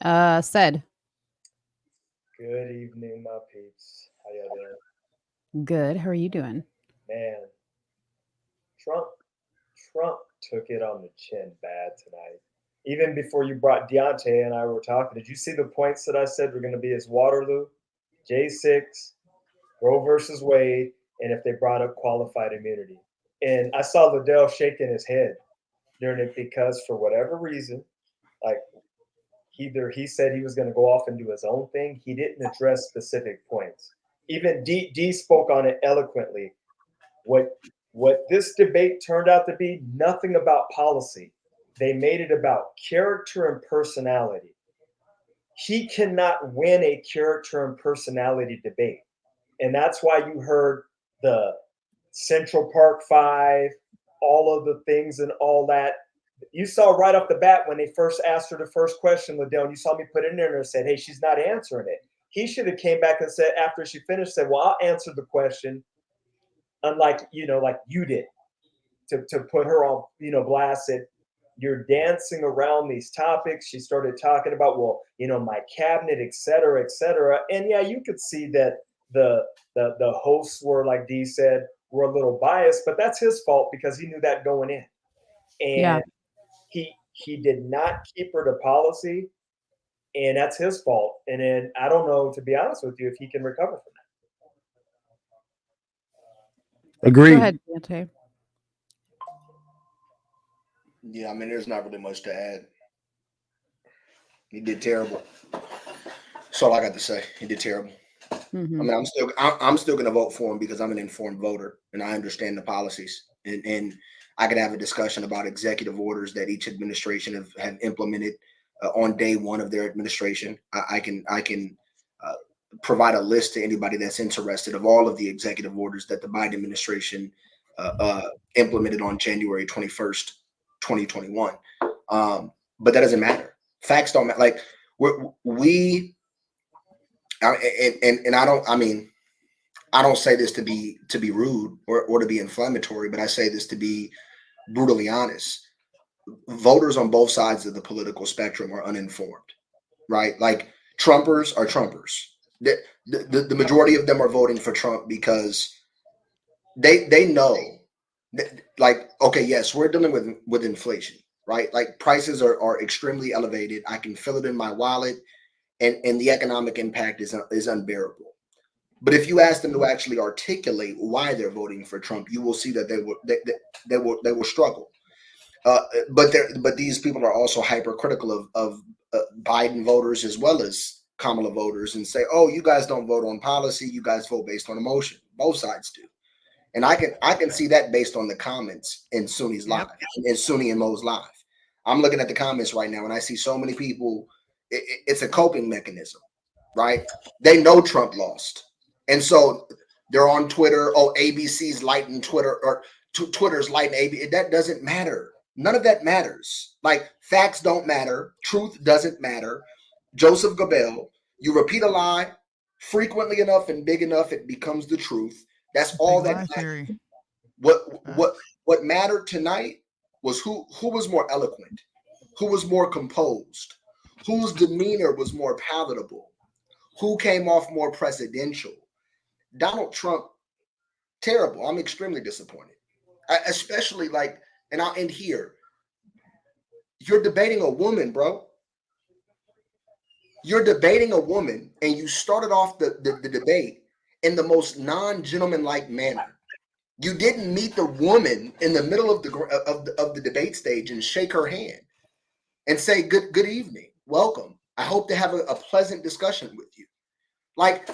Said. Good evening, my peeps. How y'all doing? Good. How are you doing? Man, Trump took it on the chin bad tonight. Even before you brought Deontay and I were talking, did you see the points that I said were going to be his Waterloo, J6, Roe versus Wade, and if they brought up qualified immunity? And I saw Liddell shaking his head during it, because for whatever reason, like, either he said he was going to go off and do his own thing. He didn't address specific points. Even D spoke on it eloquently. What this debate turned out to be, nothing about policy. They made it about character and personality. He cannot win a character and personality debate. And that's why you heard the Central Park 5, all of the things and all that. You saw right off the bat when they first asked her the first question, Liddell, and you saw me put it in there and said, hey, she's not answering it. He should have came back and said, after she finished, said, well, I'll answer the question, unlike, like you did, to put her on, blast. Said, you're dancing around these topics. She started talking about, well, my cabinet, et cetera, et cetera. And yeah, you could see that the hosts were, like Dee said, were a little biased, but that's his fault, because he knew that going in. And he did not keep her to policy. and that's his fault. And then I don't know, to be honest with you, if he can recover from that. Agreed. Go ahead, Dante. Yeah, I mean, there's not really much to add. He did terrible. That's all I got to say. He did terrible. Mm-hmm. I mean, I'm still going to vote for him because I'm an informed voter and I understand the policies. And I could have a discussion about executive orders that each administration have implemented on day one of their administration. I can provide a list to anybody that's interested of all of the executive orders that the Biden administration implemented on January 21st, 2021. But that doesn't matter. Facts don't matter. Like I don't say this to be rude or to be inflammatory, but I say this to be brutally honest. Voters on both sides of the political spectrum are uninformed, right? Like Trumpers are Trumpers. The majority of them are voting for Trump because they know that, like, okay, yes, we're dealing with inflation, right? Like prices are extremely elevated. I can feel it in my wallet, and the economic impact is unbearable. But if you ask them to actually articulate why they're voting for Trump, you will see that they will struggle. But these people are also hypercritical of Biden voters as well as Kamala voters, and say, "Oh, you guys don't vote on policy; you guys vote based on emotion." Both sides do, and I can see that based on the comments in Sunni's live, in Sunni and Mo's live. I'm looking at the comments right now, and I see so many people. It's a coping mechanism, right? They know Trump lost. And so they're on Twitter. Oh, ABC's lighting Twitter, or Twitter's lighting AB. That doesn't matter. None of that matters. Like facts don't matter. Truth doesn't matter. Joseph Goebbels, you repeat a lie frequently enough and big enough, it becomes the truth. That's all that matters. What mattered tonight was who was more eloquent, who was more composed, whose demeanor was more palatable, who came off more presidential. Donald Trump, terrible. I'm extremely disappointed. Especially and I'll end here. You're debating a woman, bro. You're debating a woman, and you started off the debate in the most non-gentleman-like manner. You didn't meet the woman in the middle of the debate stage and shake her hand and say, good evening, welcome. I hope to have a pleasant discussion with you. Like,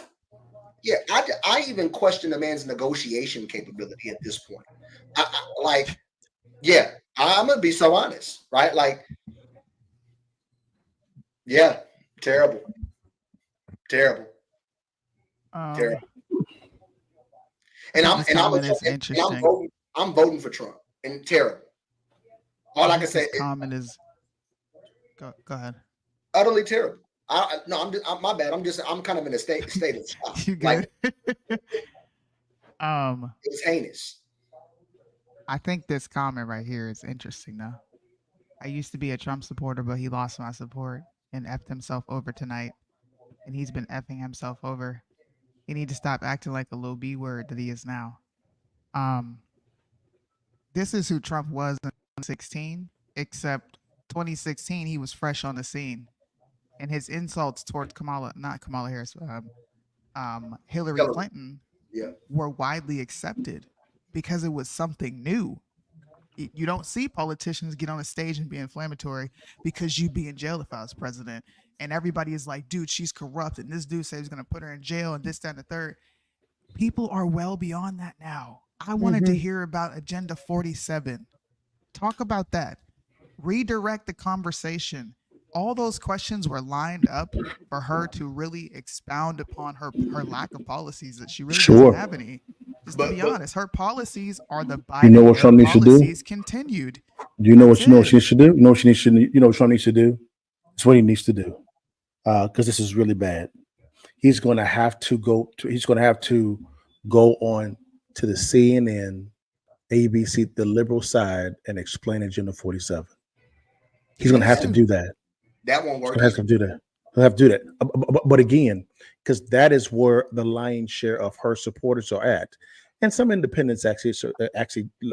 yeah, I even question a man's negotiation capability at this point. I'm gonna be so honest, right? Like, yeah, terrible. And I'm voting for Trump, and terrible. All I can say is go ahead. Utterly terrible. My bad. I'm kind of in a state of shock. You good? It's heinous. I think this comment right here is interesting though. I used to be a Trump supporter, but he lost my support and effed himself over tonight. And he's been effing himself over. He need to stop acting like a little B word that he is now. This is who Trump was in 2016, except 2016 he was fresh on the scene. And his insults towards Hillary Clinton were widely accepted because it was something new. You don't see politicians get on a stage and be inflammatory because you'd be in jail if I was president. And everybody is like, dude, she's corrupt. And this dude says he's going to put her in jail and this, that, and the third. People are well beyond that now. I wanted to hear about Agenda 47. Talk about that. Redirect the conversation. All those questions were lined up for her to really expound upon her lack of policies that she really doesn't have any. Just to be honest, her policies are the Biden policies continued. Do you know what she should do? You know what Trump needs to do? It's what he needs to do. Because this is really bad. He's going to have to go on to the CNN, ABC, the liberal side, and explain Agenda 47. He's going to have to do that. That won't work. He'll have to do that. He'll have to do that. But again, because that is where the lion's share of her supporters are at. And some independents actually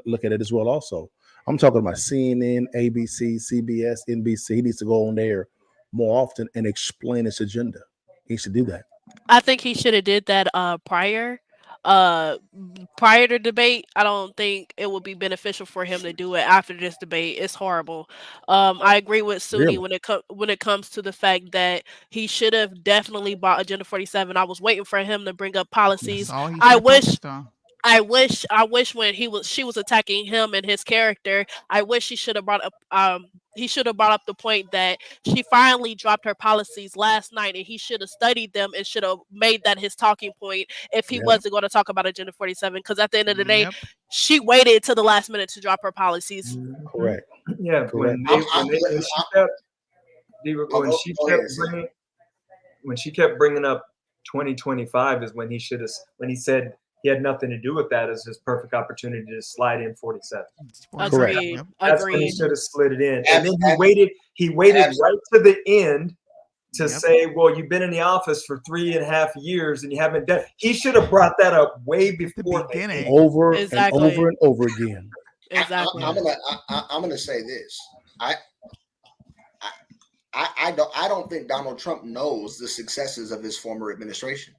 look at it as well also. I'm talking about CNN, ABC, CBS, NBC. He needs to go on there more often and explain his agenda. He should do that. I think he should have did that prior to debate. I don't think it would be beneficial for him to do it after this debate. It's horrible. I agree with Suni Really? when it comes to the fact that he should have definitely bought Agenda 47. I was waiting for him to bring up That's policies. all he I should have wish focused on. I wish when she was attacking him and his character, I wish he should have brought up the point that she finally dropped her policies last night, and he should have studied them and should have made that his talking point if he Yep. wasn't going to talk about Agenda 47. Because at the end of the day, Yep. she waited till the last minute to drop her policies. Correct. Yeah, Correct. when she kept bringing up 2025 is when he said he had nothing to do with that as his perfect opportunity to slide in 47. Correct. Agreed. That's when he Agreed. should have slid it in. And then he waited right to the end to say, well, you've been in the office for 3.5 years and you haven't done. He should have brought that up way before beginning. Over Exactly. and over and over again. Exactly. I'm gonna say this. I don't think Donald Trump knows the successes of his former administration.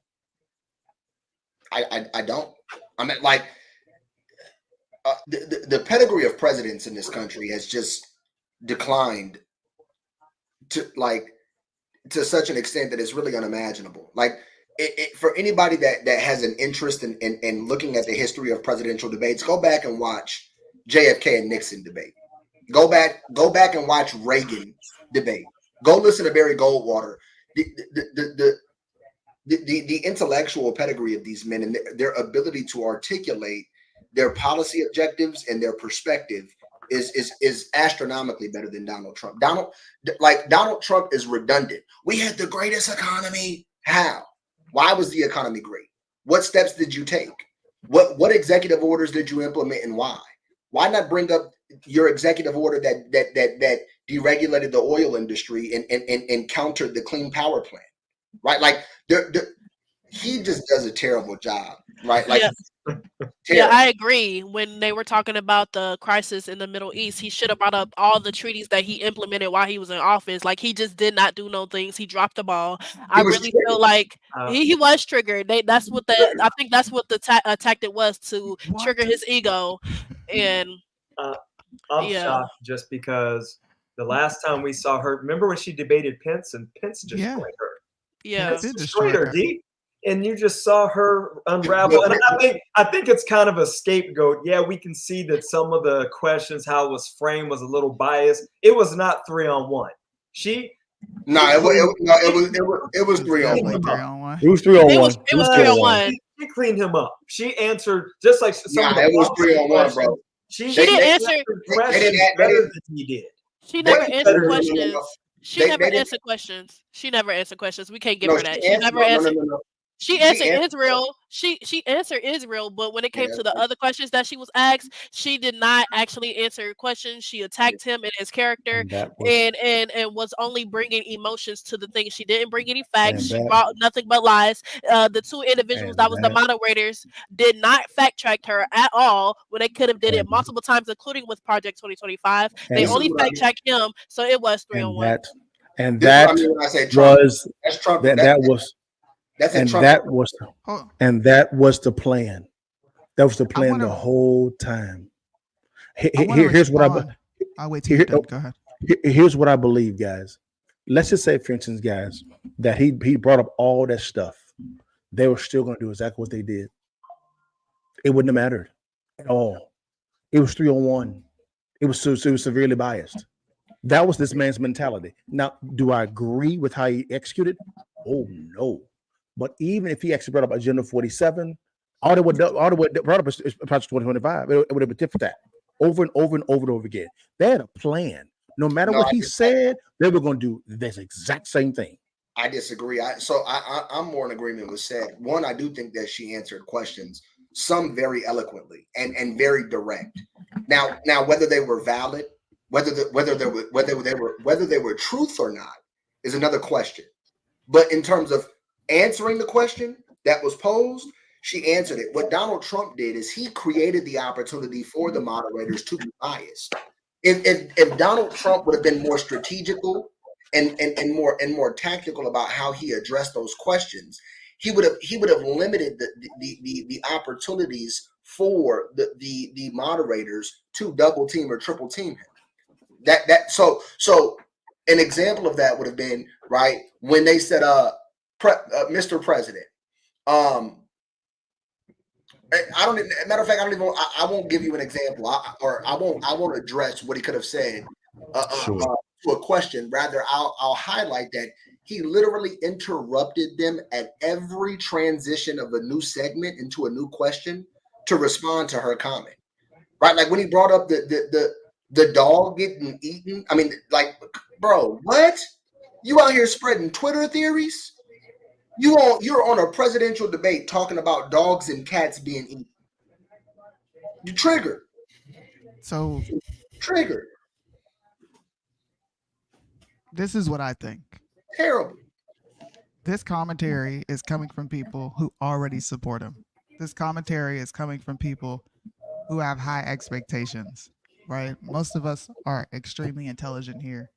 I don't. I mean, like the pedigree of presidents in this country has just declined to such an extent that it's really unimaginable. Like for anybody that has an interest in looking at the history of presidential debates, go back and watch JFK and Nixon debate. Go back and watch Reagan debate. Go listen to Barry Goldwater. The intellectual pedigree of these men and their ability to articulate their policy objectives and their perspective is astronomically better than Donald Trump. Donald Trump is redundant. We had the greatest economy. How? Why was the economy great? What steps did you take? What executive orders did you implement and why? Why not bring up your executive order that deregulated the oil industry and countered the Clean Power Plan? Right, like he just does a terrible job, right? Like, yeah, I agree. When they were talking about the crisis in the Middle East, he should have brought up all the treaties that he implemented while he was in office. Like, he just did not do no things. He dropped the ball. I really feel like he was triggered. I think that's what the tactic was, to trigger his ego. And I'm shocked just because the last time we saw her, remember when she debated Pence and Pence destroyed her. Yeah, Pence destroyed her deep, and you just saw her unravel. And I think it's kind of a scapegoat. Yeah, we can see that some of the questions, how it was framed, was a little biased. It was not 3-on-1. It was 3-on-1. It was 3-on-1. It was 3-on-1. She cleaned him up. She answered just like some of the it was 3-on-1, bro. She didn't answer questions better than he did. She never answered questions. She never answered questions. She never answered questions. We can't give her that. She never answered. She answered Israel. She answered Israel, but when it came to the other questions that she was asked, she did not actually answer questions. She attacked him and his character, and was only bringing emotions to the thing. She didn't bring any facts. She brought nothing but lies. The two individuals that was the moderators did not fact check her at all when they could have did it multiple times, including with Project 2025. They only fact checked him, so it was 3-on-1. And that was the plan. That was the plan the whole time. Here's what I'll wait till you're done. Go ahead. Here's what I believe, guys. Let's just say, for instance, guys, that he brought up all that stuff. They were still going to do exactly what they did. It wouldn't have mattered at all. It was 3-on-1. It was severely biased. That was this man's mentality. Now, do I agree with how he executed? Oh no. But even if he actually brought up Agenda 47, all they would brought up is Project 2025. It would have been different that over and over and over and over again. They had a plan. No matter what he said, they were going to do this exact same thing. I disagree. I'm more in agreement with said. One, I do think that she answered questions, some very eloquently and very direct. Now whether they were valid, whether they were truth or not is another question. But in terms of answering the question that was posed, she answered it. What Donald Trump did is he created the opportunity for the moderators to be biased. If Donald Trump would have been more strategical and more tactical about how he addressed those questions, he would have limited the opportunities for the moderators to double team or triple team him. So an example of that would have been, right, when they said Mr. President, I don't. Matter of fact, I won't give you an example, I won't address what he could have said to a question. Rather, I'll highlight that he literally interrupted them at every transition of a new segment into a new question to respond to her comment. Right, like when he brought up the dog getting eaten. I mean, like, bro, what? You out here spreading Twitter theories? You're on a presidential debate talking about dogs and cats being eaten. You triggered. So triggered. This is what I think. Terrible. This commentary is coming from people who already support him. This commentary is coming from people who have high expectations, right? Most of us are extremely intelligent here.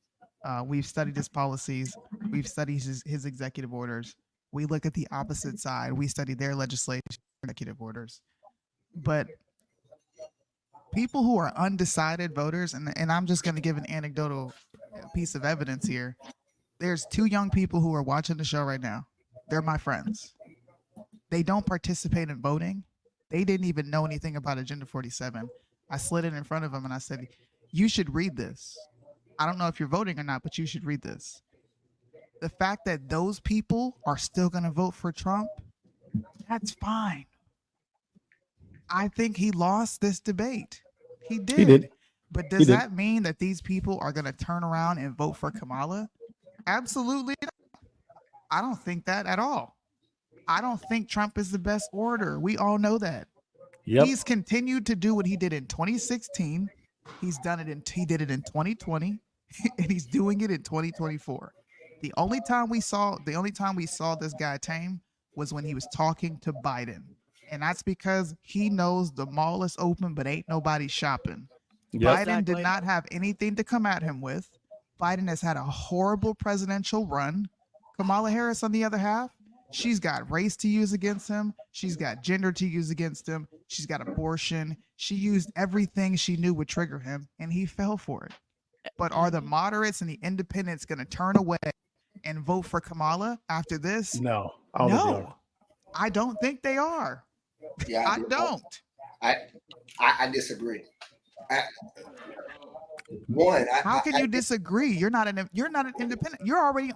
We've studied his policies. We've studied his executive orders. We look at the opposite side. We study their legislation, executive orders. But people who are undecided voters, and I'm just going to give an anecdotal piece of evidence here. There's 2 young people who are watching the show right now. They're my friends. They don't participate in voting. They didn't even know anything about Agenda 47. I slid it in front of them and I said, you should read this. I don't know if you're voting or not, but you should read this. The fact that those people are still going to vote for Trump, that's fine. I think he lost this debate. He did. He did. But does that mean that these people are going to turn around and vote for Kamala? Absolutely not. I don't think that at all. I don't think Trump is the best orator. We all know that. Yep. He's continued to do what he did in 2016. He did it in 2020, and he's doing it in 2024. The only time we saw this guy tame was when he was talking to Biden. And that's because he knows the mall is open, but ain't nobody shopping. Yep. Biden did not have anything to come at him with. Biden has had a horrible presidential run. Kamala Harris, on the other half, she's got race to use against him. She's got gender to use against him. She's got abortion. She used everything she knew would trigger him, and he fell for it. But are the moderates and the independents going to turn away and vote for Kamala after this? No. I don't think they are. Yeah, I don't. I disagree. How can you disagree? You're not an independent. You're already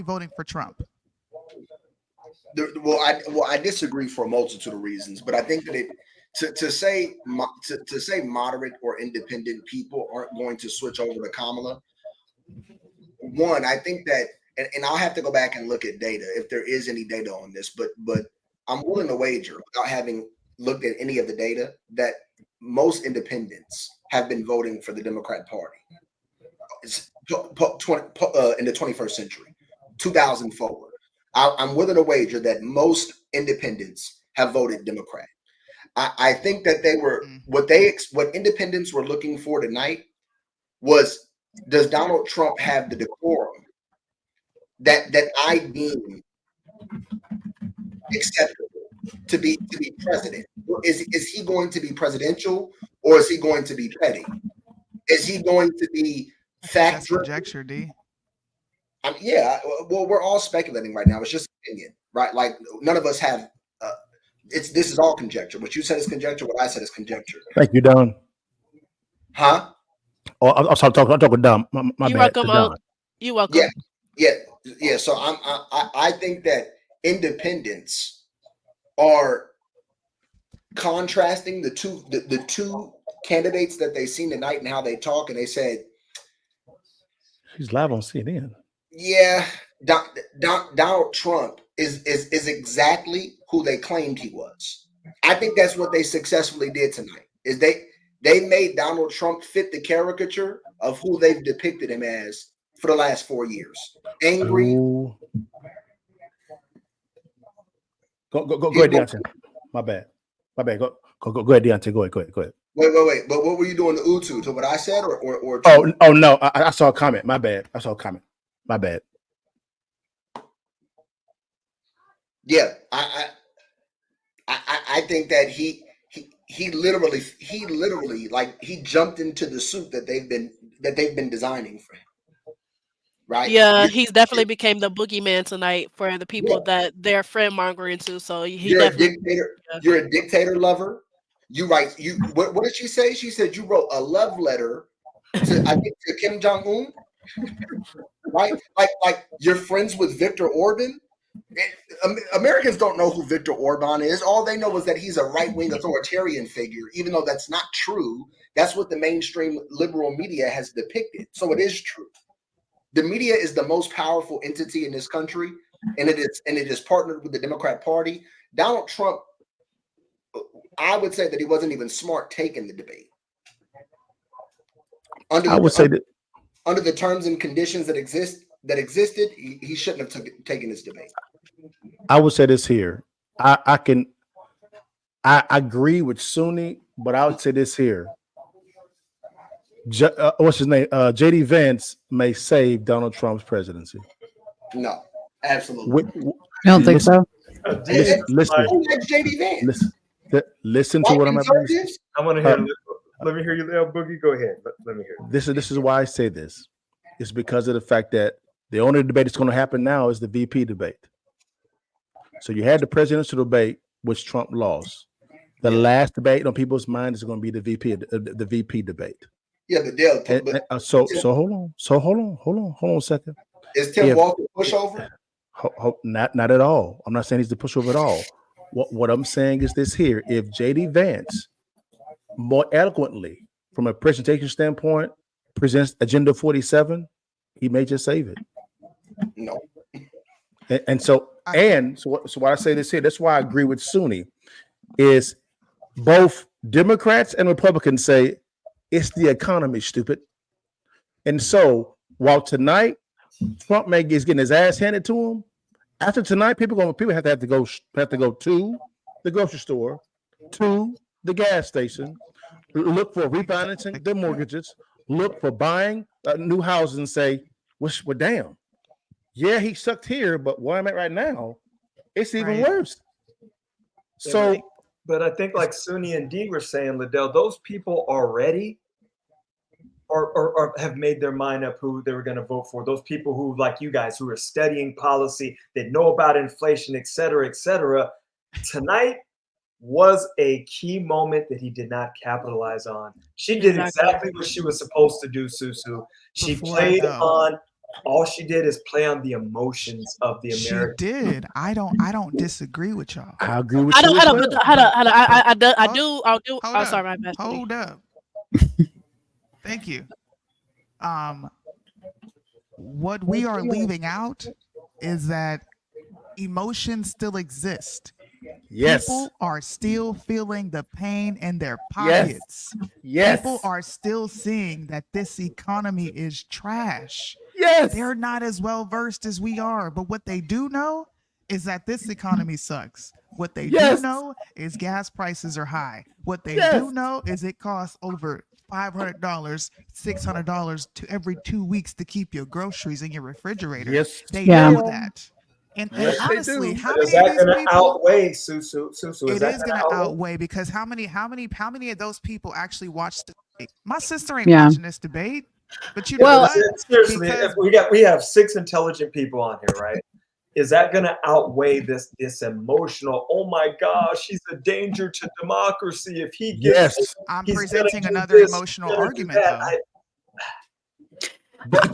voting for Trump. I disagree for a multitude of reasons, but I think that to say moderate or independent people aren't going to switch over to Kamala. One, I think that, and I'll have to go back and look at data if there is any data on this, but I'm willing to wager, without having looked at any of the data, that most independents have been voting for the Democrat Party in the 21st century, 2000 forward. I'm willing to wager that most independents have voted Democrat. I think that they were what independents were looking for tonight was, does Donald Trump have the decorum that I deem acceptable to be president? Is he going to be presidential, or is he going to be petty? Is he going to be fact driven? Conjecture, D. Yeah, well, we're all speculating right now. It's just opinion, right? Like, none of us have. This is all conjecture. What you said is conjecture. What I said is conjecture. Thank you, Don. Huh? Oh, I'm talking Don. My you bad. welcome. You welcome. Yeah. So I think that independents are contrasting the two candidates that they seen tonight and how they talk, and they said, he's live on CNN. Yeah, Donald Trump is exactly who they claimed he was. I think that's what they successfully did tonight. Is they made Donald Trump fit the caricature of who they've depicted him as for the last 4 years. Angry. Ooh. Go ahead, Deontay. My bad. Go ahead, Deontay. Go ahead. Wait. But what were you doing to what I said or Oh no, I saw a comment. My bad. I saw a comment. My bad. Yeah, I think that he literally like he jumped into the suit that they've been designing for him. Right? Yeah, he's definitely became the boogeyman tonight for the people that they're friend mongering to. So You're a dictator. Yeah. You're a dictator lover. You write what did she say? She said you wrote a love letter to Kim Jong-un. Right? Like you're friends with Viktor Orban. Americans don't know who Viktor Orban is. All they know is that he's a right-wing authoritarian figure, even though that's not true. That's what the mainstream liberal media has depicted. So it is true. The media is the most powerful entity in this country, and it is partnered with the Democrat Party. Donald Trump, I would say that he wasn't even smart taking the debate. Under the terms and conditions that existed, he shouldn't have taken this debate. I would say this here. I agree with Sunni, but I would say this here. What's his name? JD Vance may save Donald Trump's presidency. No, absolutely. I don't think so. Listen to what I'm about to say. I want to hear. Let me hear you, little Boogie. Go ahead. Let me hear. This is why I say this. It's because of the fact that the only debate that's going to happen now is the VP debate. So you had the presidential debate, which Trump lost. The last debate on people's mind is going to be the VP debate. Yeah, the deal. So hold on a second. Is Tim Walz a pushover? Not at all. I'm not saying he's the pushover at all. What I'm saying is this here: if JD Vance more eloquently, from a presentation standpoint, presents Agenda 47, he may just save it. No. So why I say this here, that's why I agree with Sunni, is both Democrats and Republicans say it's the economy, stupid. And so while tonight Trump is getting his ass handed to him, after tonight, people have to go to the grocery store, to the gas station, look for refinancing their mortgages, look for buying new houses, and say, well, damn. Yeah, he sucked here, but where I'm at right now, it's even worse. So, but I think like Sunni and Dee were saying, Liddell, those people already or have made their mind up who they were going to vote for. Those people who, like you guys, who are studying policy, that know about inflation, et cetera, et cetera. Tonight was a key moment that he did not capitalize on. She did exactly what she was supposed to do, Susu. She played on. All she did is play on the emotions of the Americans. She did. I don't disagree with y'all. I agree with you. I do. I'm sorry, my bad. Hold up. Thank you. What we are leaving out is that emotions still exist. Yes. People are still feeling the pain in their pockets. Yes. People are still seeing that this economy is trash. Yes. They're not as well versed as we are, but what they do know is that this economy sucks. What they do know is gas prices are high. What they do know is it costs over $500, $600 to every 2 weeks to keep your groceries in your refrigerator. Yes, they know that. And honestly, how many of these people outweigh Susu? It is going to outweigh, because how many of those people actually watch the debate? My sister ain't watching this debate, but you know what? Seriously, we have 6 intelligent people on here, right? Is that going to outweigh this emotional? Oh my gosh, he's a danger to democracy. If he gets, I'm presenting another emotional argument, though.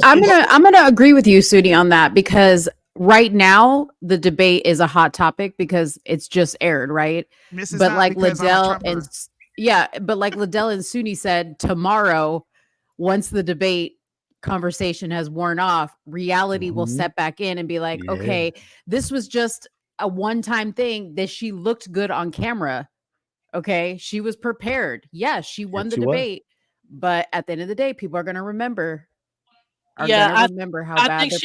I'm gonna agree with you, Sunni, on that, because right now the debate is a hot topic because it's just aired, right? But like Liddell and Sunni said, tomorrow, once the debate conversation has worn off, reality will set back in and be like, okay, this was just a one-time thing, that she looked good on camera. Okay, she was prepared. Yes, she won the debate, but at the end of the day, people are going to remember. How bad their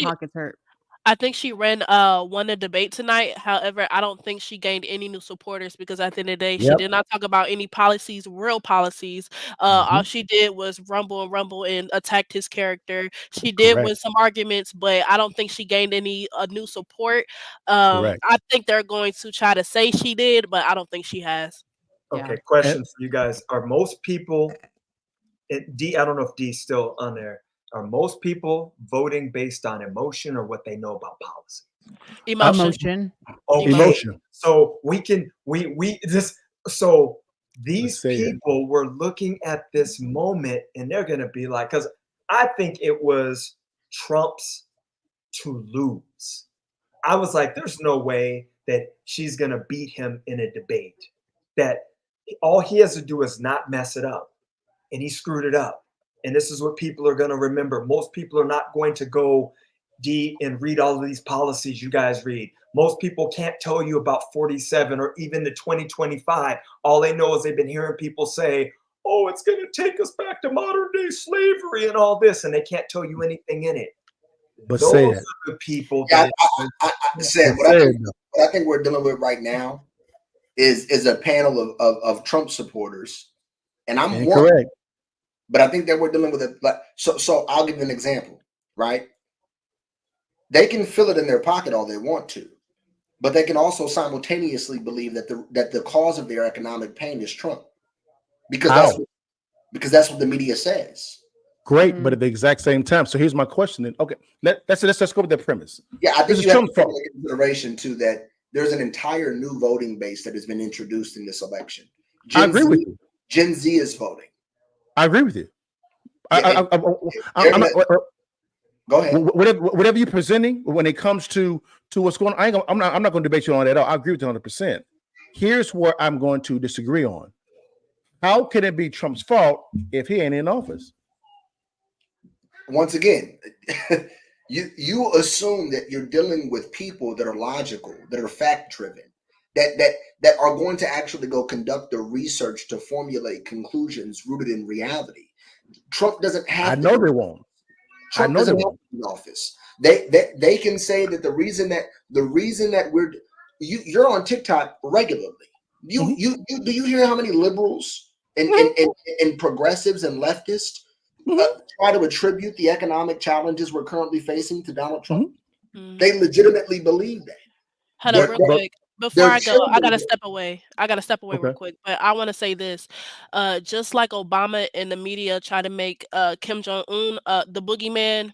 pockets hurt. I think she won a debate tonight. However, I don't think she gained any new supporters because at the end of the day, she Yep. did not talk about any policies, real policies. All she did was rumble and attacked his character. She did win Correct. some arguments, but I don't think she gained any new support. Correct. I think they're going to try to say she did, but I don't think she has. Okay, Yeah. question for you guys. Are most people, D, I don't know if D's still on there, are most people voting based on emotion or what they know about policy? Emotion. Okay. Emotion. So so these say it. people were looking at this moment and they're gonna be like, because I think it was Trump's to lose. I was like, there's no way that she's gonna beat him in a debate. That all he has to do is not mess it up. And he screwed it up. And this is what people are gonna remember. Most people are not going to go D and read all of these policies you guys read. Most people can't tell you about 47 or even the 2025. All they know is they've been hearing people say, oh, it's going to take us back to modern day slavery and all this, and they can't tell you anything in it. But Those say are it. the people Yeah, that I said what I think we're dealing with right now is a panel of Trump supporters, and I'm one. Correct. But I think that we're dealing with it. Like, so I'll give you an example, right? They can feel it in their pocket all they want to, but they can also simultaneously believe that the cause of their economic pain is Trump, because that's what the media says. Great, but at the exact same time. So here's my question. Then, okay, let's go with that premise. Yeah, I think This you is have to Trump's take fault. into consideration too that there's an entire new voting base that has been introduced in this election. I agree with you. Gen Z is voting. I agree with you. Go ahead. Whatever you're presenting when it comes to what's going on, I'm not going to debate you on that at all. I agree with you 100%. Here's where I'm going to disagree on. How can it be Trump's fault if he ain't in office? Once again, you assume that you're dealing with people that are logical, that are fact driven, that are going to actually go conduct the research to formulate conclusions rooted in reality. Trump doesn't have. I know they won't. Trump doesn't want in office. They can say that the reason that you're on TikTok regularly. Do you hear how many liberals and progressives and leftists try to attribute the economic challenges we're currently facing to Donald Trump? They legitimately believe that. Hold on, real quick. Before I go, I gotta step away. Real quick. But I want to say this: just like Obama and the media try to make Kim Jong-un the boogeyman,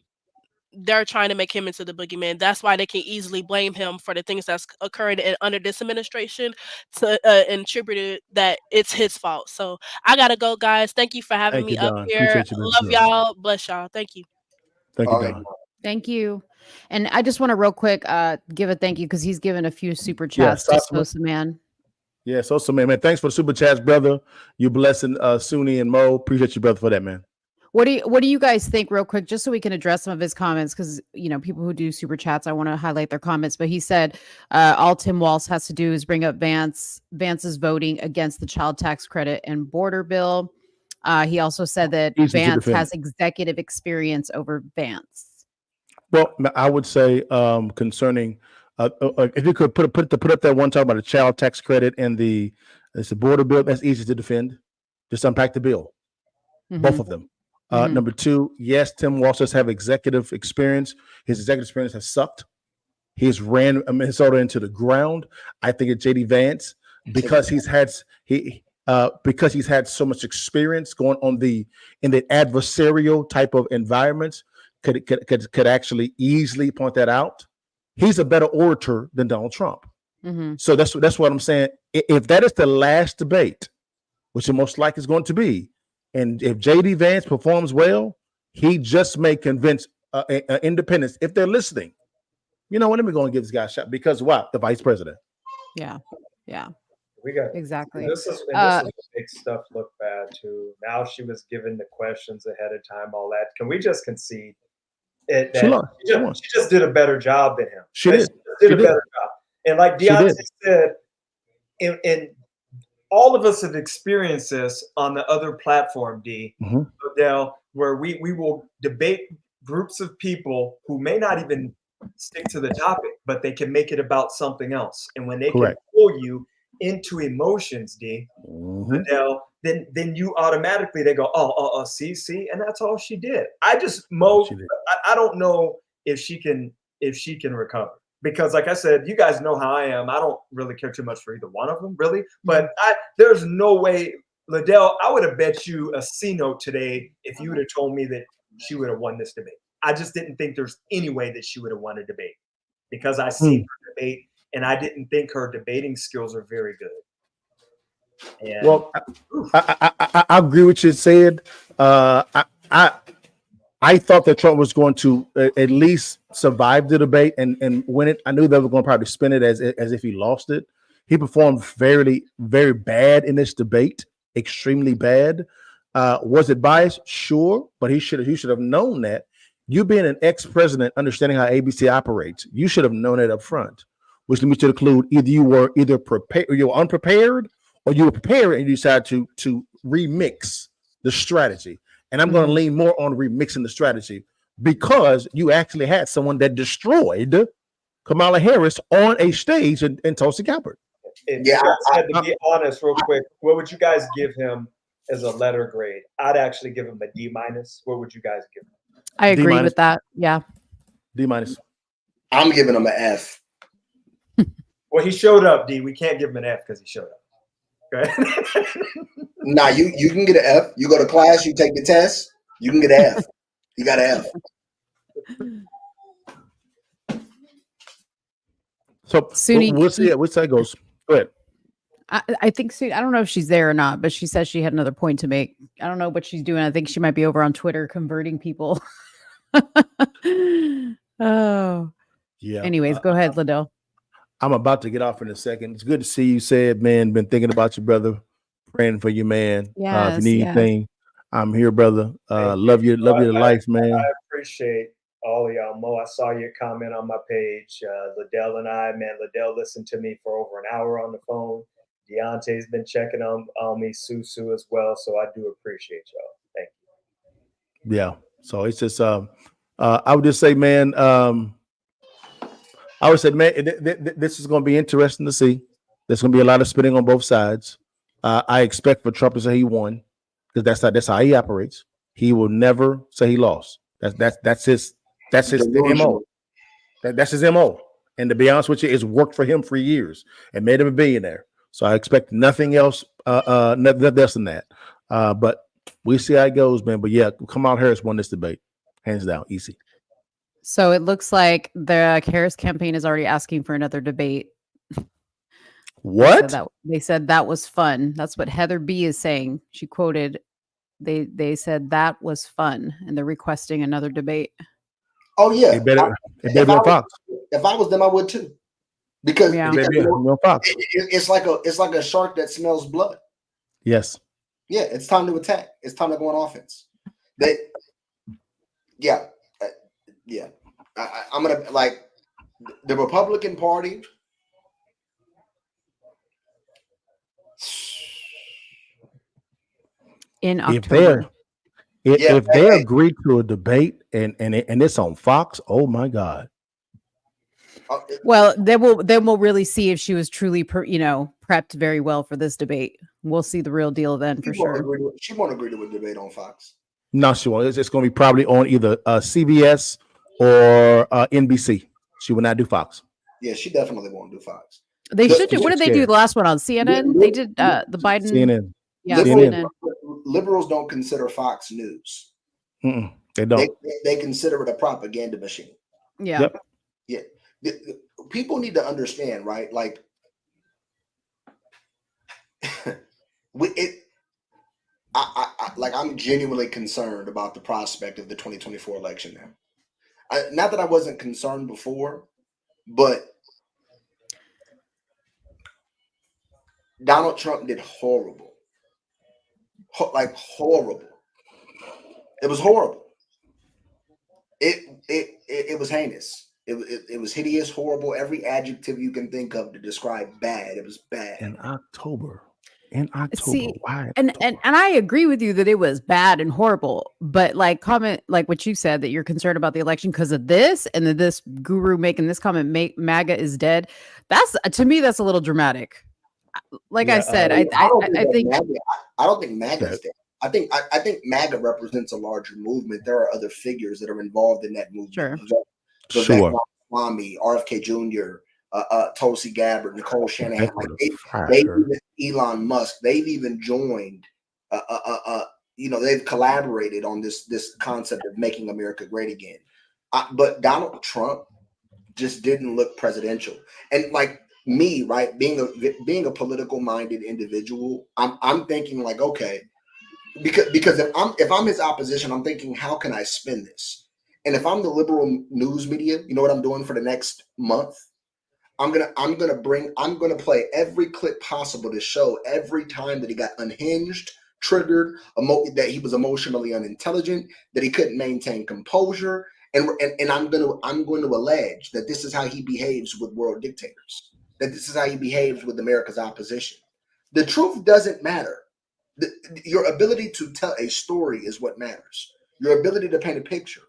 they're trying to make him into the boogeyman. That's why they can easily blame him for the things that's occurred under this administration to attribute that it's his fault. So I gotta go, guys. Thank you for having me up here. Love y'all. Bless y'all. Thank you. Thank you, Don. Thank you. And I just want to real quick give a thank you because he's given a few super chats to Sosa Man. Yeah, Sosa Man. Thanks for the super chats, brother. You blessing Suni and Mo. Appreciate you, brother, for that, man. What do you guys think, real quick, just so we can address some of his comments? Because people who do super chats, I want to highlight their comments. But he said all Tim Walz has to do is bring up Vance's voting against the child tax credit and border bill. He also said that Vance has executive experience over Vance. Well, I would say concerning if you could put up that one talk about the child tax credit and the border bill, that's easy to defend. Just unpack the bill, both of them. Number two, yes, Tim Walz does have executive experience. His executive experience has sucked. He's ran Minnesota into the ground. I think it's JD Vance because he's had so much experience going on in the adversarial type of environments. Could actually easily point that out. He's a better orator than Donald Trump. So that's what I'm saying. If that is the last debate, which it most likely is going to be, and if JD Vance performs well, he just may convince independents, if they're listening, you know what, let me go and give this guy a shot because what? The vice president. Yeah. We got exactly. This is make stuff look bad too. Now she was given the questions ahead of time, all that. Can we just concede? She just did a better job than him. She did a better job. And like Deontay said, and all of us have experienced this on the other platform, Odell, where we will debate groups of people who may not even stick to the topic, but they can make it about something else. And when they Correct. can pull you into emotions, D, Mhm. Adele, then you automatically they go, see, and that's all she did. I just She did. I don't know if she can recover. Because like I said, you guys know how I am. I don't really care too much for either one of them, really. But there's no way, Liddell, I would have bet you a C note today if you would have told me that she would have won this debate. I just didn't think there's any way that she would have won a debate because I seen her debate and I didn't think her debating skills are very good. And, Well, I agree with you said. I thought that Trump was going to at least survive the debate and win it. I knew they were going to probably spin it as if he lost it. He performed very, very bad in this debate, extremely bad. Was it biased? Sure, but he should have known that. You being an ex-president, understanding how ABC operates, you should have known it up front, which leads me to conclude either you were prepared, or you were unprepared, or you were prepared and you decided to remix the strategy. And I'm going to lean more on remixing the strategy because you actually had someone that destroyed Kamala Harris on a stage in Tulsi Gabbard. To be honest, real quick, what would you guys give him as a letter grade? I'd actually give him a D minus. What would you guys give him? I agree with that. Yeah. D minus. I'm giving him an F. Well, he showed up, D. We can't give him an F because he showed up. Okay. Nah, you can get an F. You go to class, you take the test, you can get an F. You got an F. So Suni, we'll see which side goes. Go ahead. I think I don't know if she's there or not, but she says she had another point to make. I don't know what she's doing. I think she might be over on Twitter converting people. Oh. Yeah. Anyways, go ahead, Liddell. I'm about to get off in a second. It's good to see you, said, man. Been thinking about you, brother. Praying for you, man. If you need anything, I'm here, brother. Love you to life, man. I appreciate all of y'all. Mo, I saw your comment on my page. Liddell and I, man, Liddell listened to me for over an hour on the phone. Deontay's been checking on me, Susu as well. So I do appreciate y'all. Thank you. Yeah. So it's just I would just say, man, I would say, man, this is going to be interesting to see. There's going to be a lot of spinning on both sides. I expect for Trump to say he won because that's how he operates. He will never say he lost. That's his MO. That's his MO. And to be honest with you, it's worked for him for years and made him a billionaire. So I expect nothing else, nothing less than that. But we see how it goes, man. But yeah, Kamala Harris won this debate, hands down, easy. So it looks like the Harris campaign is already asking for another debate. What? They said that was fun. That's what Heather B is saying. She quoted, they said that was fun, and they're requesting another debate. Oh yeah. It better be on Fox. If I was them, I would too. Because, Fox. It's like a shark that smells blood. Yes. Yeah, it's time to attack. It's time to go on offense. I'm gonna like the Republican Party. In October. If they agree to a debate and it's on Fox, oh my God. Well, then we'll really see if she was truly prepped very well for this debate. We'll see the real deal then for sure. She won't agree to a debate on Fox. No, she won't. It's going to be probably on either CBS or NBC. She will not do Fox. Yeah, she definitely won't do Fox. They should do. What did they do the last one on CNN? They did the Biden. CNN. Yeah, CNN. Liberals don't consider Fox News. They don't. They consider it a propaganda machine. Yeah. Yep. Yeah. People need to understand, right? Like, I'm genuinely concerned about the prospect of the 2024 election now. Not that I wasn't concerned before, but Donald Trump did horrible. Horrible. It was horrible. It was heinous. It was hideous, horrible, every adjective you can think of to describe bad. It was bad. In October. In October. See, Why? and I agree with you that it was bad and horrible, but like comment like what you said that you're concerned about the election because of this, and that this guru making this comment, MAGA is dead. That's to me, that's a little dramatic. Like I said, I think I don't think MAGA's dead. I think MAGA represents a larger movement. There are other figures that are involved in that movement. Sure. Vivek Ramaswamy, RFK Jr., Tulsi Gabbard, Nicole Shanahan, Elon Musk, they've even joined. They've collaborated on this concept of making America great again. But Donald Trump just didn't look presidential. And like me, right, being a political minded individual, I'm thinking like, okay, because if I'm his opposition, I'm thinking, how can I spin this? And if I'm the liberal news media, you know what I'm doing for the next month? I'm gonna play every clip possible to show every time that he got unhinged, triggered, that he was emotionally unintelligent, that he couldn't maintain composure, and I'm going to allege that this is how he behaves with world dictators, that this is how he behaves with America's opposition. The truth doesn't matter. Your ability to tell a story is what matters. Your ability to paint a picture,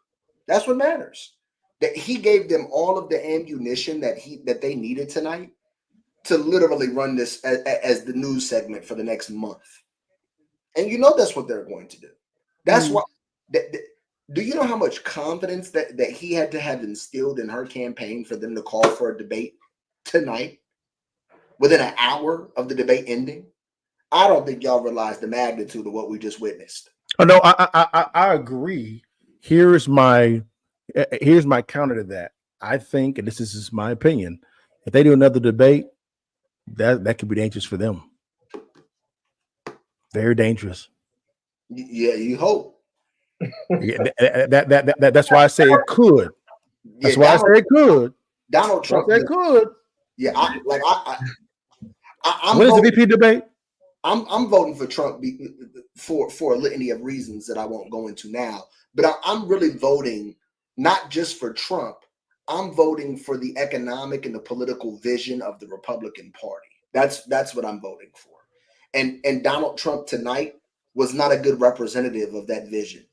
that's what matters. That he gave them all of the ammunition that they needed tonight to literally run this as the news segment for the next month. And you know that's what they're going to do. That's why. Do you know how much confidence that he had to have instilled in her campaign for them to call for a debate tonight, within an hour of the debate ending? I don't think y'all realize the magnitude of what we just witnessed. Oh no, I agree. Here's my counter to that. I think, and this is just my opinion, if they do another debate, that could be dangerous for them. Very dangerous. Yeah, you hope. That's why I say it could. That's why I say it could. Donald Trump said could. Yeah, I'm when is the VP debate? I'm voting for Trump for a litany of reasons that I won't go into now. But I'm really voting not just for Trump. I'm voting for the economic and the political vision of the Republican Party. That's what I'm voting for. And Donald Trump tonight was not a good representative of that vision.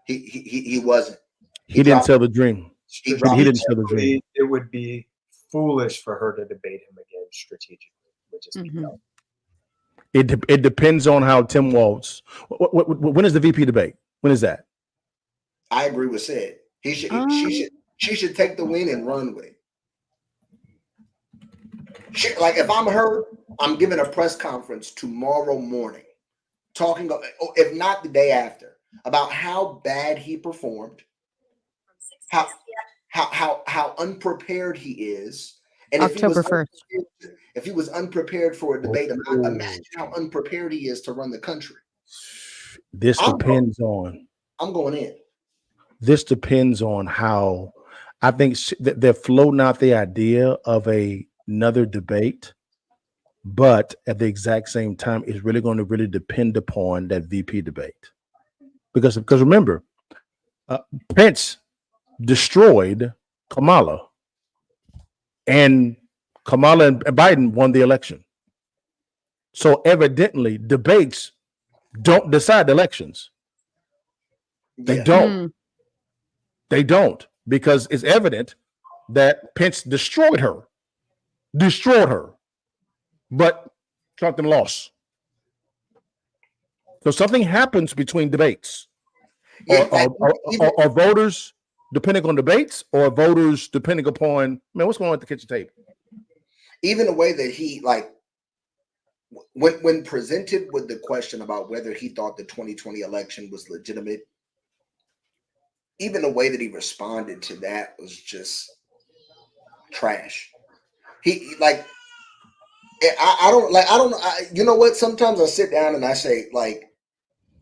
He wasn't. He didn't tell the dream. He didn't tell the dream. It would be foolish for her to debate him again strategically. It depends on how Tim Walz. When is the VP debate? When is that? I agree with Sid. She should take the win and run with it. Like if I'm her, I'm giving a press conference tomorrow morning, talking about, if not the day after, about how bad he performed, how unprepared he is, and October 1st. If he was unprepared for a debate, imagine how unprepared he is to run the country. This depends on. I'm going in. This depends on how. I think they're floating out the idea of another debate, but at the exact same time, it's really going to really depend upon that VP debate, because remember, Pence destroyed Kamala, and Kamala and Biden won the election. So evidently, debates don't decide elections. They don't. They don't, because it's evident that Pence destroyed her, but Trump then lost. So something happens between debates. Or voters depending on debates, or voters depending upon, man, what's going on at the kitchen table? Even the way that he, like, when presented with the question about whether he thought the 2020 election was legitimate, even the way that he responded to that was just trash. You know what? Sometimes I sit down and I say, like,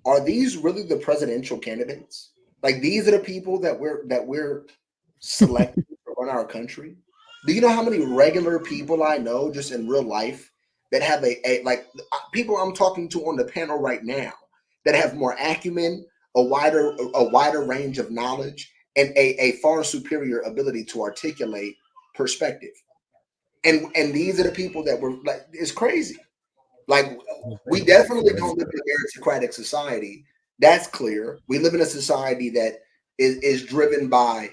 are these really the presidential candidates? Like, these are the people that we're selecting to run our country? Do you know how many regular people I know just in real life that have people I'm talking to on the panel right now that have more acumen, a wider range of knowledge, and a far superior ability to articulate perspective? And these are the people that were like, it's crazy. Like, we definitely don't live in a meritocratic society. That's clear. We live in a society that is driven by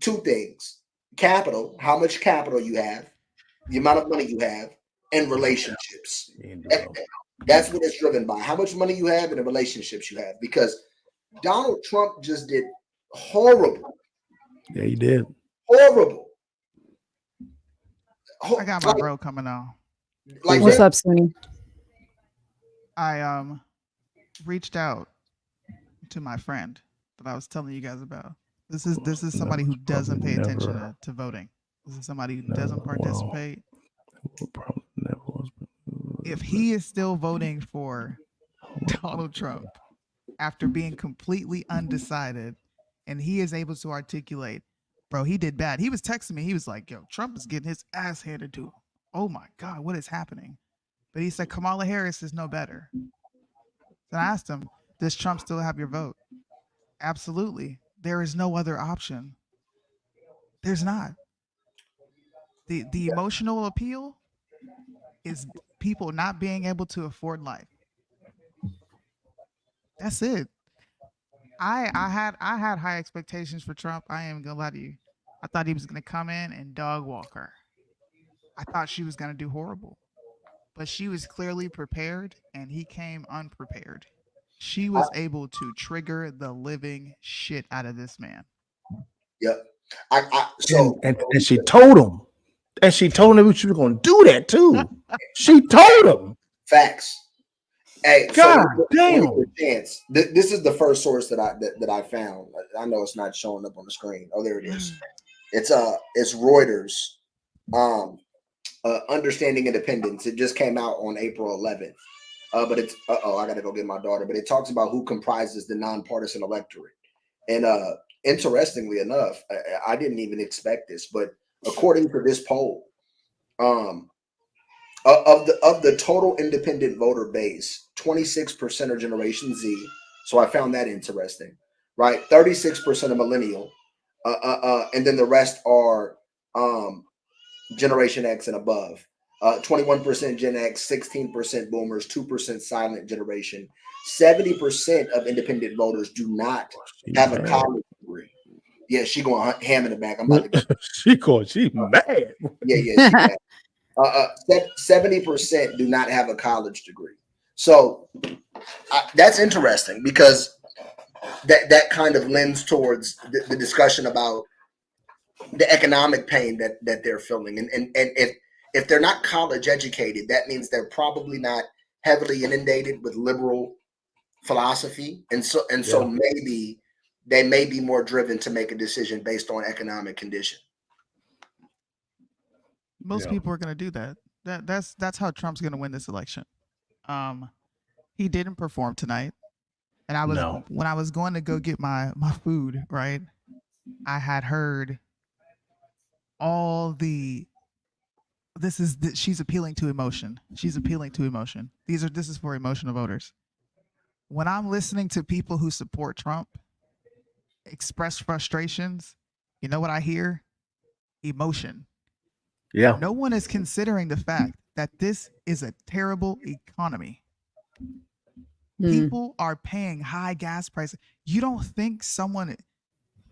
two things: capital, how much capital you have, the amount of money you have, and relationships. That's what it's driven by: how much money you have and the relationships you have. Because Donald Trump just did horrible. Yeah, he did. Horrible. I got my bro coming on. Like, what's up, Sunny? I reached out to my friend that I was telling you guys about. This is somebody who doesn't pay attention to voting. This is somebody who doesn't participate. If he is still voting for Donald Trump after being completely undecided, and he is able to articulate, bro, he did bad. He was texting me. He was like, yo, Trump is getting his ass handed to him. Oh my God, what is happening? But he said Kamala Harris is no better. So I asked him, does Trump still have your vote? Absolutely. There is no other option. There's not. The emotional appeal is people not being able to afford life. That's it. I had high expectations for Trump. I ain't gonna lie to you. I thought he was gonna come in and dog walk her. I thought she was gonna do horrible. But she was clearly prepared, and he came unprepared. She was able to trigger the living shit out of this man. Yep. And she told him. And she told him she was going to do that too. She told him. Facts. Hey, God damn. damn. This is the first source that I found. I know it's not showing up on the screen. Oh, there it is. It's Reuters. Understanding Independence. It just came out on April 11th. But it's I gotta go get my daughter. But it talks about who comprises the nonpartisan electorate. And interestingly enough, I didn't even expect this, but according to this poll, of the total independent voter base, 26% are Generation Z. So I found that interesting, right? 36% are millennial, and then the rest are Generation X and above. 21% Gen X, 16% Boomers, 2% Silent Generation. 70% of independent voters do not have a college degree. Yeah, she going ham in the back. I'm about to go. She mad. Yeah, she mad. 70% do not have a college degree. So that's interesting because that kind of lends towards the discussion about the economic pain that they're feeling. And if they're not college educated, that means they're probably not heavily inundated with liberal philosophy. And so maybe they may be more driven to make a decision based on economic condition. Most people are going to do that. That's how Trump's going to win this election. He didn't perform tonight, and when I was going to go get my food, right, I had heard all the she's appealing to emotion. She's appealing to emotion. This is for emotional voters. When I'm listening to people who support Trump express frustrations, you know what I hear? Emotion. Yeah. No one is considering the fact that this is a terrible economy. People are paying high gas prices. You don't think someone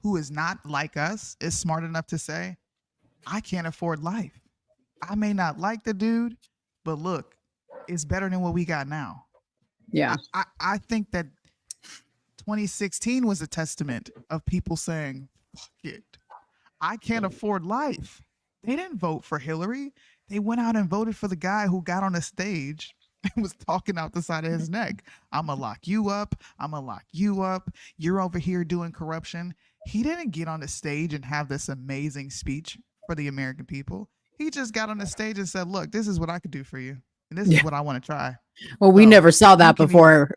who is not like us is smart enough to say, I can't afford life. I may not like the dude, but look, it's better than what we got now. Yeah. I think that 2016 was a testament of people saying, fuck it. I can't afford life. They didn't vote for Hillary. They went out and voted for the guy who got on the stage and was talking out the side of his neck. I'm going to lock you up. I'm going to lock you up. You're over here doing corruption. He didn't get on the stage and have this amazing speech for the American people. He just got on the stage and said, look, this is what I could do for you. And this is what I want to try. Well, we never saw that before.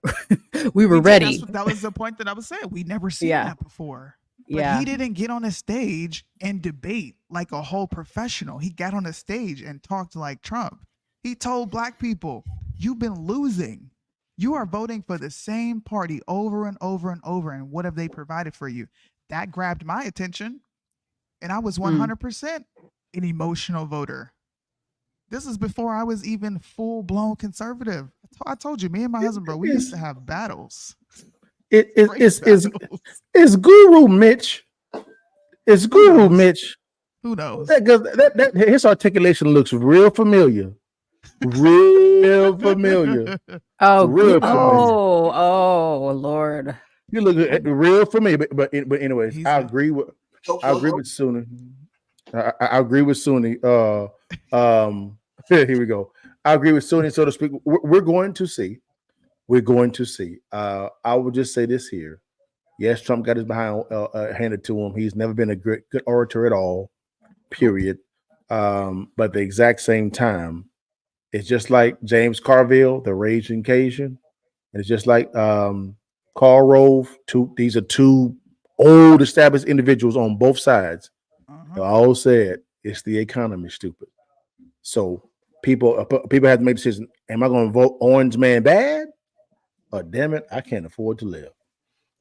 We were ready. That was the point that I was saying. We never seen that before. But he didn't get on a stage and debate like a whole professional. He got on a stage and talked like Trump. He told black people, you've been losing. You are voting for the same party over and over and over. And what have they provided for you? That grabbed my attention. And I was 100% an emotional voter. This is before I was even full blown conservative. I told you, me and my husband, bro, we used to have battles. It's Guru Mitch. It's Guru Mitch. Who knows? That his articulation looks real familiar. Real familiar. Oh, real familiar. Oh, Lord. You look real familiar, but anyways, I agree with Suni. I agree with Suni. Here we go. I agree with Suni, so to speak. We're going to see. We're going to see. I will just say this here. Yes, Trump got his behind handed to him. He's never been a good orator at all, period. But at the exact same time, it's just like James Carville, the Raging Cajun. And it's just like Karl Rove. These are two old established individuals on both sides. They all said it's the economy, stupid. So people have to make a decision. Am I going to vote Orange Man bad? Or damn it, I can't afford to live.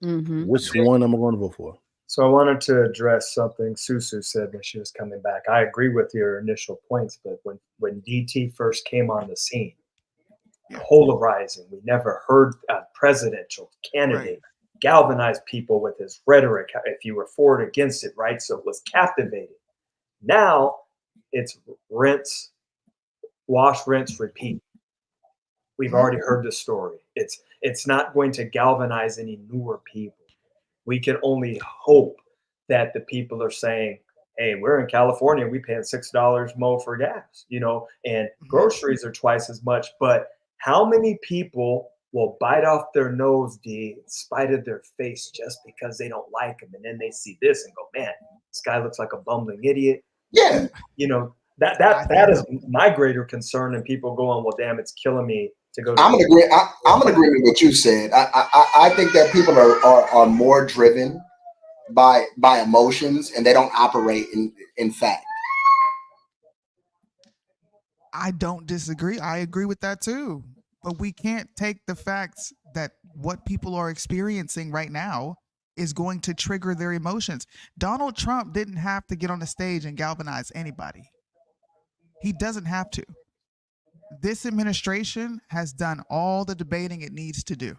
Which one am I going to vote for? So I wanted to address something Susu said when she was coming back. I agree with your initial points, but when DT first came on the scene, polarizing, we never heard a presidential candidate galvanize people with his rhetoric, if you were for it, against it, right? So it was captivating. Now it's rinse, wash, rinse, repeat. We've already heard the story. It's not going to galvanize any newer people. We can only hope that the people are saying, hey, we're in California, we paying $6 more for gas, and groceries are twice as much. But how many people will bite off their nose, D, in spite of their face, just because they don't like him? And then they see this and go, man, this guy looks like a bumbling idiot. Yeah. That is my greater concern. And people going, well, damn, it's killing me to go. I'm in agreement with what you said. I think that people are more driven by emotions, and they don't operate in fact. I don't disagree. I agree with that too. But we can't take the facts that what people are experiencing right now is going to trigger their emotions. Donald Trump didn't have to get on the stage and galvanize anybody. He doesn't have to. This administration has done all the debating it needs to do.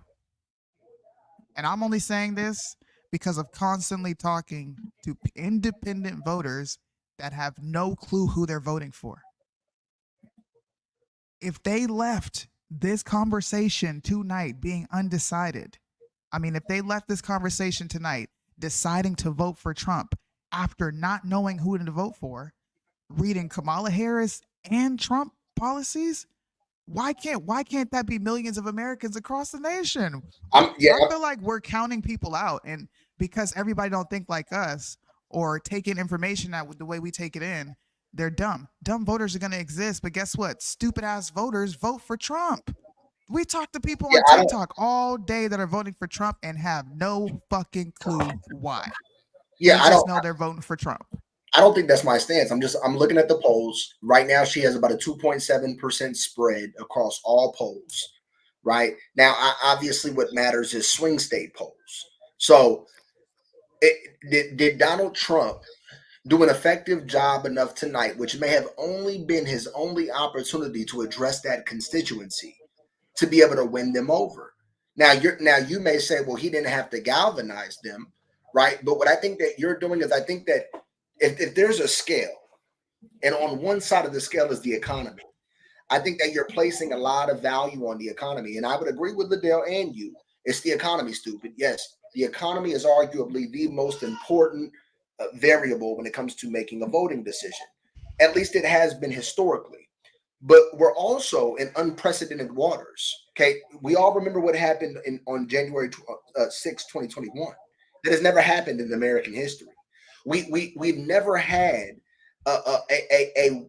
And I'm only saying this because of constantly talking to independent voters that have no clue who they're voting for. If they left this conversation tonight being undecided, if they left this conversation tonight deciding to vote for Trump after not knowing who to vote for, reading Kamala Harris and Trump policies, why can't that be millions of Americans across the nation? I feel like we're counting people out, and because everybody don't think like us or take in information out with the way we take it in, they're dumb. Dumb voters are going to exist, but guess what? Stupid ass voters vote for Trump. We talk to people on TikTok all day that are voting for Trump and have no fucking clue why. Yeah, I just know they're voting for Trump. I don't think that's my stance. I'm looking at the polls right now. She has about a 2.7% spread across all polls. Right now, obviously, what matters is swing state polls. So, did Donald Trump do an effective job enough tonight, which may have only been his only opportunity to address that constituency, to be able to win them over? Now you may say, well, he didn't have to galvanize them, right? But what I think that you're doing is, I think that if there's a scale, and on one side of the scale is the economy, I think that you're placing a lot of value on the economy. And I would agree with Liddell and you. It's the economy, stupid. Yes, the economy is arguably the most important variable when it comes to making a voting decision. At least it has been historically. But we're also in unprecedented waters. Okay, we all remember what happened on January 6, 2021. That has never happened in American history. We've never had a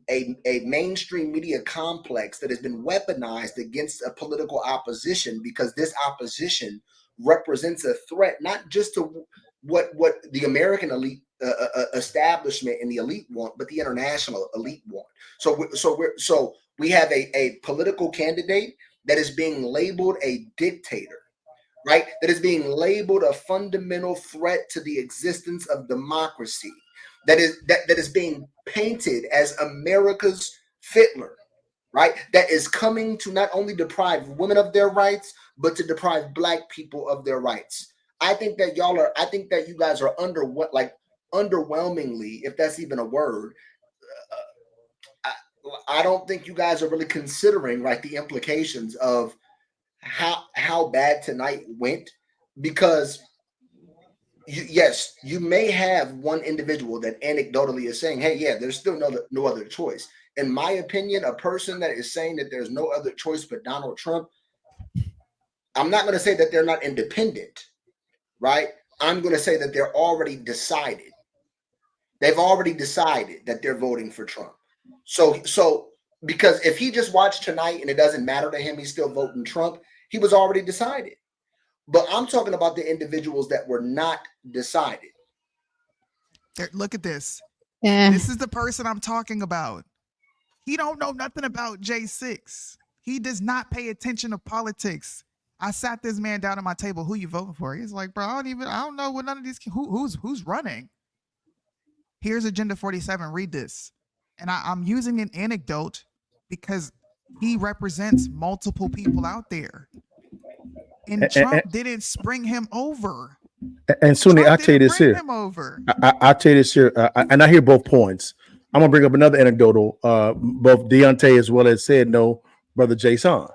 mainstream media complex that has been weaponized against a political opposition, because this opposition represents a threat not just to what the American elite establishment and the elite want, but the international elite want. So we have a political candidate that is being labeled a dictator, right? That is being labeled a fundamental threat to the existence of democracy. That is being painted as America's fiddler, right? That is coming to not only deprive women of their rights, but to deprive Black people of their rights. I think that you guys are underwhelmingly, if that's even a word. I don't think you guys are really considering like the implications of how bad tonight went, because yes, you may have one individual that anecdotally is saying, hey, yeah, there's still no other choice. In my opinion, a person that is saying that there's no other choice but Donald Trump, I'm not going to say that they're not independent, right? I'm going to say that they're already decided. They've already decided that they're voting for Trump. So because if he just watched tonight and it doesn't matter to him, he's still voting Trump, he was already decided. But I'm talking about the individuals that were not decided. Look at this. This is the person I'm talking about. He don't know nothing about J6. He does not pay attention to politics. I sat this man down at my table. Who you voting for? He's like, bro, I don't know what none of these. Who's running? Here's Agenda 47. Read this. And I'm using an anecdote because he represents multiple people out there. And Trump didn't spring him over. And Sunni, I'll tell you this here. I'll tell you this here. And I hear both points. I'm going to bring up another anecdotal. Both Deontay as well as said, no, brother Jason.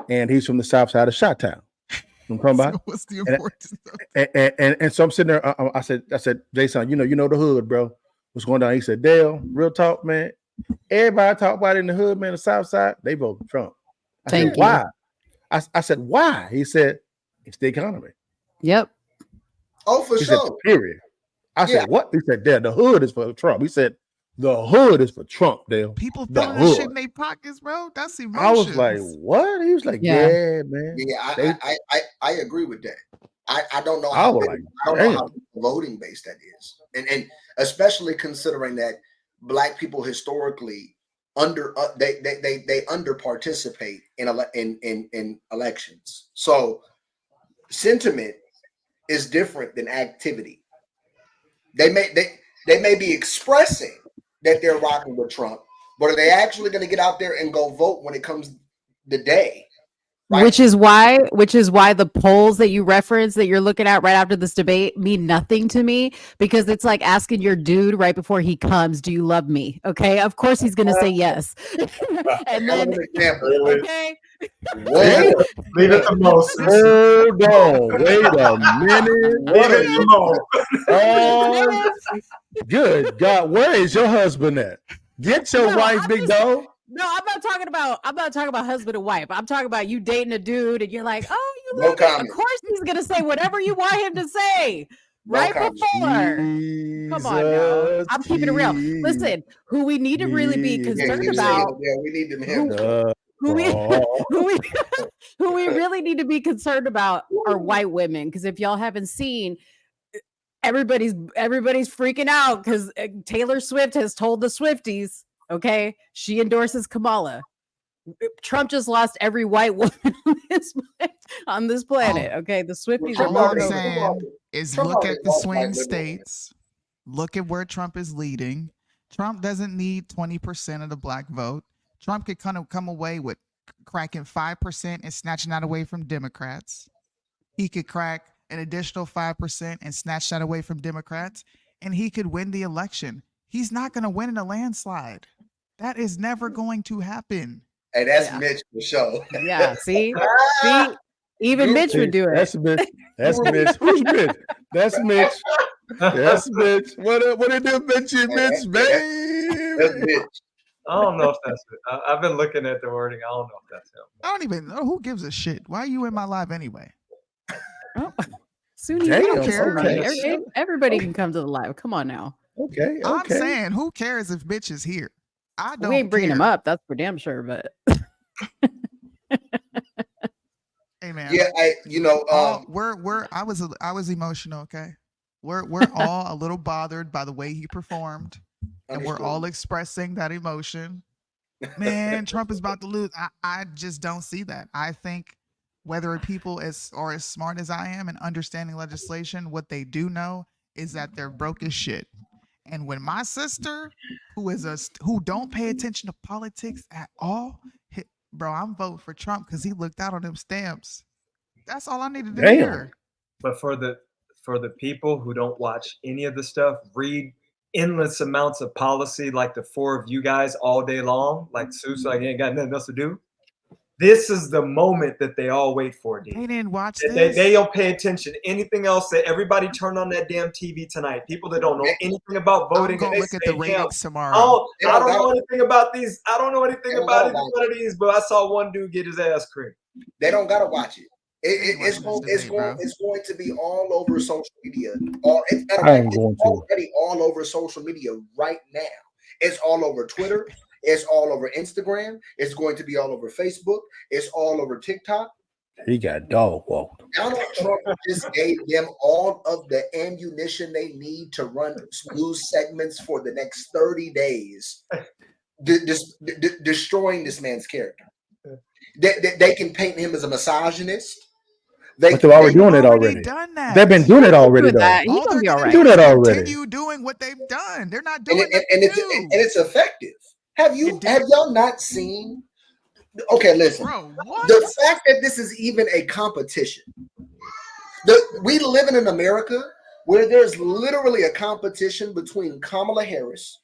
And he's from the south side of Chi-Town. I'm talking about. So what's the importance? And so I'm sitting there. I said, Jason, you know the hood, bro. What's going on? He said, Dale, real talk, man. Everybody talk about it in the hood, man. The south side, they vote for Trump. I said, why? I said, why? He said, it's the economy. Yep. Oh, for sure. Said, period. I said, what? He said, Dale, the hood is for Trump. He said, the hood is for Trump, Dale. People throwing this shit in their pockets, bro. That's emotions. I was like, what? He was like, yeah man. Yeah, I agree with that. I don't know I how was I don't know how voting based that is. And especially considering that Black people historically they under participate in elections. So sentiment is different than activity. They may be expressing that they're rocking with Trump, but are they actually going to get out there and go vote when it comes the day? Right? Which is why the polls that you reference that you're looking at right after this debate mean nothing to me, because it's like asking your dude right before he comes, do you love me? Okay, of course he's gonna say yes. And then okay. Leave it to most. Hold on, wait a minute. Good God, where is your husband at? Get your wife, big dog. No, I'm not talking about husband and wife. I'm talking about you dating a dude and you're like, oh, you No love me. Of course he's gonna say whatever you want him to say. Right before. Come on now. I'm keeping it real. Listen, who we need to really be concerned about. Yeah, we need them. Who we really need to be concerned about are white women. Because if y'all haven't seen, everybody's freaking out because Taylor Swift has told the Swifties, okay, she endorses Kamala. Trump just lost every white woman on this planet. Okay, the Swifties are all I'm saying is look at the swing states. Look at where Trump is leading. Trump doesn't need 20% of the Black vote. Trump could kind of come away with cracking 5% and snatching that away from Democrats. He could crack an additional 5% and snatch that away from Democrats, and he could win the election. He's not going to win in a landslide. That is never going to happen. Hey, that's Mitch for sure. Yeah, see, even Mitch would do it. That's Mitch. That's Mitch. Who's Mitch? That's Mitch. That's Mitch. What did do, Mitch? Mitch, babe. That's Mitch. I don't know if that's it. I've been looking at the wording. I don't know if that's him. I don't even know. Who gives a shit? Why are you in my live anyway? Oh, Sunni, you don't care. Everybody can come to the live. Come on now. Okay. I'm saying, who cares if Mitch is here? I don't. We ain't bringing care. him up. That's for damn sure. But hey, man. Yeah, I was emotional. Okay, we're all a little bothered by the way he performed, and we're all expressing that emotion. Man, Trump is about to lose. I just don't see that. I think whether people are as smart as I am and understanding legislation, what they do know is that they're broke as shit. And when my sister, who don't pay attention to politics at all, hit, bro, I'm voting for Trump because he looked out on them stamps. That's all I needed to hear. But for the people who don't watch any of the stuff, read endless amounts of policy like the four of you guys all day long, like Seuss, like ain't got nothing else to do. This is the moment that they all wait for, dude. They didn't watch They this. don't pay attention to anything else. That everybody turned on that damn TV tonight. People that don't know anything about voting. I'm gonna look at the ratings tomorrow. I don't know anything about these. I don't know anything about either one of these, but I saw one dude get his ass creamed. They don't gotta watch it. It's going to be all over social media. It's already all over social media right now. It's all over Twitter. It's all over Instagram. It's going to be all over Facebook. It's all over TikTok. He got dog walked. Donald Trump just gave them all of the ammunition they need to run news segments for the next 30 days, destroying this man's character. They can paint him as a misogynist. But they're already doing it already. They've been doing it already, though. He's gonna be all right. Doing it already. Continue doing what they've done. They're not doing it, and it's effective. Have y'all not seen? Okay, listen. Bro, the fact that this is even a competition. We live in America where there's literally a competition between Kamala Harris,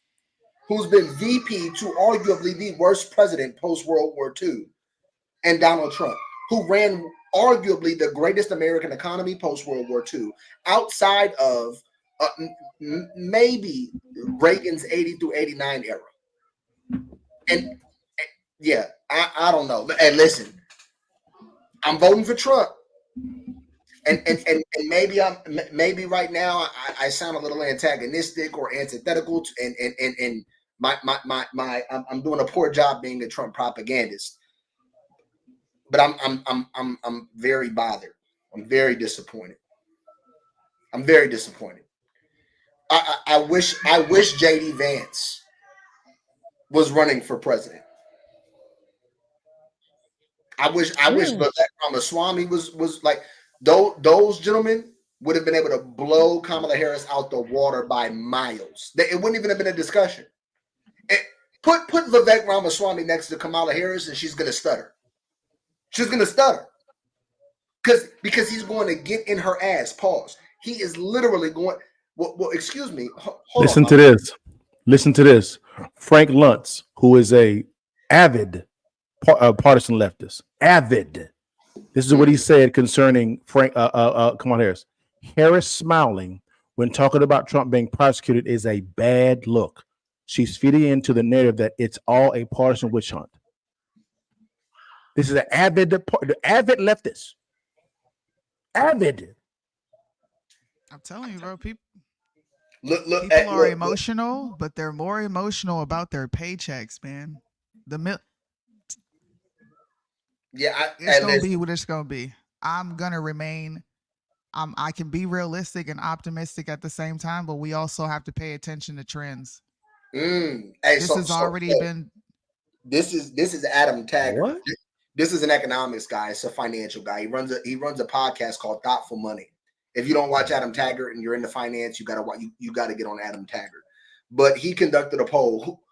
who's been VP to arguably the worst president post World War II, and Donald Trump, who ran arguably the greatest American economy post World War II, outside of maybe Reagan's 80 through 89 era. And yeah, I don't know. And listen, I'm voting for Trump. And maybe right now I sound a little antagonistic or antithetical and I'm doing a poor job being a Trump propagandist. But I'm very bothered. I'm very disappointed. I wish JD Vance was running for president. I wish Vivek Ramaswamy was like those gentlemen would have been able to blow Kamala Harris out the water by miles. It wouldn't even have been a discussion. Put Vivek Ramaswamy next to Kamala Harris and she's gonna stutter. She's gonna stutter. Because he's going to get in her ass. Pause. He is literally going. Well, excuse me. Listen to this. Listen to this. Frank Luntz, who is a avid partisan leftist, avid. This is what he said concerning Kamala Harris. Harris smiling when talking about Trump being prosecuted is a bad look. She's feeding into the narrative that it's all a partisan witch hunt. This is an avid leftist. Avid. I'm telling you, bro. People are emotional, but they're more emotional about their paychecks, man. It's gonna be what it's gonna be. I'm gonna remain. I can be realistic and optimistic at the same time, but we also have to pay attention to trends. This is Adam Taggart. What? This is an economics guy. It's a financial guy. He runs a podcast called Thoughtful Money. If you don't watch Adam Taggart and you're into finance, you gotta get on Adam Taggart. But he conducted a poll.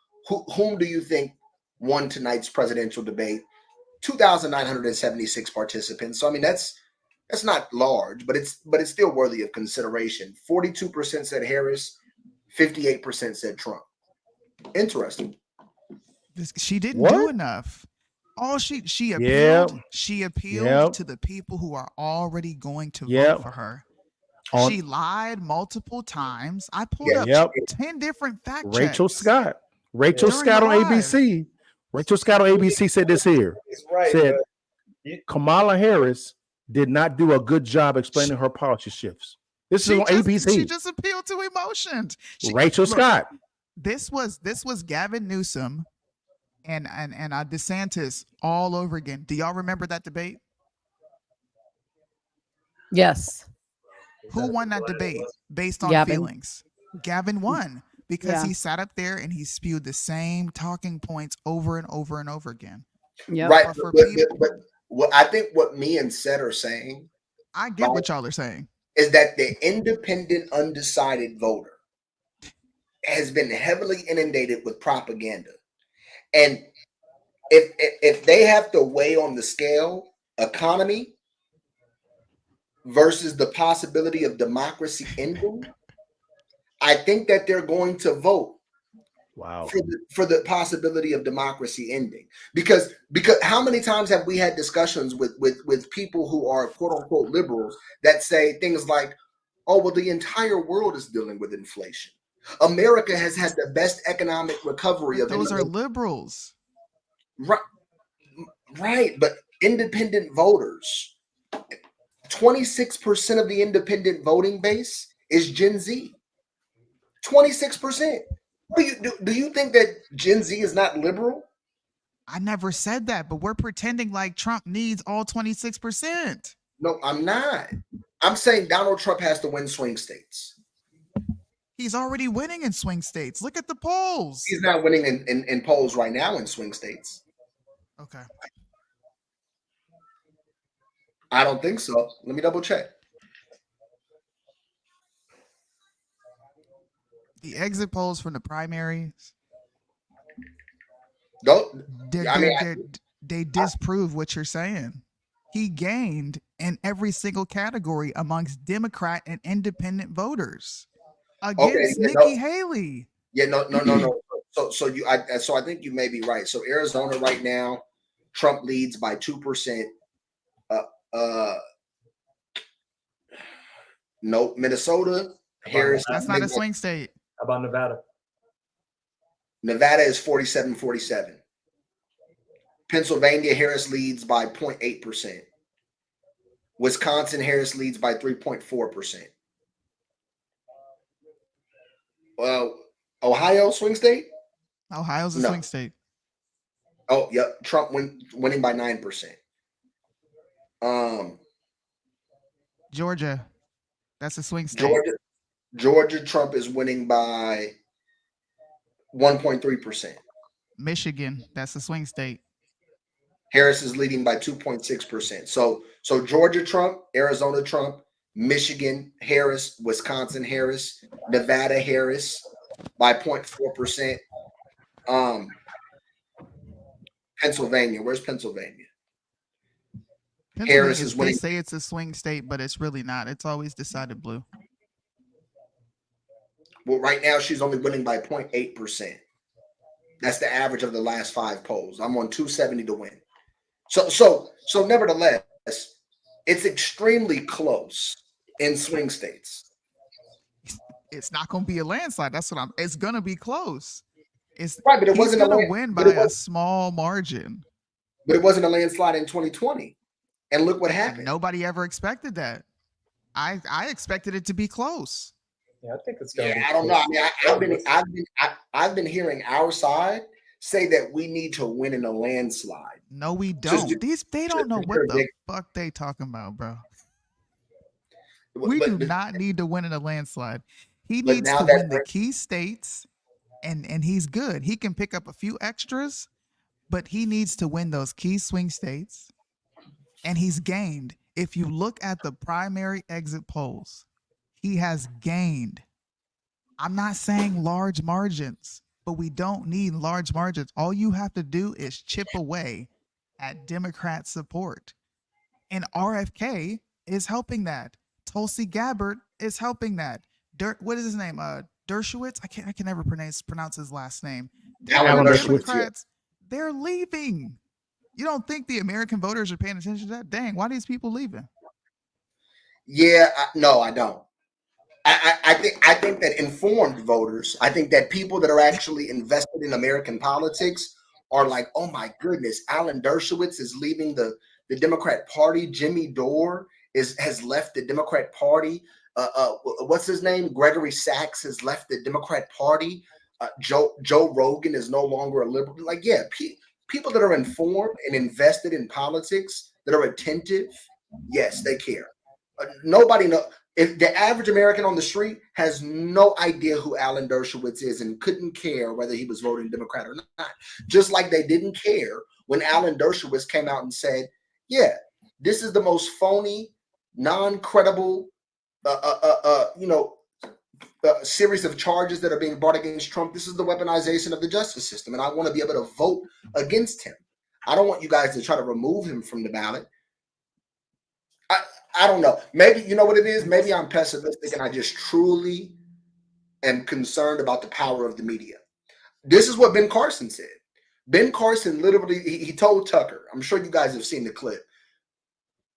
Whom do you think won tonight's presidential debate? 2,976 participants. So I mean that's not large, but it's still worthy of consideration. 42% said Harris, 58% said Trump. Interesting. She didn't do enough. She appealed. She appealed to the people who are already going to vote for her. She lied multiple times. I pulled up 10 different fact checks. Rachel Scott on ABC. Rachel Scott on ABC said this here. Said Kamala Harris did not do a good job explaining her policy shifts. This is on ABC. She just appealed to emotions. Rachel Scott. This was Gavin Newsom and DeSantis all over again. Do y'all remember that debate? Yes. Who won that debate based on feelings? Gavin won because he sat up there and he spewed the same talking points over and over and over again. Yeah, right. But what I think what me and Seth are saying, I get what y'all are saying, is that the independent, undecided voter has been heavily inundated with propaganda. And if they have to weigh on the scale economy versus the possibility of democracy ending, I think that they're going to vote for the possibility of democracy ending. Because how many times have we had discussions with people who are quote unquote liberals that say things like, oh, well, the entire world is dealing with inflation. America has had the best economic recovery of those are liberals. Right, but independent voters, 26% of the independent voting base is Gen Z. 26%. Do you think that Gen Z is not liberal? I never said that, but we're pretending like Trump needs all 26%. No, I'm not. I'm saying Donald Trump has to win swing states. He's already winning in swing states. Look at the polls. He's not winning in polls right now in swing states. Okay. I don't think so. Let me double check. The exit polls from the primaries. They disprove what you're saying. He gained in every single category amongst Democrat and independent voters against Nikki Haley. Yeah, no. So I think you may be right. So Arizona right now, Trump leads by 2%. No, Minnesota, Harris. That's not a swing state. How about Nevada? Nevada is 47-47. Pennsylvania, Harris leads by 0.8%. Wisconsin, Harris leads by 3.4%. Ohio, swing state? Ohio's a swing state. Oh, yep. Trump winning by 9%. Georgia, that's a swing state. Georgia, Trump is winning by 1.3%. Michigan, that's a swing state. Harris is leading by 2.6%. So Georgia, Trump, Arizona, Trump, Michigan, Harris, Wisconsin, Harris, Nevada, Harris by 0.4%. Pennsylvania, where's Pennsylvania? Harris is winning. They say it's a swing state, but it's really not. It's always decided blue. Well, right now she's only winning by 0.8%. That's the average of the last 5 polls. I'm on 270 to win. So nevertheless, it's extremely close in swing states. It's not going to be a landslide. That's what it's going to be close. It's right, but it wasn't going to win by a small margin. But it wasn't a landslide in 2020. And look what happened. Nobody ever expected that. I expected it to be close. Yeah, I think it's going to be I don't know. I mean, I've been hearing our side say that we need to win in a landslide. No, we don't. They don't know what the fuck they talking about, bro. We do not need to win in a landslide. He needs to win the key states, and he's good. He can pick up a few extras, but he needs to win those key swing states, and he's gained. If you look at the primary exit polls, he has gained. I'm not saying large margins, but we don't need large margins. All you have to do is chip away at Democrat support. And RFK is helping that. Tulsi Gabbard is helping that. What is his name? Dershowitz? I can never pronounce his last name. Democrats, they're leaving. You don't think the American voters are paying attention to that? Dang, why are these people leaving? Yeah, no, I don't. I think that informed voters, I think that people that are actually invested in American politics are like, oh my goodness, Alan Dershowitz is leaving the Democrat Party. Jimmy Dore has left the Democrat Party. What's his name? Gregory Sachs has left the Democrat Party. Joe Rogan is no longer a liberal. Like, yeah, people that are informed and invested in politics, that are attentive, yes, they care. Nobody knows. If the average American on the street has no idea who Alan Dershowitz is and couldn't care whether he was voting Democrat or not, just like they didn't care when Alan Dershowitz came out and said, yeah, this is the most phony, non-credible, series of charges that are being brought against Trump. This is the weaponization of the justice system, and I want to be able to vote against him. I don't want you guys to try to remove him from the ballot. I don't know. Maybe, you know what it is? Maybe I'm pessimistic and I just truly am concerned about the power of the media. This is what Ben Carson said. Ben Carson literally, he told Tucker, I'm sure you guys have seen the clip.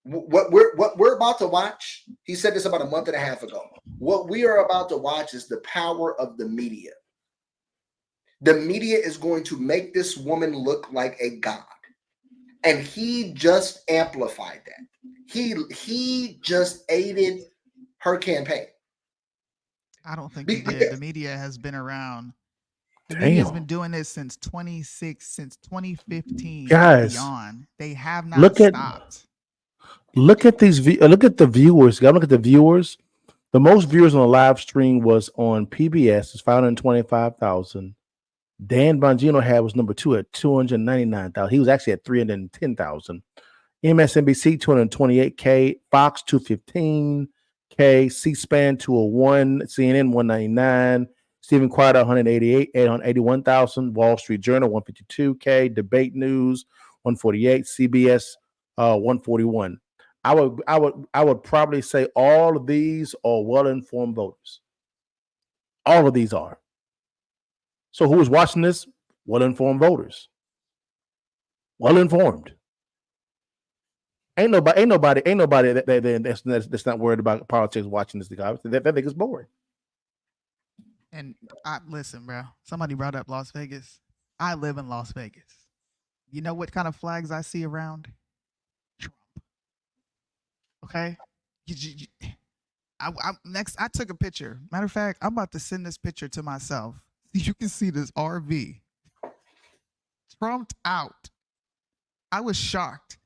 What we're about to watch, he said this about a month and a half ago. What we are about to watch is the power of the media. The media is going to make this woman look like a god. And he just amplified that. He just aided her campaign. I don't think he did. The media has been around. The media has been doing this since 2015. Guys, beyond. They have not stopped. Look at these. Look at the viewers. Look at the viewers. The most viewers on the live stream was on PBS. It's 525,000. Dan Bongino was number 2 at 299,000. He was actually at 310,000. MSNBC 228K, Fox 215K, C-SPAN 201, CNN 199, Stephen Crowder 881,000, Wall Street Journal 152K, Debate News 148, CBS 141. I would probably say all of these are well-informed voters. All of these are. So who is watching this? Well-informed voters. Well-informed. Ain't nobody that's not worried about politics watching this. They think it's boring. And listen, bro. Somebody brought up Las Vegas. I live in Las Vegas. You know what kind of flags I see around? Trump. Okay. I took a picture. Matter of fact, I'm about to send this picture to myself. You can see this RV. Trumped out. I was shocked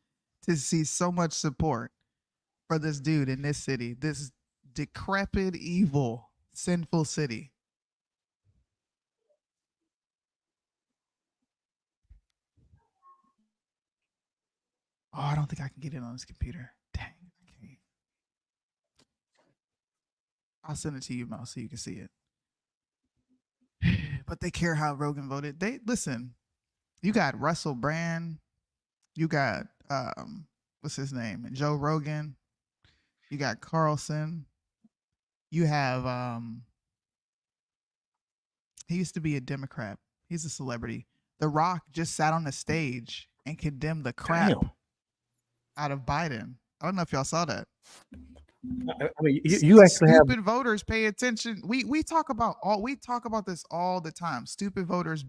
to see so much support for this dude in this city, this decrepit, evil, sinful city. Oh, I don't think I can get it on this computer. Dang, I can't. I'll send it to you, Mo, so you can see it. But they care how Rogan voted. They listen. You got Russell Brand. You got what's his name? Joe Rogan. You got Carlson. You have he used to be a Democrat. He's a celebrity. The Rock just sat on the stage and condemned the crap out of Biden. I don't know if y'all saw that. I mean, you actually have stupid voters pay attention. We talk about this all the time. Stupid voters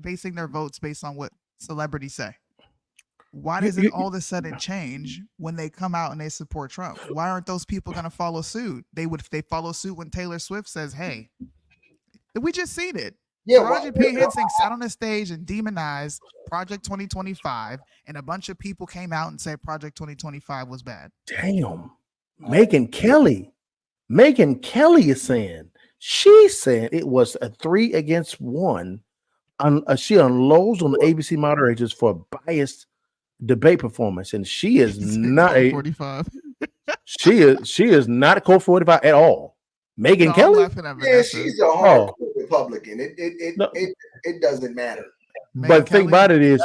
basing their votes based on what celebrities say. Why does it all of a sudden change when they come out and they support Trump? Why aren't those people going to follow suit? They follow suit when Taylor Swift says, "Hey, we just seen it." Yeah, Taraji P. Henson sat on the stage and demonized Project 2025, and a bunch of people came out and said Project 2025 was bad. Damn. Megyn Kelly is saying, she's saying it was a 3-1. She unloads on the ABC moderators for biased debate performance, and she is not a 45. she is not a code 45 at all. Megyn Kelly, yeah, she's a hardcore Republican. It doesn't matter. But the thing about it is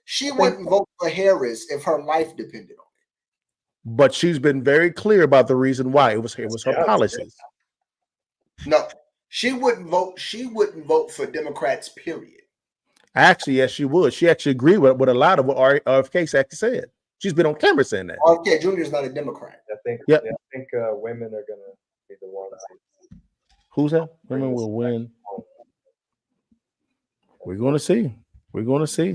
she wouldn't vote for Harris if her life depended on it. But she's been very clear about the reason why. It was her policies. No, she wouldn't vote. She wouldn't vote for Democrats, period. Actually, yes, she would. She actually agreed with a lot of what RFK actually said. She's been on camera saying that. RFK Jr. is not a Democrat. I think women are going to be the ones. Who's that? Women will win. We're going to see. We're going to see.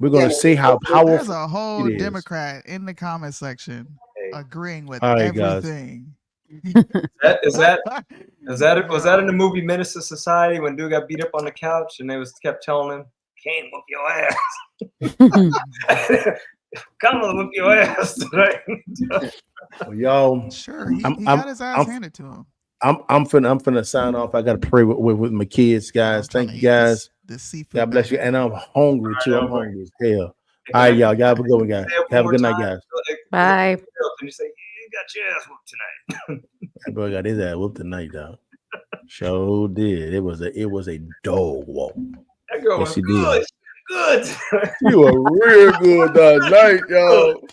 We're going to see how powerful. There's a whole Democrat in the comment section agreeing with everything. Was that in the movie Menace to Society when dude got beat up on the couch and they kept telling him, "Can't whoop your ass." Kamala whoop your ass tonight. Well, y'all, sure, he got his ass handed to him. I'm finna sign off. I gotta pray with my kids, guys. Thank you, guys. God bless you. And I'm hungry too. I'm hungry as hell. All right, y'all. Y'all have a good one, guys. Have a good night, guys. Bye. And you say, "You got your ass whooped tonight." That boy got his ass whooped tonight, dog. Sure did. It was a dog walk. That girl Yes, was she good. did. Good. She was real good that night, y'all.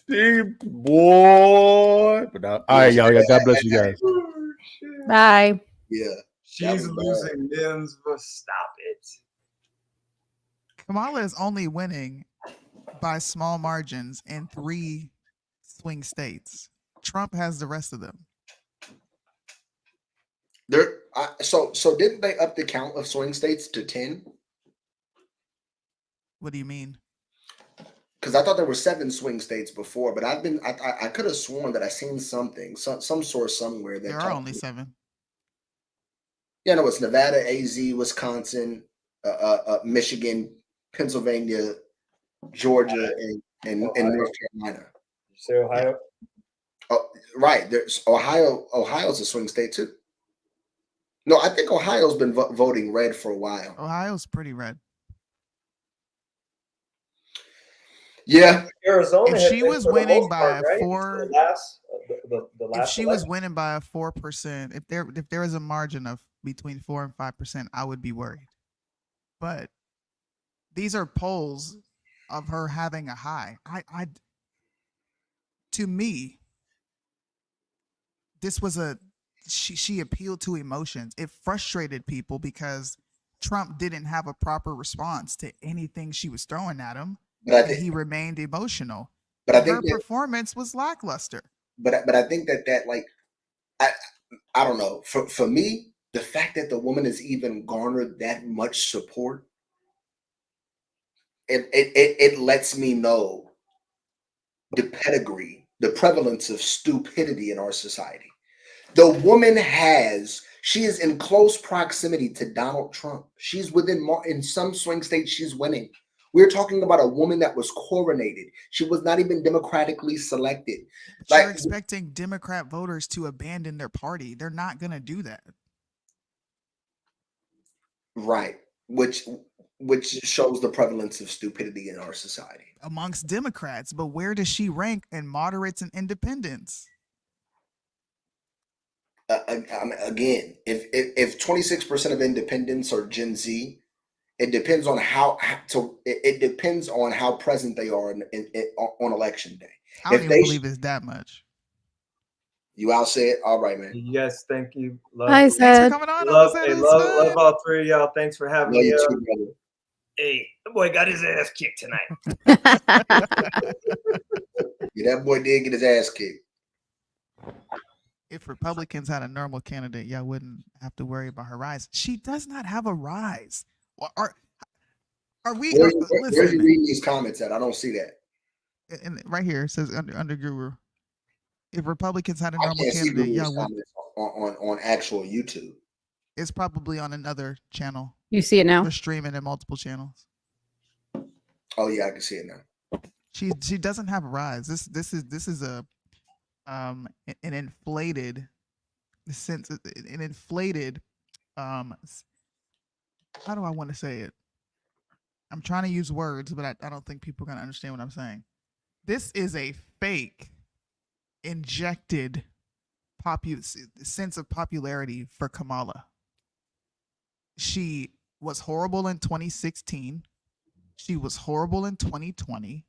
See, boy. But all right, y'all. God bless you guys. Bye. Yeah. She's losing limbs, but stop it. Kamala is only winning by small margins in 3 swing states. Trump has the rest of them. So didn't they up the count of swing states to 10? What do you mean? Because I thought there were 7 swing states before, but I could have sworn that I seen something, some source somewhere that There are only 7. Yeah, no, it's Nevada, AZ, Wisconsin, Michigan, Pennsylvania, Georgia, and North Carolina. You say Ohio? Oh, right. There's Ohio. Ohio's a swing state too. No, I think Ohio's been voting red for a while. Ohio's pretty red. Yeah. Arizona. If she was winning by right? 4, the last if she was winning by 4%, if there was a margin of between 4 and 5%, I would be worried. But these are polls of her having a high. To me, this was she appealed to emotions. It frustrated people because Trump didn't have a proper response to anything she was throwing at him. But he remained emotional. But I think her performance was lackluster. But I think that like I don't know. For me, the fact that the woman has even garnered that much support, it lets me know the pedigree, the prevalence of stupidity in our society. The woman she is in close proximity to Donald Trump. She's in some swing states, she's winning. We're talking about a woman that was coronated. She was not even democratically selected. But you're expecting Democrat voters to abandon their party. They're not going to do that. Right. Which shows the prevalence of stupidity in our society. Amongst Democrats. But where does she rank in moderates and independents? Again, if 26% of independents are Gen Z, it depends on it depends on how present they are on election day. I don't even believe it's that much. You all said, all right, man. Yes, thank you. Love Hi, Thanks for coming on. Love all 3 of y'all. Thanks for having me. Too, brother. Hey, the boy got his ass kicked tonight. Yeah, that boy did get his ass kicked. If Republicans had a normal candidate, y'all wouldn't have to worry about her rise. She does not have a rise. Are we? Where are you reading these comments at? I don't see that. And right here it says under Guru. If Republicans had a normal candidate, y'all would. On actual YouTube. It's probably on another channel. You see it now? We're streaming in multiple channels. Oh yeah, I can see it now. She doesn't have a rise. This is a an inflated sense, an inflated how do I want to say it? I'm trying to use words, but I don't think people are going to understand what I'm saying. This is a fake injected sense of popularity for Kamala. She was horrible in 2016. She was horrible in 2020.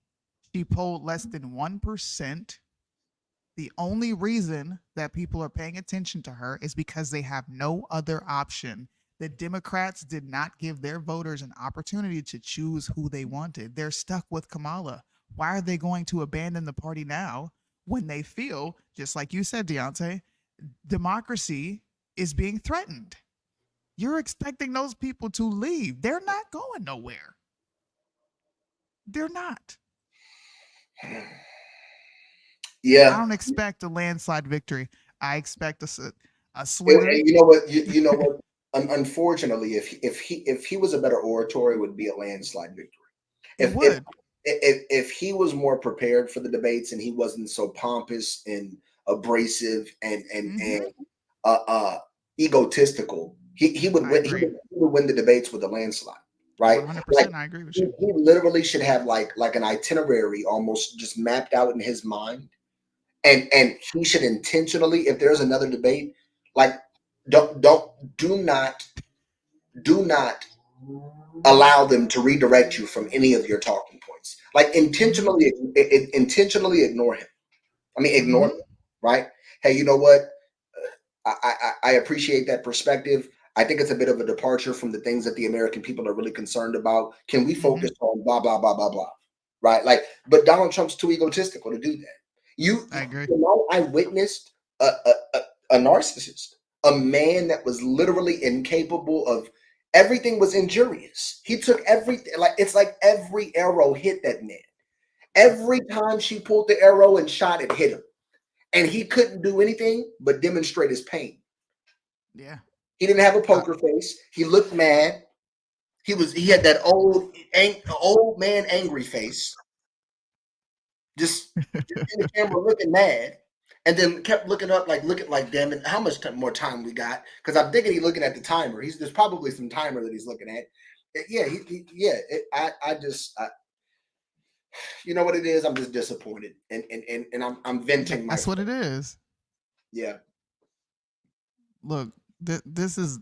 She polled less than 1%. The only reason that people are paying attention to her is because they have no other option. The Democrats did not give their voters an opportunity to choose who they wanted. They're stuck with Kamala. Why are they going to abandon the party now when they feel, just like you said, Deontay, democracy is being threatened? You're expecting those people to leave. They're not going nowhere. They're not. Yeah. I don't expect a landslide victory. I expect a slither. You know what? You know what? Unfortunately, if he was a better orator, it would be a landslide victory. If he was more prepared for the debates and he wasn't so pompous and abrasive and egotistical, he would win. He would win the debates with a landslide, right? 100%. I agree with you. He literally should have like an itinerary almost just mapped out in his mind, and he should intentionally, if there's another debate, like do not allow them to redirect you from any of your talking points. Like intentionally ignore him. I mean, ignore him, right? Hey, you know what? I appreciate that perspective. I think it's a bit of a departure from the things that the American people are really concerned about. Can we focus on blah, blah, blah, blah, blah, right? Like, but Donald Trump's too egotistical to do that. I agree. I witnessed a narcissist, a man that was literally incapable of, everything was injurious. He took everything, like, it's like every arrow hit that man. Every time she pulled the arrow and shot, it hit him. And he couldn't do anything but demonstrate his pain. Yeah. He didn't have a poker face. He looked mad. He had that old man angry face. Just in the camera looking mad. And then kept looking up, looking like, damn it, how much more time we got? Because I'm thinking he's looking at the timer. There's probably some timer that he's looking at. Yeah, you know what it is? I'm just disappointed, and I'm venting. That's what it is. Yeah. Look, this is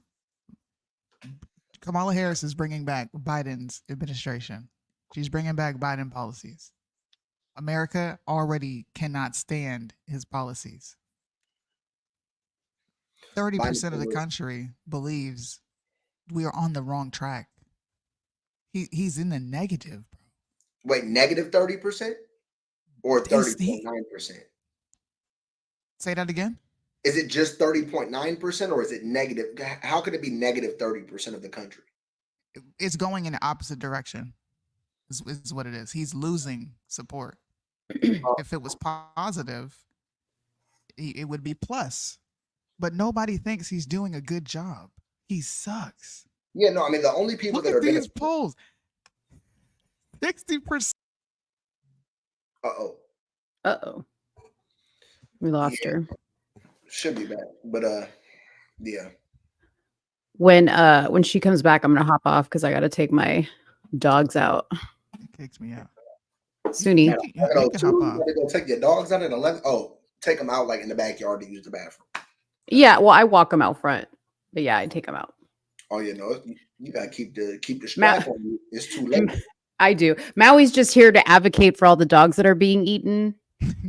Kamala Harris is bringing back Biden's administration. She's bringing back Biden policies. America already cannot stand his policies. 30% of the country believes we are on the wrong track. He's in the negative, bro. Wait, negative 30% or 30.9%? Say that again. Is it just 30.9% or is it negative? How could it be negative 30% of the country? It's going in the opposite direction. Is what it is. He's losing support. If it was positive, it would be plus. But nobody thinks he's doing a good job. He sucks. Yeah, no, I mean, the only people Look that at are these polls. 60%. Uh-oh. We lost her. Should be back. But yeah. When she comes back, I'm gonna hop off because I gotta take my dogs out. It kicks me out. Suni. You gotta go take your dogs out at 11. Oh, take them out like in the backyard to use the bathroom. Yeah, well, I walk them out front, but yeah, I take them out. Oh, you know, you gotta keep the strap on you. It's too late. I do. Maui's just here to advocate for all the dogs that are being eaten.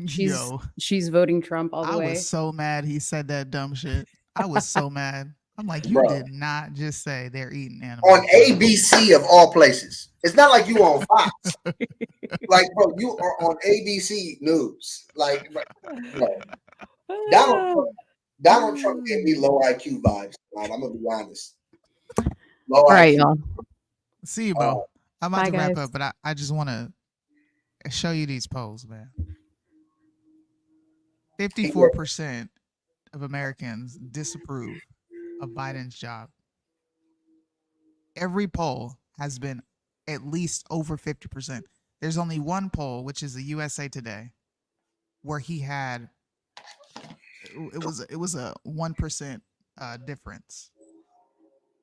She's voting Trump all the way. I was so mad he said that dumb shit. I was so mad. I'm like, you did not just say they're eating animals. On ABC of all places. It's not like you on Fox. Like, bro, you are on ABC News. Like, bro. Donald Trump gave me low IQ vibes. Right? I'm gonna be honest. All right, y'all. See you, bro. I'm about to wrap up, but I just want to show you these polls, man. 54% of Americans disapprove of Biden's job. Every poll has been at least over 50%. There's only one poll, which is the USA Today, where he had it was a 1% difference.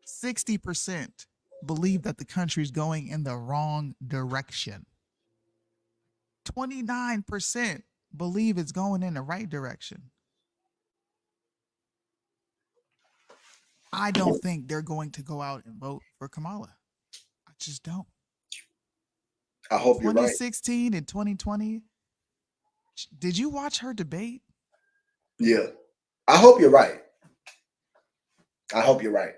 60% believe that the country's going in the wrong direction. 29% believe it's going in the right direction. I don't think they're going to go out and vote for Kamala. I just don't. I hope you're right. 2016 and 2020. Did you watch her debate? Yeah. I hope you're right. I hope you're right.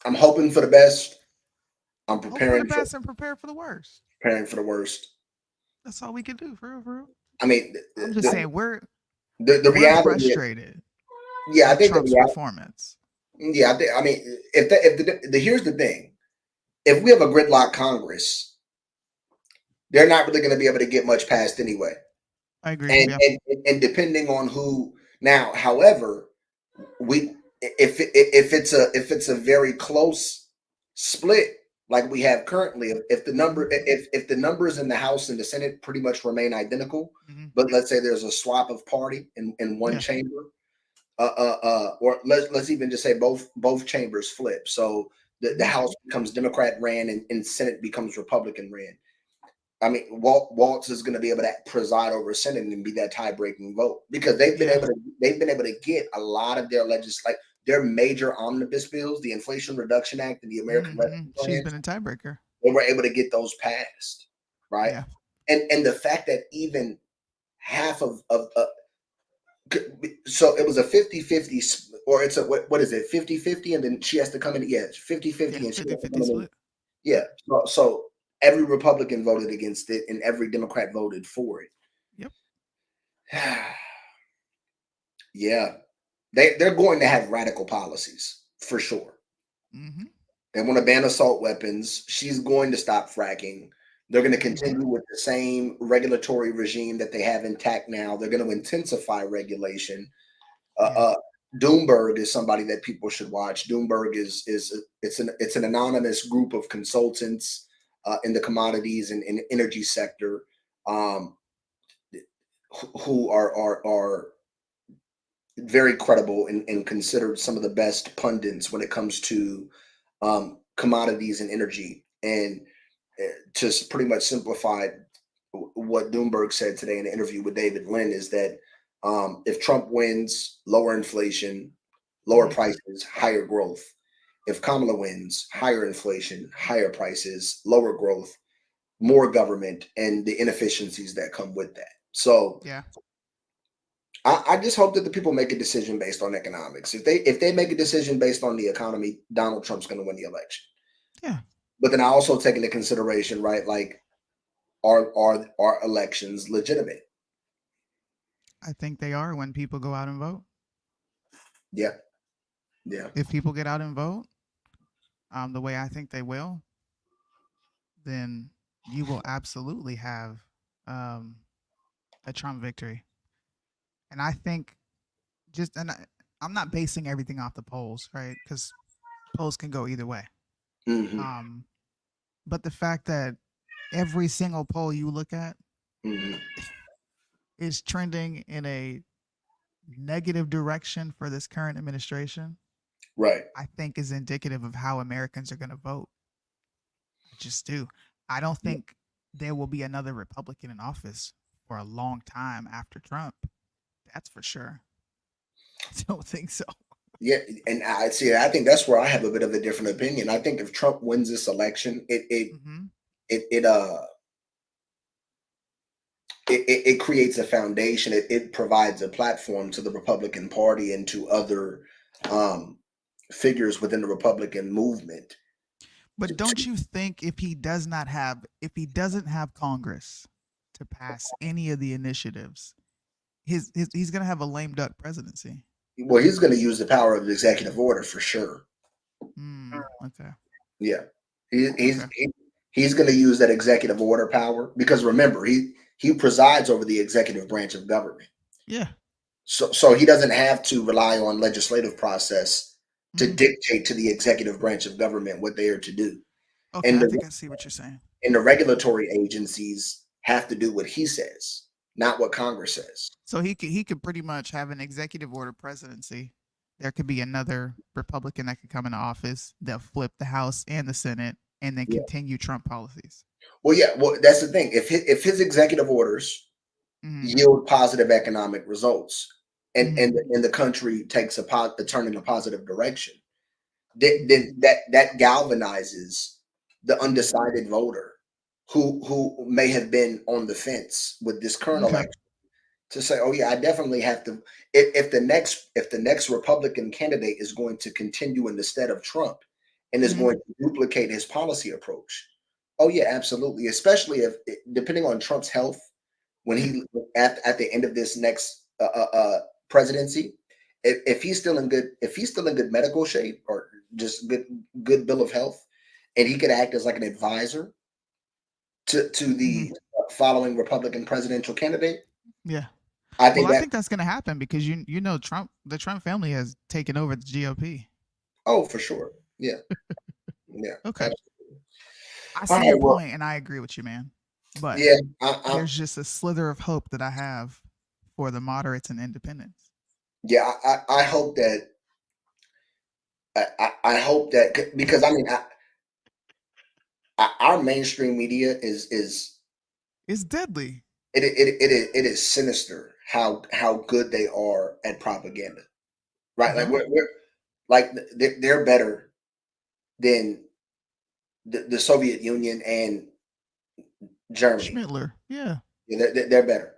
I'm hoping for the best. I'm preparing for the best and prepare for the worst. Preparing for the worst. That's all we can do, for real. I mean, I'm just saying we're reality frustrated. Yeah, I think Trump's performance. Yeah, I mean, here's the thing: if we have a gridlock Congress, they're not really going to be able to get much passed anyway. I agree. And depending on who now, however, if it's a very close split like we have currently, if the numbers in the House and the Senate pretty much remain identical, but let's say there's a swap of party in one chamber, or let's even just say both chambers flip, so the House becomes Democrat ran and Senate becomes Republican ran. I mean, Walz is going to be able to preside over Senate and be that tie-breaking vote because they've been able to get a lot of their their major omnibus bills, the Inflation Reduction Act and the American Rescue Plan. She's been a tiebreaker. They were able to get those passed, right? Yeah. And the fact that even half of so it was a 50-50 or it's a what is it 50-50 and then she has to come in 50-50 and she 50-50 split. So every Republican voted against it and every Democrat voted for it. Yep. Yeah, they're going to have radical policies for sure. They want to ban assault weapons. She's going to stop fracking. They're going to continue with the same regulatory regime that they have intact now. They're going to intensify regulation. Doomberg is somebody that people should watch. Doomberg it's an anonymous group of consultants in the commodities and energy sector who are very credible and considered some of the best pundits when it comes to commodities and energy. And to pretty much simplify what Doomberg said today in an interview with David Lynn is that if Trump wins, lower inflation, lower prices, higher growth. If Kamala wins, higher inflation, higher prices, lower growth, more government, and the inefficiencies that come with that. So I just hope that the people make a decision based on economics. If they make a decision based on the economy, Donald Trump's going to win the election. Yeah. But then I also take into consideration, right? Like, are elections legitimate? I think they are when people go out and vote. Yeah. If people get out and vote, the way I think they will, then you will absolutely have a Trump victory. And I think I'm not basing everything off the polls, right? Because polls can go either way. But the fact that every single poll you look at is trending in a negative direction for this current administration, right? I think is indicative of how Americans are going to vote. I just do. I don't think there will be another Republican in office for a long time after Trump. That's for sure. I don't think so. Yeah, and I think that's where I have a bit of a different opinion. I think if Trump wins this election, it creates a foundation. It provides a platform to the Republican Party and to other figures within the Republican movement. But don't you think if he doesn't have Congress to pass any of the initiatives, he's going to have a lame duck presidency? Well, he's going to use the power of the executive order for sure. Okay. Yeah, he's going to use that executive order power because remember he presides over the executive branch of government. Yeah. So he doesn't have to rely on legislative process to dictate to the executive branch of government what they are to do. Okay, I think I see what you're saying. And the regulatory agencies have to do what he says, not what Congress says. So he could pretty much have an executive order presidency. There could be another Republican that could come into office. They'll flip the House and the Senate and then continue Trump policies. Well, that's the thing. If his executive orders yield positive economic results and the country takes a turn in a positive direction, then that galvanizes the undecided voter who may have been on the fence with this current election to say, oh yeah, I definitely have to. If the next Republican candidate is going to continue in the stead of Trump and is going to duplicate his policy approach, oh yeah, absolutely. Especially if depending on Trump's health, when he at the end of this next presidency, if he's still in good medical shape or just good bill of health, and he could act as like an advisor to the following Republican presidential candidate. Yeah. I think that's going to happen because you know the Trump family has taken over the GOP. Oh, for sure. Yeah. Yeah. Okay. Absolutely. I see your point, and I agree with you, man. But there's just a slither of hope that I have for the moderates and independents. Yeah, I hope that. I hope that because I mean, our mainstream media is It's deadly. It is sinister how good they are at propaganda, right? Like we're like they're better than the Soviet Union and Germany. Schmittler, yeah. They're better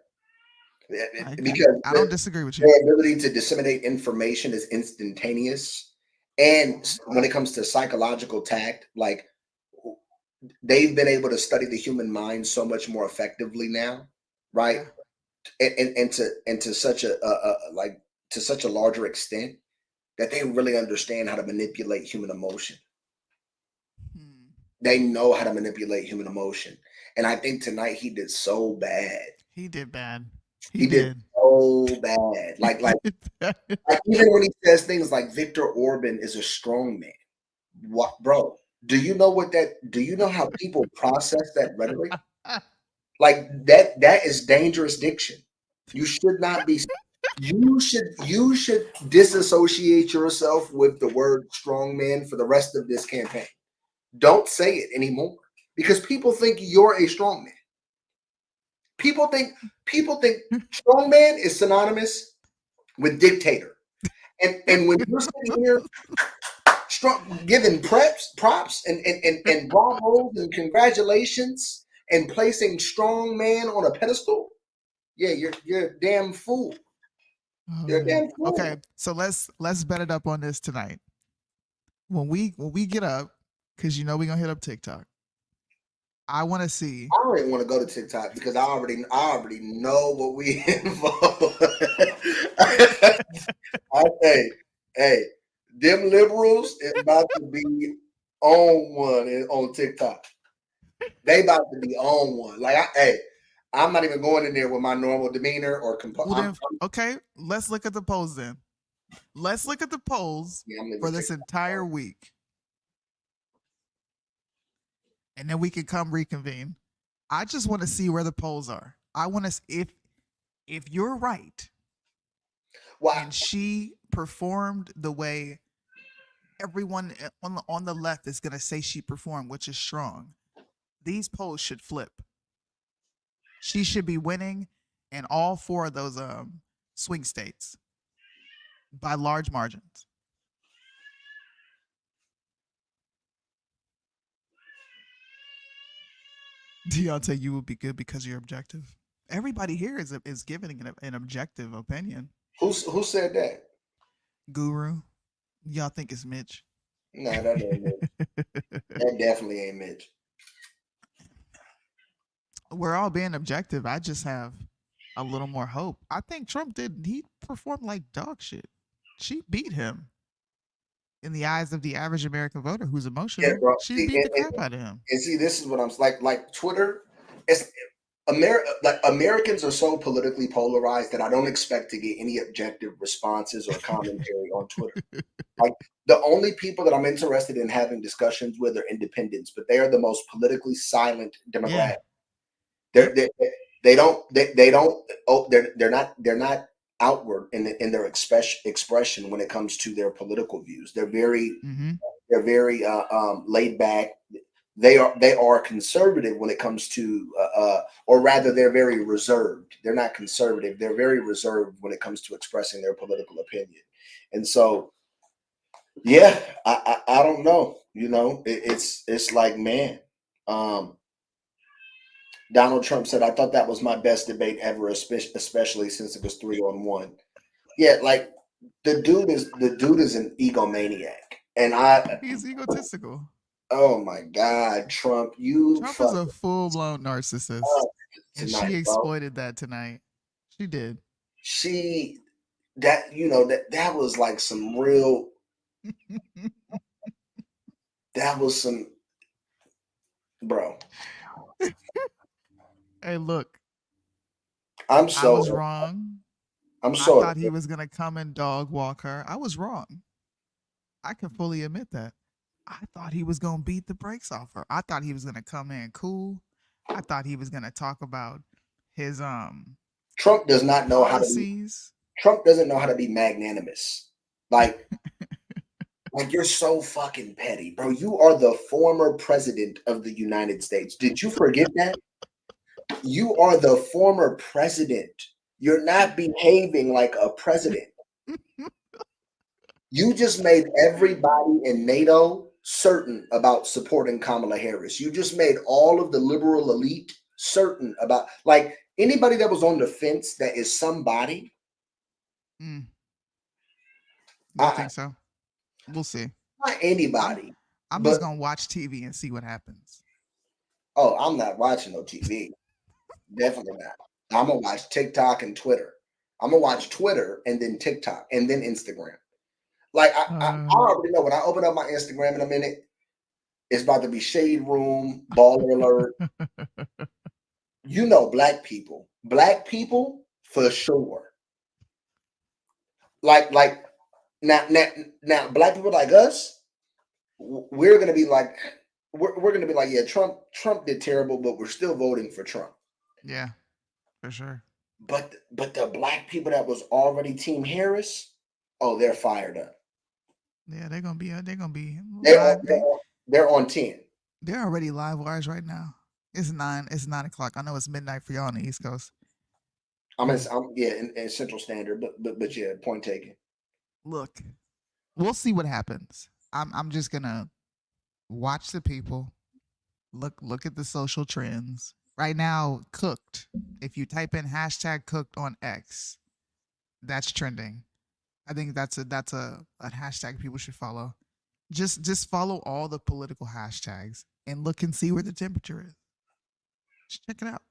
because I don't disagree with you. their ability to disseminate information is instantaneous, and when it comes to psychological tact, like they've been able to study the human mind so much more effectively now, right? And to such a like to such a larger extent that they really understand how to manipulate human emotion. They know how to manipulate human emotion, and I think tonight he did so bad. He did bad. He did so bad. Like even when he says things like Viktor Orban is a strong man. What, bro? Do you know how people process that rhetoric? Like that is dangerous diction. You should not be. You should disassociate yourself with the word strong man for the rest of this campaign. Don't say it anymore because people think you're a strong man. People think strong man is synonymous with dictator. And when you're sitting here giving props and bravos and congratulations and placing strong man on a pedestal, yeah, you're a damn fool. You're a damn fool. Okay, so let's bet it up on this tonight. When we get up, because you know we're gonna hit up TikTok. I want to see. I don't even want to go to TikTok because I already know what we involve. Hey, them liberals is about to be on one on TikTok. They about to be on one. Like, I'm not even going in there with my normal demeanor or composure. Okay, let's look at the polls then. Let's look at the polls for this entire week. And then we can come reconvene. I just want to see where the polls are. I want to if you're right. And she performed the way everyone on the left is going to say she performed, which is strong. These polls should flip. She should be winning in all 4 of those swing states by large margins. Deontay, you will be good because you're objective. Everybody here is giving an objective opinion. Who said that? Guru. Y'all think it's Mitch? No, that ain't Mitch. That definitely ain't Mitch. We're all being objective. I just have a little more hope. I think Trump he performed like dog shit. She beat him. In the eyes of the average American voter who's emotional, bro. She beat the crap out of him. And see, this is what I'm like Twitter. It's Americans are so politically polarized that I don't expect to get any objective responses or commentary on Twitter. Like the only people that I'm interested in having discussions with are independents, but they are the most politically silent demographic. Yeah. They're not outward in their expression when it comes to their political views. They're very laid back. They are conservative when it comes to or rather they're very reserved. They're not conservative. They're very reserved when it comes to expressing their political opinion. And so yeah, I don't know. You know, it's like, man, Donald Trump said, I thought that was my best debate ever, especially since it was 3-on-1. Yeah, like the dude is an egomaniac. And he's egotistical. Oh my God, Trump is a full-blown narcissist. And she exploited that tonight. She did. That was like some real that was some bro. Hey, look. I was wrong. I thought he was gonna come and dog walk her. I was wrong. I can fully admit that. I thought he was gonna beat the brakes off her. I thought he was gonna come in cool. I thought he was gonna talk about his Trump does not know policies. Trump doesn't know how to be magnanimous. Like like you're so fucking petty, bro. You are the former president of the United States. Did you forget that? You are the former president. You're not behaving like a president. You just made everybody in NATO certain about supporting Kamala Harris. You just made all of the liberal elite certain about, like, anybody that was on the fence that is somebody. I think so. We'll see. Not anybody. I'm just gonna watch TV and see what happens. Oh, I'm not watching no TV. Definitely not. I'm gonna watch TikTok and Twitter. I'm gonna watch Twitter and then TikTok and then Instagram. Like I already know when I open up my Instagram in a minute, it's about to be Shade Room, Baller Alert. You know, black people for sure. Like now, black people like us, we're gonna be like, yeah, Trump did terrible, but we're still voting for Trump. Yeah, for sure. But the black people that was already Team Harris, oh, they're fired up. Yeah, they're gonna be. They're on 10. They're already live wires right now. It's 9 o'clock. I know it's midnight for y'all on the East Coast. I'm in Central Standard, but yeah, point taken. Look, we'll see what happens. I'm just gonna watch the people. Look at the social trends. Right now, cooked. If you type in hashtag cooked on X, that's trending. I think that's a hashtag people should follow. Just follow all the political hashtags and look and see where the temperature is. Just check it out.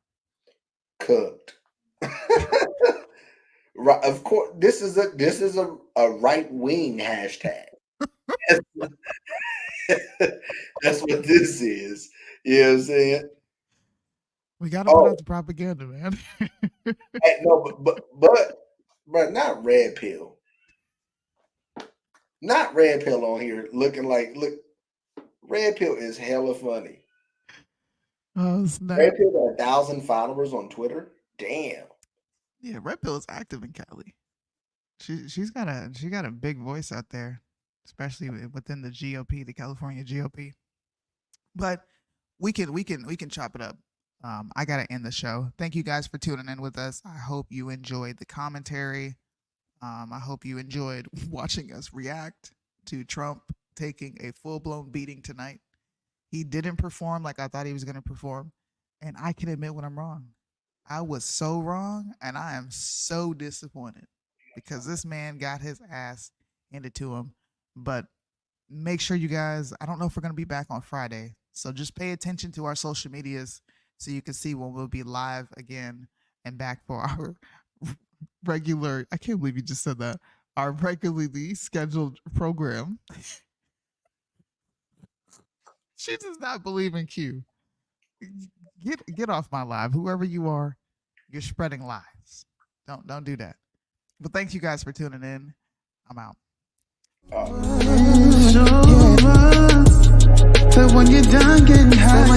Cooked. Right, of course, this is a right wing hashtag. That's what this is. You know what I'm saying? We gotta put out the propaganda, man. Hey, no, but not red pill. Not red pill on here looking like, look, red pill is hella funny. Oh, snap. Red pill got 1,000 followers on Twitter. Damn. Yeah, red pill is active in Cali. She got a big voice out there, especially within the GOP, the California GOP. But we can chop it up. I gotta end the show. Thank you guys for tuning in with us. I hope you enjoyed the commentary. I hope you enjoyed watching us react to Trump taking a full-blown beating tonight. He didn't perform like I thought he was going to perform, and I can admit when I'm wrong. I was so wrong, and I am so disappointed because this man got his ass handed to him. But make sure you guys, I don't know if we're going to be back on Friday, so just pay attention to our social medias so you can see when we'll be live again and back for our regular, I can't believe you just said that, our regularly scheduled program. She does not believe in Q. Get off my live. Whoever you are, you're spreading lies. Don't do that. But thank you guys for tuning in. I'm out. So when you're done getting high,